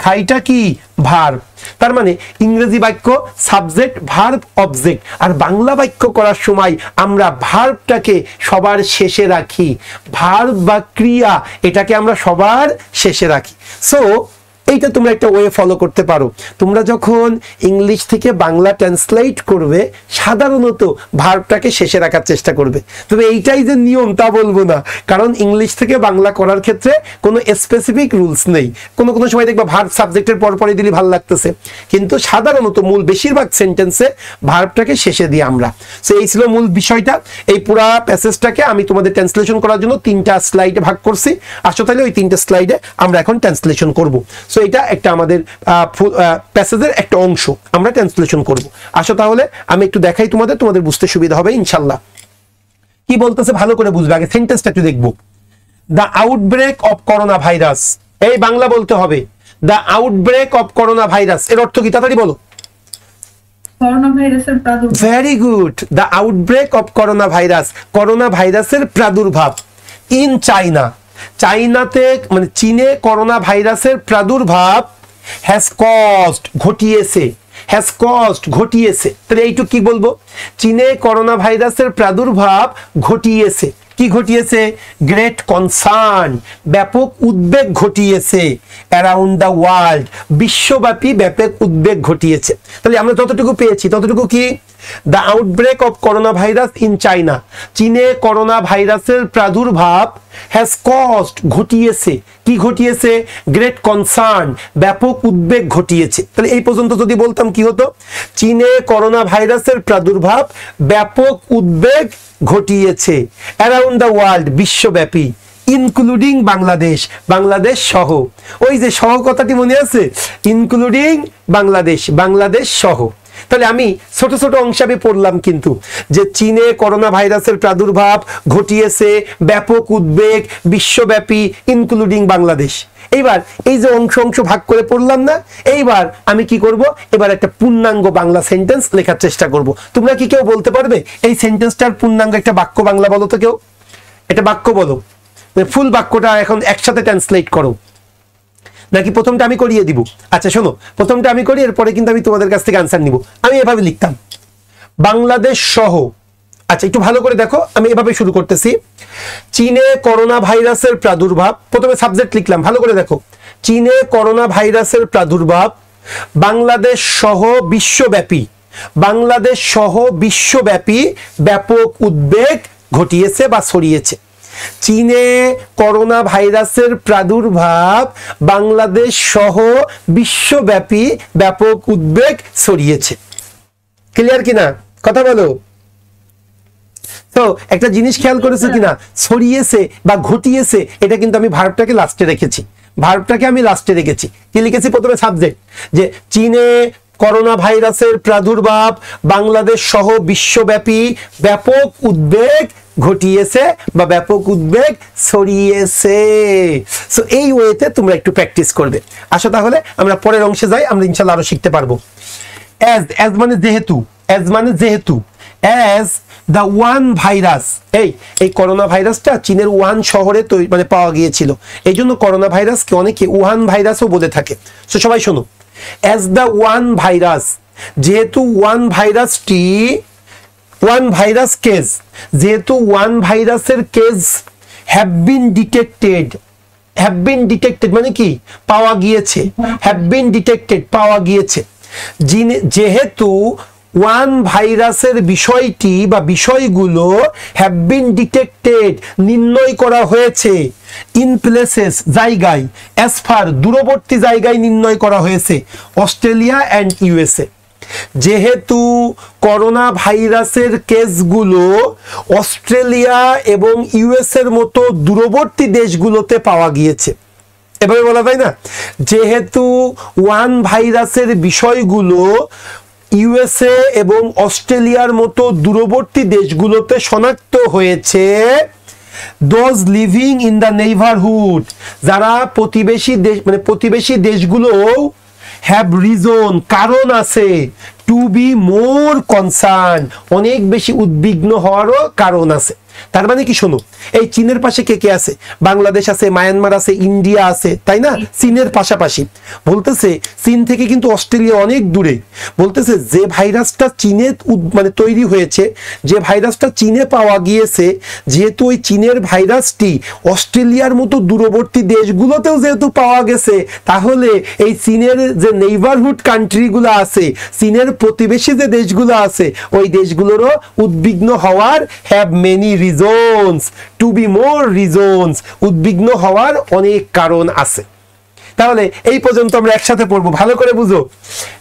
খাইটা কি? ভার্ব। তার মানে ইংরেজি বাক্য সাবজেক্ট, ভার্ব, অবজেক্ট। আর বাংলা বাক্য করার সময় আমরা ভার্বটাকে সবার শেষে রাখি। ভার্ব বা ক্রিয়া এটাকে আমরা সবার শেষে রাখি। সো এইটা তোমরা একটা ওয়ে ফলো করতে পারো। তোমরা যখন ইংলিশ থেকে বাংলা ট্রান্সলেট করবে সাধারণত ভার্বটাকে শেষে রাখার চেষ্টা করবে। তবে এইটাই যে নিয়ম তা বলবো না, কারণ ইংলিশ থেকে বাংলা করার ক্ষেত্রে কোনো স্পেসিফিক রুলস নেই। কোনো কোনো সময় দেখবা ভার্ব সাবজেক্টের পরপরই দিলে ভালো লাগতেছে, কিন্তু সাধারণত বেশিরভাগ সেন্টেন্সে ভার্বটাকে শেষে দিই আমরা। সো এই ছিল মূল বিষয়টা। এই পুরা প্যাসেজটাকে আমি তোমাদের ট্রান্সলেশন করার জন্য 3টা স্লাইডে ভাগ করছি। আসো তাহলে ওই 3টা স্লাইডে আমরা এখন ট্রান্সলেশন করব। সো এটা একটা আমাদের প্যাসেজের একটা অংশ, আমরা ট্রান্সলেশন করব। আসো তাহলে আমি একটু দেখাই তোমাদের বুঝতে সুবিধা হবে ইনশাল্লাহ। কি বলতেছে ভালো করে বুঝবে, আগে সেন্টেন্সটা একটু দেখবো। The outbreak of corona virus, এই বাংলা বলতে হবে। The outbreak of corona virus এর অর্থ কি? তাড়াতাড়ি বলো। করোনা ভাইরাসের প্রাদুর্ভাব। Very good. The outbreak of corona virus, corona ভাইরাসের প্রাদুর্ভাব ইন চাইনা, চাইনাতে মানে চীনে করোনা ভাইরাসের প্রাদুর্ভাব হ্যাজ কজড ঘটিয়েছে, হ্যাজ কজড ঘটিয়েছে। তাহলে এইটুকু কি বলবো? চীনে করোনা ভাইরাসের প্রাদুর্ভাব ঘটিয়েছে। কি ঘটিয়েছে? গ্রেট কনসার্ন, ব্যাপক উদ্বেগ ঘটিয়েছে। অ্যারাউন্ড দ্য ওয়ার্ল্ড, বিশ্বব্যাপী ব্যাপক উদ্বেগ ঘটিয়েছে। তাহলে আমরা যতটুকু পেয়েছি ততটুকু কি? The outbreak of corona virus in China, চীনে করোনা ভাইরাসের প্রাদুর্ভাব হ্যাজ কজড ঘটিয়েছে। কি ঘটিয়েছে? গ্রেট কনসার্ন, ব্যাপক উদ্বেগ ঘটিয়েছে। তাহলে এই পর্যন্ত যদি বলতাম কি হতো? চীনে করোনা ভাইরাসের প্রাদুর্ভাব ব্যাপক উদ্বেগ ঘটিয়েছে। অ্যারাউন্ড দ্য ওয়ার্ল্ড, বিশ্বব্যাপী। ইনক্লুডিং বাংলাদেশ, বাংলাদেশ সহ। ওই যে সহ কথাটি মনে আছে? ইনক্লুডিং বাংলাদেশ, বাংলাদেশ সহ। তাহলে আমি ছোট ছোট অংশে পড়লাম কিন্তু যে চীনে করোনা ভাইরাসের প্রাদুর্ভাব ঘটিয়েছে ব্যাপক উদ্বেগ বিশ্বব্যাপী ইনক্লুডিং বাংলাদেশ। এইবার এই যে অংশ ভাগ করে পড়লাম না, এইবার আমি কি করব? এবার একটা পূর্ণাঙ্গ বাংলা সেন্টেন্স লেখার চেষ্টা করব। তোমরা কি কেউ বলতে পারবে এই সেন্টেন্সটার পূর্ণাঙ্গ একটা বাক্য বাংলা বলো তো? কেউ এটা বাক্য বলো, ফুল বাক্যটা এখন একসাথে ট্রান্সলেট করো, নাকি প্রথমটা আমি করিয়ে দিব? আচ্ছা শোনো, প্রথমটা আমি করি, এরপরে কিন্তু আমি তোমাদের কাছ থেকে আনসার নিব। আমি এভাবে লিখতাম, বাংলাদেশ সহ। আচ্ছা একটু ভালো করে দেখো, আমি এভাবে শুরু করতেছি। চীনে করোনা ভাইরাসের প্রাদুর্ভাব, প্রথমে সাবজেক্ট লিখলাম, ভালো করে দেখো। চীনে করোনা ভাইরাসের প্রাদুর্ভাব বাংলাদেশ সহ বিশ্বব্যাপী, বাংলাদেশ সহ বিশ্বব্যাপী ব্যাপক উদ্বেগ ঘটিয়েছে বা ছড়িয়েছে। চীনে করোনা ভাইরাসের প্রাদুর্ভাব বাংলাদেশ সহ বিশ্বব্যাপী ব্যাপক উদ্বেগ ছড়িয়েছে। ক্লিয়ার কিনা? কথা বলো। তো একটা জিনিস খেয়াল করেছো কিনা? ছড়িয়েছে বা ঘটিয়েছে, এটা কিন্তু আমি ভার্বটাকে লাস্টে রেখেছি। ভার্বটাকে আমি লাস্টে রেখেছি। কি লিখেছি? প্রথমে সাবজেক্ট, যে চীনে করোনা ভাইরাসের প্রাদুর্ভাব বাংলাদেশ সহ বিশ্বব্যাপী ব্যাপক উদ্বেগ ঘটিয়েছে বা ব্যাপক উদ্বেগ ছড়িয়েছে। সো এই ওয়েতে তোমরা একটু প্র্যাকটিস করবে। আসো তাহলে আমরা পরের অংশে যাই, আমরা ইনশাআল্লাহ আরো শিখতে পারবো। অ্যাজ মানে যেহেতু, অ্যাজ মানে যেহেতু, অ্যাজ দ্য ওয়ান ভাইরাস, এই করোনা ভাইরাসটা চীনের উহান শহরে মানে পাওয়া গিয়েছিল, এই জন্য করোনা ভাইরাসকে অনেকে উহান ভাইরাসও বলে থাকে। তো সবাই শোনো, অ্যাজ দ্য ওয়ান ভাইরাস, যেহেতু ওয়ান ভাইরাসটি, ওয়ান ভাইরাস কেস, যেহেতু ওয়ান ভাইরাসের case have been detected, have been detected মানে কি? পাওয়া গিয়েছে। হ্যাভ বিন ডিটেক্টেড পাওয়া গিয়েছে। যেহেতু ওয়ান ভাইরাসের বিষয়টি বা বিষয়গুলো হ্যাভ বিন ডিটেক্টেড নির্ণয় করা হয়েছে, ইন প্লেসেস জায়গায়, অ্যাজ ফার দূরবর্তী জায়গায় নির্ণয় করা হয়েছে, অস্ট্রেলিয়া অ্যান্ড ইউএসএ। যেহেতু করোনা ভাইরাসের কেসগুলো অস্ট্রেলিয়া এবং ইউএসএর মতো দূরবর্তী দেশগুলোতে পাওয়া গিয়েছে, এভাবে বলা যায় না? যেহেতু ওয়ান ভাইরাসের বিষয়গুলো ইউএসএ এবং অস্ট্রেলিয়ার মতো দূরবর্তী দেশগুলোতে শনাক্ত হয়েছে, those living in the neighbourhood, যারা প্রতিবেশী দেশ মানে প্রতিবেশী দেশগুলো হ্যাভ রিজন কারণ আছে, to to be more concern, অনেক বেশি উদ্বিগ্ন হওয়ারও কারণ আছে। তার মানে কি, শোনো, এই চীনের পাশে কে কে আছে? বাংলাদেশ আছে, মায়ানমার আছে, ইন্ডিয়া আছে, তাই না? চীনের পাশাপাশি বলতেছে চীন থেকে কিন্তু অস্ট্রেলিয়া অনেক দূরে। বলতেছে যে ভাইরাসটা চীনে মানে তৈরি হয়েছে, যে ভাইরাসটা চীনে পাওয়া গিয়েছে, যেহেতু ওই চীনের ভাইরাসটি অস্ট্রেলিয়ার মতো দূরবর্তী দেশগুলোতেও যেহেতু পাওয়া গেছে, তাহলে এই চীনের যে নেইবারহুড কান্ট্রিগুলো আছে, চীনের প্রতিবেশী যে দেশগুলো আছে, ওই দেশগুলোরও উদ্বিগ্ন হওয়ার have many reasons, to be more reasons, উদ্বিগ্ন হওয়ার অনেক কারণ আছে। তাহলে এই পর্যন্ত আমরা একসাথে পড়বো, ভালো করে বুঝো।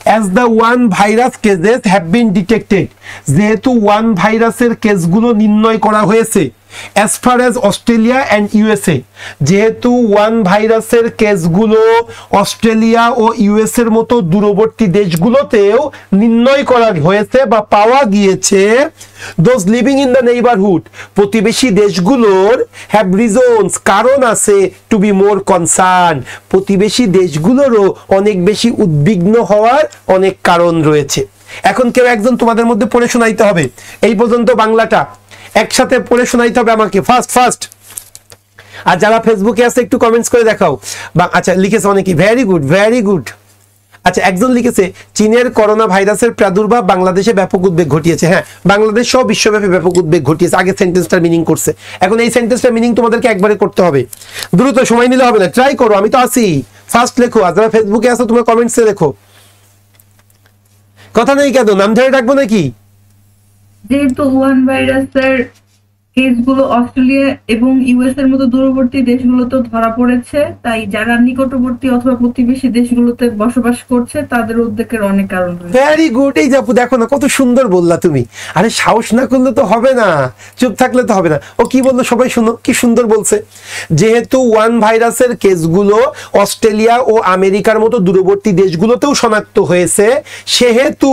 As the one virus cases have been detected, যেহেতু ওয়ান ভাইরাসের কেসগুলো নির্ণয় করা হয়েছে, as far as Australia and USA, যেহেতু ওয়ান ভাইরাসের কেসগুলো অস্ট্রেলিয়া ও ইউএস এর মতো দূরবর্তী দেশগুলোতেও নির্ণয় করা হয়েছে বা পাওয়া গিয়েছে, those living in the neighbourhood, প্রতিবেশী দেশগুলোর হ্যাভ রিজনস, কারণ আছে, টু বি মোর কনসার্ন, প্রতিবেশী দেশগুলোরও অনেক বেশি উদ্বিগ্ন হওয়ার অনেক কারণ রয়েছে। এখন কেউ একজন তোমাদের মধ্যে পড়ে শোনাইতে হবে, এই পর্যন্ত বাংলাটা একসাথে পড়ে শোনাইতে হবে আমাকে, ফার্স্ট। আর যারা ফেসবুকে আছে একটু কমেন্টস করে দেখাও। আচ্ছা, লিখেছে অনেকে, ভেরি গুড। আচ্ছা, একজন লিখেছে চীনের করোনা ভাইরাসের প্রাদুর্ভাব বাংলাদেশে ব্যাপক উদ্বেগ ঘটিয়েছে। হ্যাঁ, বাংলাদেশ সহ বিশ্বব্যাপী ব্যাপক উদ্বেগ ঘটিয়েছে। আগে সেন্টেন্সটার মিনিং করছে, এখন এই সেন্টেন্সটার মিনিং তোমাদেরকে একবারে করতে হবে, দ্রুত, সময় নিলে হবে না, ট্রাই করো, আমি তো আছি। ফার্স্ট লেখো, আর যারা ফেসবুকে আছো তোমরা কমেন্টসে লেখো। কথা নেই কেন, নাম ধরে ডাকবো নাকি? যেহেতু ওয়ান ভাইরাসের কেসগুলো অস্ট্রেলিয়া এবং ইউএস এর মতো দূরবর্তী দেশগুলোতে ধরা পড়েছে, তাই যারা নিকটবর্তী অথবা প্রতিবেশী দেশগুলোতে বসবাস করছে তাদের উদ্বেগের অনেক কারণ রয়েছে। Very good. এই যাপু, দেখো না কত সুন্দর বললা তুমি। আরে সাহস না করলে তো হবে না, চুপ থাকলে তো হবে না। ও কি বললো সবাই শুনো, কি সুন্দর বলছে। যেহেতু ওয়ান ভাইরাসের কেসগুলো অস্ট্রেলিয়া ও আমেরিকার মতো দূরবর্তী দেশগুলোতেও শনাক্ত হয়েছে, সেহেতু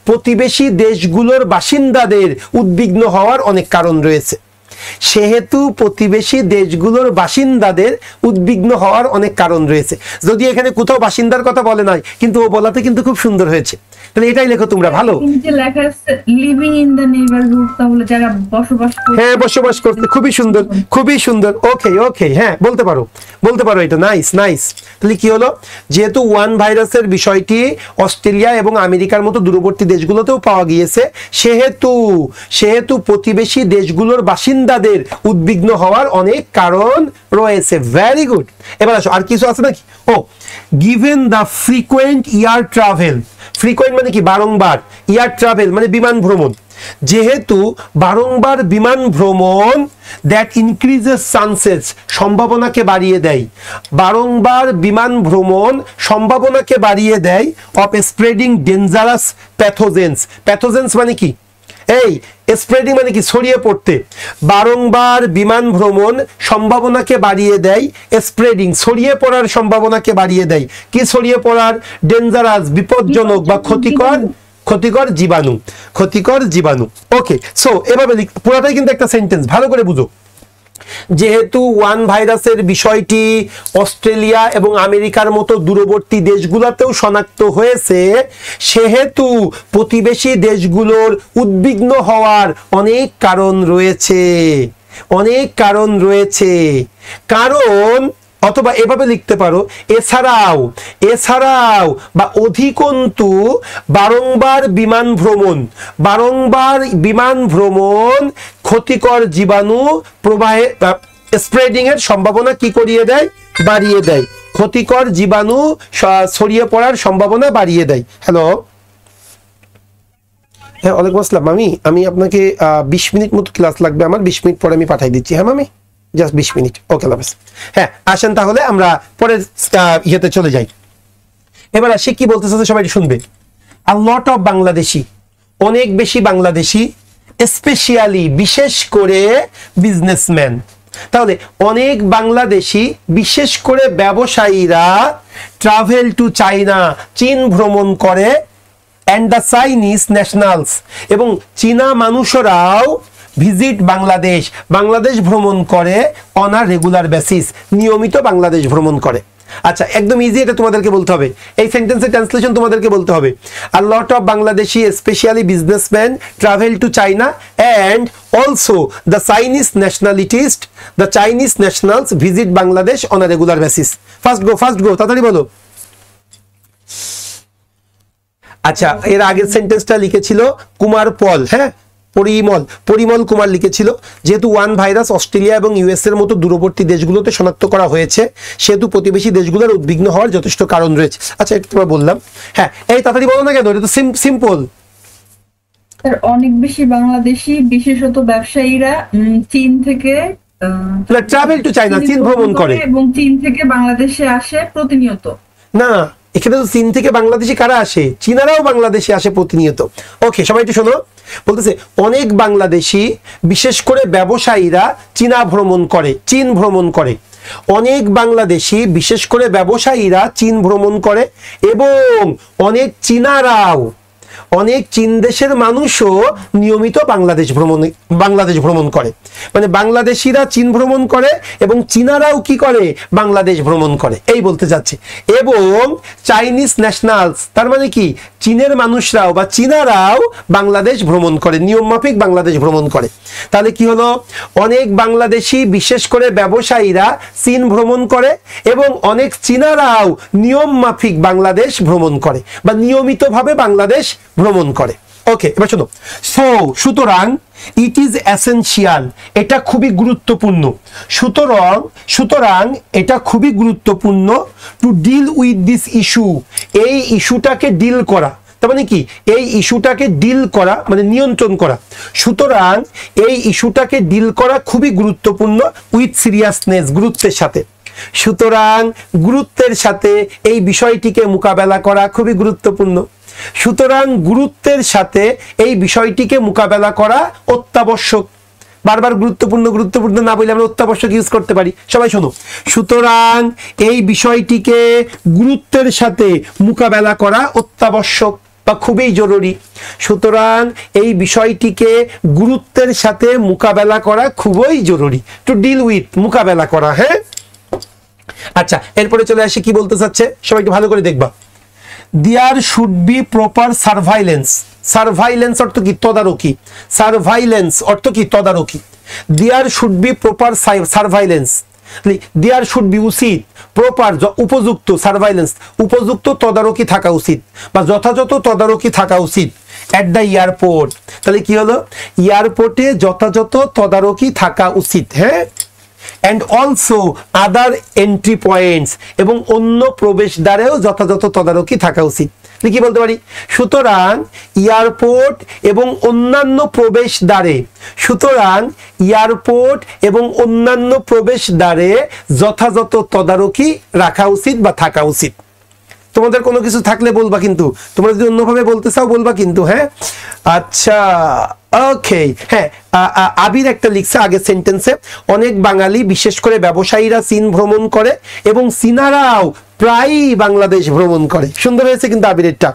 প্রতিবেশী দেশগুলোর বাসিন্দাদের উদ্বিগ্ন হওয়ার অনেক কারণ রয়েছে। সেহেতু প্রতিবেশী দেশগুলোর বাসিন্দাদের উদ্বিগ্ন হওয়ার অনেক কারণ রয়েছে। যদি এখানে কোথাও বাসিন্দার কথা বলে নাই, কিন্তু ও বলাতে কিন্তু খুব সুন্দর হয়েছে। তাহলে এটাই লেখো তোমরা, ভালো। লেখা আছে লিভিং ইন দ্য নেইবারহুড, তাহলে যারা বসবাস করছে। হ্যাঁ, বসবাস করতে, খুবই সুন্দর। ওকে, হ্যাঁ, বলতে পারো এটা। নাইস। তাহলে কি হলো, যেহেতু ওয়ান ভাইরাসের বিষয়টি অস্ট্রেলিয়া এবং আমেরিকার মতো দূরবর্তী দেশগুলোতেও পাওয়া গিয়েছে, সেহেতু প্রতিবেশী দেশগুলোর বাসিন্দাদের উদ্বিগ্ন হওয়ার অনেক কারণ রয়েছে। Very good. এবার আসো, আর কিছু আছে নাকি? Given the frequent year travel, frequent মানে কি, বারংবার, ইয়ার ট্রাভেল মানে বিমান ভ্রমণ, যেহেতু বারংবার বিমান ভ্রমণ দ্যাট ইনক্রিজেস চান্সেস, সম্ভাবনাকে বাড়িয়ে দেয়, বারংবার বিমান ভ্রমণ সম্ভাবনাকে বাড়িয়ে দেয় অফ স্প্রেডিং ডেঞ্জারাস প্যাথোজেন্স মানে কি, এই স্প্রেডিং মানে কি, ছড়িয়ে পড়তে, বারংবার বিমান ভ্রমণ সম্ভাবনাকে বাড়িয়ে দেয়, স্প্রেডিং ছড়িয়ে পড়ার সম্ভাবনাকে বাড়িয়ে দেয়, কি ছড়িয়ে পড়ার, ডেঞ্জারাস বিপজ্জনক বা ক্ষতিকর জীবাণু। ওকে, সো এভাবে পুরোটাই কিন্তু একটা সেন্টেন্স, ভালো করে বুঝো। যেহেতু ওয়ান ভাইরাসের বিষয়টি অস্ট্রেলিয়া এবং আমেরিকার মতো দূরবর্তী দেশগুলোতেও শনাক্ত হয়েছে, সেহেতু প্রতিবেশী দেশগুলোর উদ্বিগ্ন হওয়ার অনেক কারণ রয়েছে। কারণ, অথবা এভাবে লিখতে পারো, এছাড়াও বা অধিকন্তু বারংবার বিমান ভ্রমণ ক্ষতিকর জীবাণু প্রবাহে স্প্রেডিং এর সম্ভাবনা কি করিয়ে দেয়, বাড়িয়ে দেয়, ক্ষতিকর জীবাণু ছড়িয়ে পড়ার সম্ভাবনা বাড়িয়ে দেয়। হ্যালো, হ্যাঁ, ওয়ালাইকুম আসসালাম। আমি আপনাকে 20 মিনিট মতো ক্লাস লাগবে আমার, 20 মিনিট পরে আমি পাঠিয়ে দিচ্ছি। হ্যাঁ মামি, জাস্ট 20 মিনিট। ওকে, লাভেস। হ্যাঁ, আসেন তাহলে আমরা পরের ইয়েতে চলে যাই। এবার আসি কি বলতে চাচ্ছে, সবাই শুনবে। আ লট অফ বাংলাদেশি, অনেক বেশি বাংলাদেশি, স্পেশালি বিশেষ করে বিজনেসম্যান। তাহলে অনেক বাংলাদেশি, বিশেষ করে ব্যবসায়ীরা, ট্রাভেল টু চাইনা, চীন ভ্রমণ করে, অ্যান্ড দ্য চাইনিজ ন্যাশনালস, এবং চীনা মানুষরাও ভিজিট বাংলাদেশ ভ্রমণ করে অন আ রেগুলার বেসিস, নিয়মিত বাংলাদেশ ভ্রমণ করে। আচ্ছা, একদম ইজি, এটা তোমাদেরকে বলতে হবে। এই সেন্টেন্সের ট্রান্সলেশন তোমাদেরকে বলতে হবে। A lot of Bangladeshi specially businessman travel to China and also the Chinese nationalities, the Chinese nationals visit Bangladesh on a regular basis. First go, তাড়াতাড়ি বলো। আচ্ছা, এর আগের সেন্টেন্সটা লিখেছিল কুমার পল, হ্যাঁ, পরিমল কুমার লিখেছিল, যেহেতু ওয়ান ভাইরাস অস্ট্রেলিয়া এবং ইউএস এর মতো দূরবর্তী দেশগুলোতে শনাক্ত করা হয়েছে, সেহেতু প্রতিবেশী দেশগুলোর উদ্বিগ্ন হওয়ার যথেষ্ট কারণ রয়েছে। আচ্ছা, এটা তোমরা বললাম। হ্যাঁ, এই তাড়াতাড়ি বলো না কেন, এটা তো সিম্পল। স্যার, অনেক বেশি বাংলাদেশি বিশেষত ব্যবসায়ীরা চীন থেকে ট্রাভেল টু চায়না, চীন ভ্রমণ করে এবং চীন থেকে বাংলাদেশে আসে প্রতিনিয়ত। না, এখানে তো চীন থেকে বাংলাদেশে কারা আসে? চীনারাও বাংলাদেশে আসে প্রতিনিয়ত। ওকে, সবাই একটু শোনো। বলতেছে অনেক বাংলাদেশি বিশেষ করে ব্যবসায়ীরা চীন ভ্রমণ করে। অনেক বাংলাদেশি বিশেষ করে ব্যবসায়ীরা চীন ভ্রমণ করে এবং অনেক চীন দেশের মানুষও নিয়মিত বাংলাদেশ ভ্রমণ করে। মানে বাংলাদেশিরা চীন ভ্রমণ করে এবং চীনারাও কি করে? বাংলাদেশ ভ্রমণ করে, এই বলতে চাচ্ছে। এবং চাইনিজ ন্যাশনালস, তার মানে কি চীনের মানুষরাও বা চীনারাও বাংলাদেশ ভ্রমণ করে, নিয়ম মাফিক বাংলাদেশ ভ্রমণ করে। তাহলে কি হলো? অনেক বাংলাদেশি বিশেষ করে ব্যবসায়ীরা চীন ভ্রমণ করে এবং অনেক চীনারাও নিয়ম মাফিক বাংলাদেশ ভ্রমণ করে বা নিয়মিতভাবে বাংলাদেশ ভ্রমণ করে। ওকে, এবার শোনো। সুতরাং ইট ইজ এসেনশিয়াল, এটা খুবই গুরুত্বপূর্ণ। সুতরাং এটা খুবই গুরুত্বপূর্ণ to deal with this issue, এই ইস্যুটাকে ডিল করা। তার মানে কি? এই ইস্যুটাকে ডিল করা মানে নিয়ন্ত্রণ করা। সুতরাং এই ইস্যুটাকে ডিল করা খুবই গুরুত্বপূর্ণ, উইথ সিরিয়াসনেস, গুরুত্বের সাথে। সুতরাং গুরুত্বের সাথে এই বিষয়টিকে মোকাবেলা করা খুবই গুরুত্বপূর্ণ। সুতরাং গুরুত্বের সাথে এই বিষয়টিকে মোকাবেলা করা অত্যাবশ্যক। বারবার গুরুত্বপূর্ণ না বলে আমরা অত্যাবশ্যক ইউজ করতে পারি। সবাই শোনো। সুতরাং এই বিষয়টিকে গুরুত্বের সাথে মোকাবেলা করা অত্যাবশ্যক বা খুবই জরুরি। সুতরাং এই বিষয়টিকে গুরুত্বের সাথে মোকাবেলা করা খুবই জরুরি। টু ডিল উইথ, মোকাবেলা করা। হ্যাঁ, আচ্ছা, এরপরে চলে আসি কি বলতে চাচ্ছে, সবাই একটু ভালো করে দেখবা। There should be proper surveillance অর্থ কি? তদারকি। সার্ভাইলেন্স অর্থ কি? তদারকি। There should be proper surveillance, there should be উচিত, প্রপার উপযুক্ত, সার্ভাইলেন্স উপযুক্ত তদারকি থাকা উচিত বা যথাযথ তদারকি থাকা উচিত। এট দ্য এয়ারপোর্ট, তাহলে কি হলো? এয়ারপোর্টে যথাযথ তদারকি থাকা উচিত। হ্যাঁ, and also other entry points, এবং অন্য প্রবেশদ্বারেও যথাযথ তদারকি থাকা উচিত। কি বলতে পারি? সুতরাং এয়ারপোর্ট এবং অন্যান্য প্রবেশদ্বারে যথাযথ তদারকি রাখা উচিত বা থাকা উচিত। তোমাদের কোনো কিছু থাকলে বলবা, কিন্তু তোমরা যদি অন্যভাবে বলতে চাও বলবা কিন্তু। হ্যাঁ, আচ্ছা, ওকে। হ্যাঁ, আবির একটা লিখছে আগের সেন্টেন্সে, অনেক বাঙালি বিশেষ করে ব্যবসায়ীরা চীন ভ্রমণ করে এবং চীনারাও প্রায়ই বাংলাদেশ ভ্রমণ করে। সুন্দর হয়েছে কিন্তু আবিরেরটা।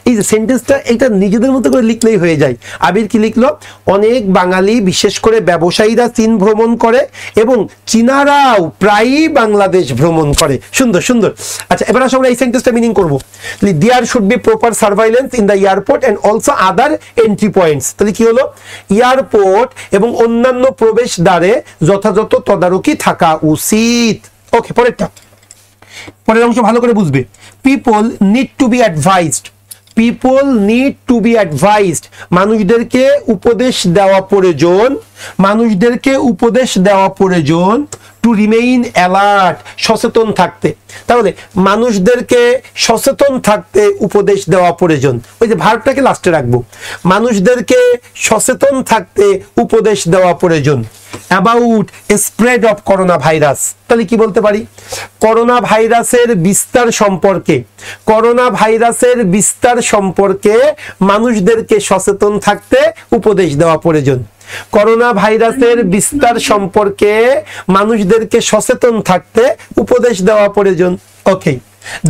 এই যে সেন্টেন্সটা, এটা নিজেদের মতো করে লিখলেই হয়ে যায়। আবির কি লিখলো? অনেক বাঙালি বিশেষ করে ব্যবসায়ীরা চীন ভ্রমণ করে এবং চীনারাও প্রায়ই বাংলাদেশ ভ্রমণ করে। সুন্দর সুন্দর। আচ্ছা, এবার আসলে আমরা এই সেন্টেন্সটা মিনিং করবো। There should be proper surveillance in the airport and also other entry points. তাহলে কি হলো? এয়ারপোর্ট এবং অন্যান্য প্রবেশদ্বারে যথাযথ তদারকি থাকা উচিত। ওকে, পরের অংশ ভালো করে বুঝবে। People need to be advised, মানুষদেরকে উপদেশ দেওয়া প্রয়োজন, টু রিমেইন অ্যালার্ট, সচেতন থাকতে। তাহলে মানুষদেরকে সচেতন থাকতে উপদেশ দেওয়া প্রয়োজন। ওই যে ভার্বটাকে লাস্টে রাখবো। মানুষদেরকে সচেতন থাকতে উপদেশ দেওয়া প্রয়োজন about spread of corona virus. তাহলে কি বলতে পারি? করোনা ভাইরাসের বিস্তার সম্পর্কে মানুষদেরকে সচেতন থাকতে উপদেশ দেওয়া প্রয়োজন। করোনা ভাইরাসের বিস্তার সম্পর্কে মানুষদেরকে সচেতন থাকতে উপদেশ দেওয়া প্রয়োজন। ওকে,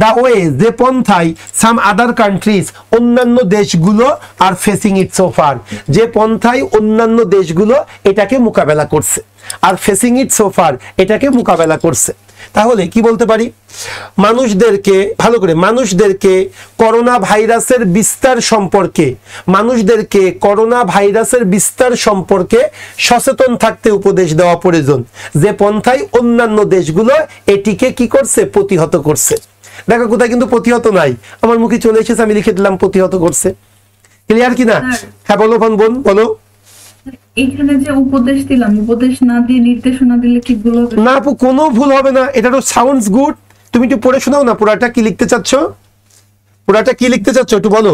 দ্য ওয়ে, যে পন্থায় সাম আদার কান্ট্রিজ, অন্যান্য দেশগুলো are facing it so far, যে পন্থায় অন্যান্য দেশগুলো এটাকে মোকাবেলা করছে, are facing it so far এটাকে মোকাবেলা করছে। তাহলে কি বলতে পারি, মানুষদেরকে ভালো করে মানুষদেরকে করোনা ভাইরাসের বিস্তার সম্পর্কে সচেতন থাকতে উপদেশ দেওয়া প্রয়োজন, যে পন্থায় অন্যান্য দেশগুলো এটিকে কি করছে, প্রতিহত করছে। দেখো কোথায় কিন্তু প্রতিহত নাই, আমার মুখে চলে এসেছে, আমি লিখে দিলাম প্রতিহত করছে। ক্লিয়ার কি না? হ্যাঁ বলো বোন বলো। এখানে যে উপদেশ দিলাম, উপদেশ না দিয়ে নির্দেশনা দিলে কি ভুল হবে? না আপু, কোনো ভুল হবে না, এটা তো সাউন্ডস গুড। তুমি একটু পড়ে শোনাও না, পুরাটা কি লিখতে চাচ্ছ, একটু বলো।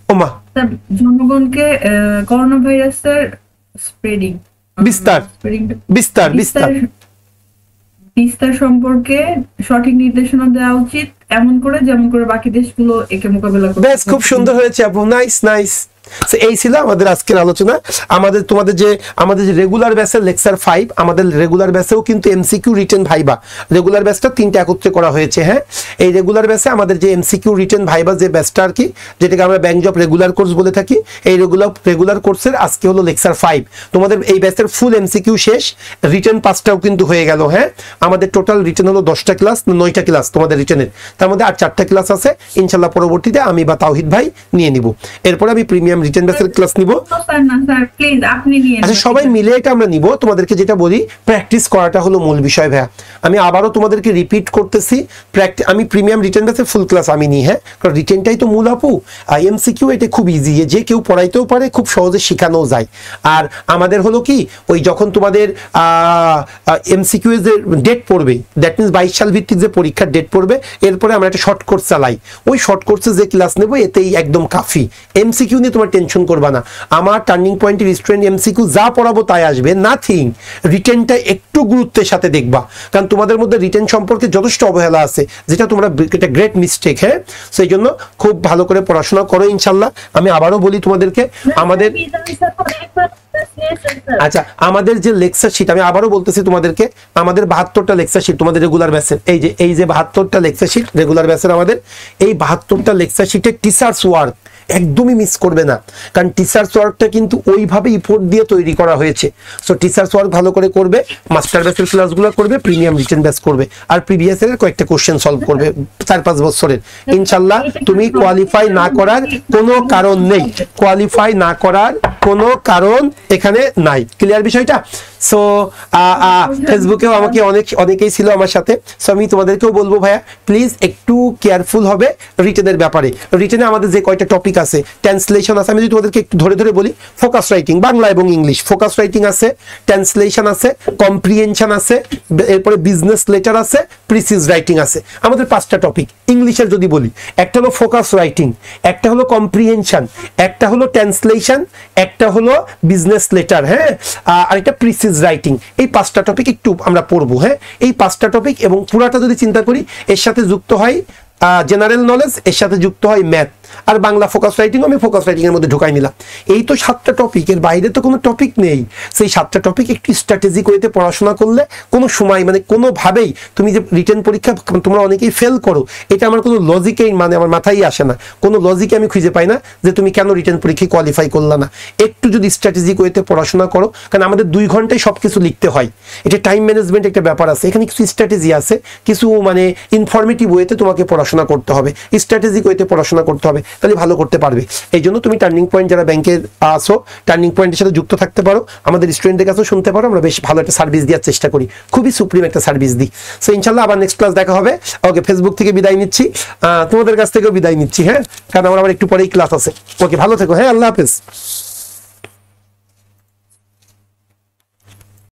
ওমা, জনগণকে করোনা ভাইরাসের বিস্তার সম্পর্কে সঠিক নির্দেশনা দেওয়া উচিত, এমন করে যেমন করে বাকি দেশগুলো একে মোকাবেলা করে। বেশ, খুব সুন্দর হয়েছে আপু, নাইস। এই ছিল আমাদের আজকের আলোচনা। আমাদের যে রেগুলার ব্যাচের লেকচার 5, আমাদের রেগুলার ব্যাচেও কিন্তু এমসিকিউ রিটেন ভাইবা, রেগুলার ব্যাচটা 3টা একত্রে করা হয়েছে। হ্যাঁ, এই রেগুলার ব্যাচে আমাদের যে এমসিকিউ রিটেন ভাইবা যে ব্যাচটা আর কি, যেটাকে আমরা ব্যাংক জব রেগুলার কোর্স বলে থাকি, এই রেগুলার কোর্সের আজকে হলো লেকচার 5। তোমাদের এই ব্যাচের ফুল এমসিকিউ শেষ, রিটেন 5টাও কিন্তু হয়ে গেল। হ্যাঁ, আমাদের টোটাল রিটেন হলো 10টা ক্লাস, 9টা ক্লাস তোমাদের রিটেনের, তার মধ্যে আর 4টা ক্লাস আছে ইনশাল্লাহ, পরবর্তীতে আমি বা তাওহিদ ভাই নিয়ে নিব। এরপর আমি প্রিমিয়াম রিটেন ব্যাচের ক্লাস নিব। আচ্ছা, সবাই মিলে এটা আমরা নিব। তোমাদেরকে যেটা বলি, প্র্যাকটিস করাটা হলো মূল বিষয় ভাইয়া। আমি আবারও তোমাদেরকে রিপিট করতেছি, আমি প্রিমিয়াম রিটেন ব্যাচের ফুল ক্লাস আমি নিই। হ্যাঁ, কারণ রিটেনটাই তো মূল আপু। এমসিকিউ এটা খুব ইজি, যে কেউ পড়াইতেও পারে, খুব সহজে শেখানোও যায়। আর আমাদের হলো কি, ওই যখন তোমাদের এমসিকিউ যে ডেট পড়বে, দ্যাট মিনস 22 সাল ভিত্তিক যে পরীক্ষার ডেট পড়বে, এরপরে আমরা একটা শর্ট কোর্স চালাই। ওই শর্ট কোর্সে যে ক্লাস নেবো এতেই একদম কাফি। এমসিকিউ নিয়ে তোমার টেনশন করবা না। আমার টার্নিং পয়েন্টের স্টুডেন্ট এমসিকিউ যা পড়াবো তাই আসবে, নাথিং। রিটেনটা একটু গুরুত্বের সাথে দেখবা, কারণ তোমাদের মধ্যে রিটেন সম্পর্কে যথেষ্ট অবহেলা আছে, যেটা তোমরা এটা গ্রেট মিস্টেক। হ্যাঁ, সেই জন্য খুব ভালো করে পড়াশোনা করো ইনশাল্লাহ। আমি আবারও বলি তোমাদেরকে, আমাদের আচ্ছা, আমাদের যে লেকচার শিট, আমি আবারও বলতেছি তোমাদেরকে, আমাদের 72টা লেকচার শিট তোমাদের রেগুলার ব্যাচের, এই যে 72টা লেকচার শিট রেগুলার ব্যাচের আমাদের, এই 72টা লেকচার শিটে টিচার্স ওয়ার্ক একদমই মিস করবে না, কারণ টিচার্স ওয়ার্কটা কিন্তু ওইভাবে ইফোর্ট দিয়ে তৈরি করা হয়েছে। সো টিচার্স ওয়ার্ক ভালো করে করবে, মাস্টার ব্যাচের ক্লাসগুলো করবে, প্রিমিয়াম রিটেন ব্যাচ করবে, আর প্রিভিয়াস এর কয়েকটা কোশ্চেন সলভ করবে 4-5 বছরের। ইনশাল্লাহ তুমি কোয়ালিফাই না করার কোনো কারণ নেই, কোয়ালিফাই না করার কোনো কারণ এখানে নাই। ক্লিয়ার বিষয়টা? সো ফেসবুকেও আমাকে অনেকেই ছিল আমার সাথে। সো আমি তোমাদেরকেও বলবো ভাইয়া, প্লিজ একটু কেয়ারফুল হবে রিটেনের ব্যাপারে। রিটেনে আমাদের যে কয়টা টপিক আছে, ট্রান্সলেশন আছে, আমি যদি তোমাদেরকে একটু ধরে ধরে বলি, ফোকাস রাইটিং বাংলা এবং ইংলিশ, ফোকাস রাইটিং আছে, ট্রান্সলেশন আছে, কম্প্রিহেনশন আছে, এরপরে বিজনেস লেটার আছে, প্রিসিজ রাইটিং আছে। আমাদের 5টা টপিক। ইংলিশের যদি বলি, একটা হলো ফোকাস রাইটিং, একটা হলো কম্প্রিহেনশন, একটা হলো ট্রান্সলেশন, একটা হলো বিজনেস লেটার, হ্যাঁ, আর একটা প্রিসিজ রাইটিং। এই 5টা টপিক একটু আমরা পড়বো। হ্যাঁ, এই 5টা টপিক এবং পুরাটা যদি চিন্তা করি, এর সাথে যুক্ত হয় জেনারেল নলেজ, এর সাথে যুক্ত হয় ম্যাথ, আর বাংলা ফোকাস রাইটিং আমি ফোকাস রাইটিং এর মধ্যে ঢুকাই নিলাম। এই তো 7টা টপিক, এর বাইরে তো কোনো টপিক নেই। সেই 7টা টপিক একটু স্ট্র্যাটেজিক ওয়েতে পড়াশোনা করলে কোনো সময় মানে কোনোভাবেই তুমি যে রিটেন পরীক্ষা তোমরা অনেকেই ফেল করো, এটা আমার কোনো লজিকেই মানে আমার মাথায় আসে না, কোনো লজিকে আমি খুঁজে পাই না যে তুমি কেন রিটেন পরীক্ষায় কোয়ালিফাই করলা না। একটু যদি স্ট্র্যাটেজিক ওয়েতে পড়াশোনা করো, কারণ আমাদের 2 ঘন্টায় সব কিছু লিখতে হয়, এটা টাইম ম্যানেজমেন্ট একটা ব্যাপার আছে, এখানে কিছু স্ট্র্যাটেজি আছে, কিছু মানে ইনফরমেটিভ ওয়েতে তোমাকে পড়াশোনা করতে হবে, স্ট্র্যাটেজিক ওয়েতে পড়াশোনা করতে হবে, তাহলে ভালো করতে পারবে। এই জন্য তুমি টার্নিং পয়েন্ট যারা ব্যাংকের আসো, টার্নিং পয়েন্টের সাথে যুক্ত থাকতে পারো, আমাদের স্টুডেন্টদের কাছেও শুনতে পারো, আমরা বেশ ভালো একটা সার্ভিস দেওয়ার চেষ্টা করি, খুবই সুপ্রিম একটা সার্ভিস দিই। সো ইনশাল্লাহ আবার নেক্সট ক্লাস দেখা হবে। ওকে, ফেসবুক থেকে বিদায় নিচ্ছি, তোমাদের কাছ থেকেও বিদায় নিচ্ছি। হ্যাঁ, কারণ আমার আবার একটু পরেই ক্লাস আছে। ওকে, ভালো থেকো। হ্যাঁ, আল্লাহ হাফেজ।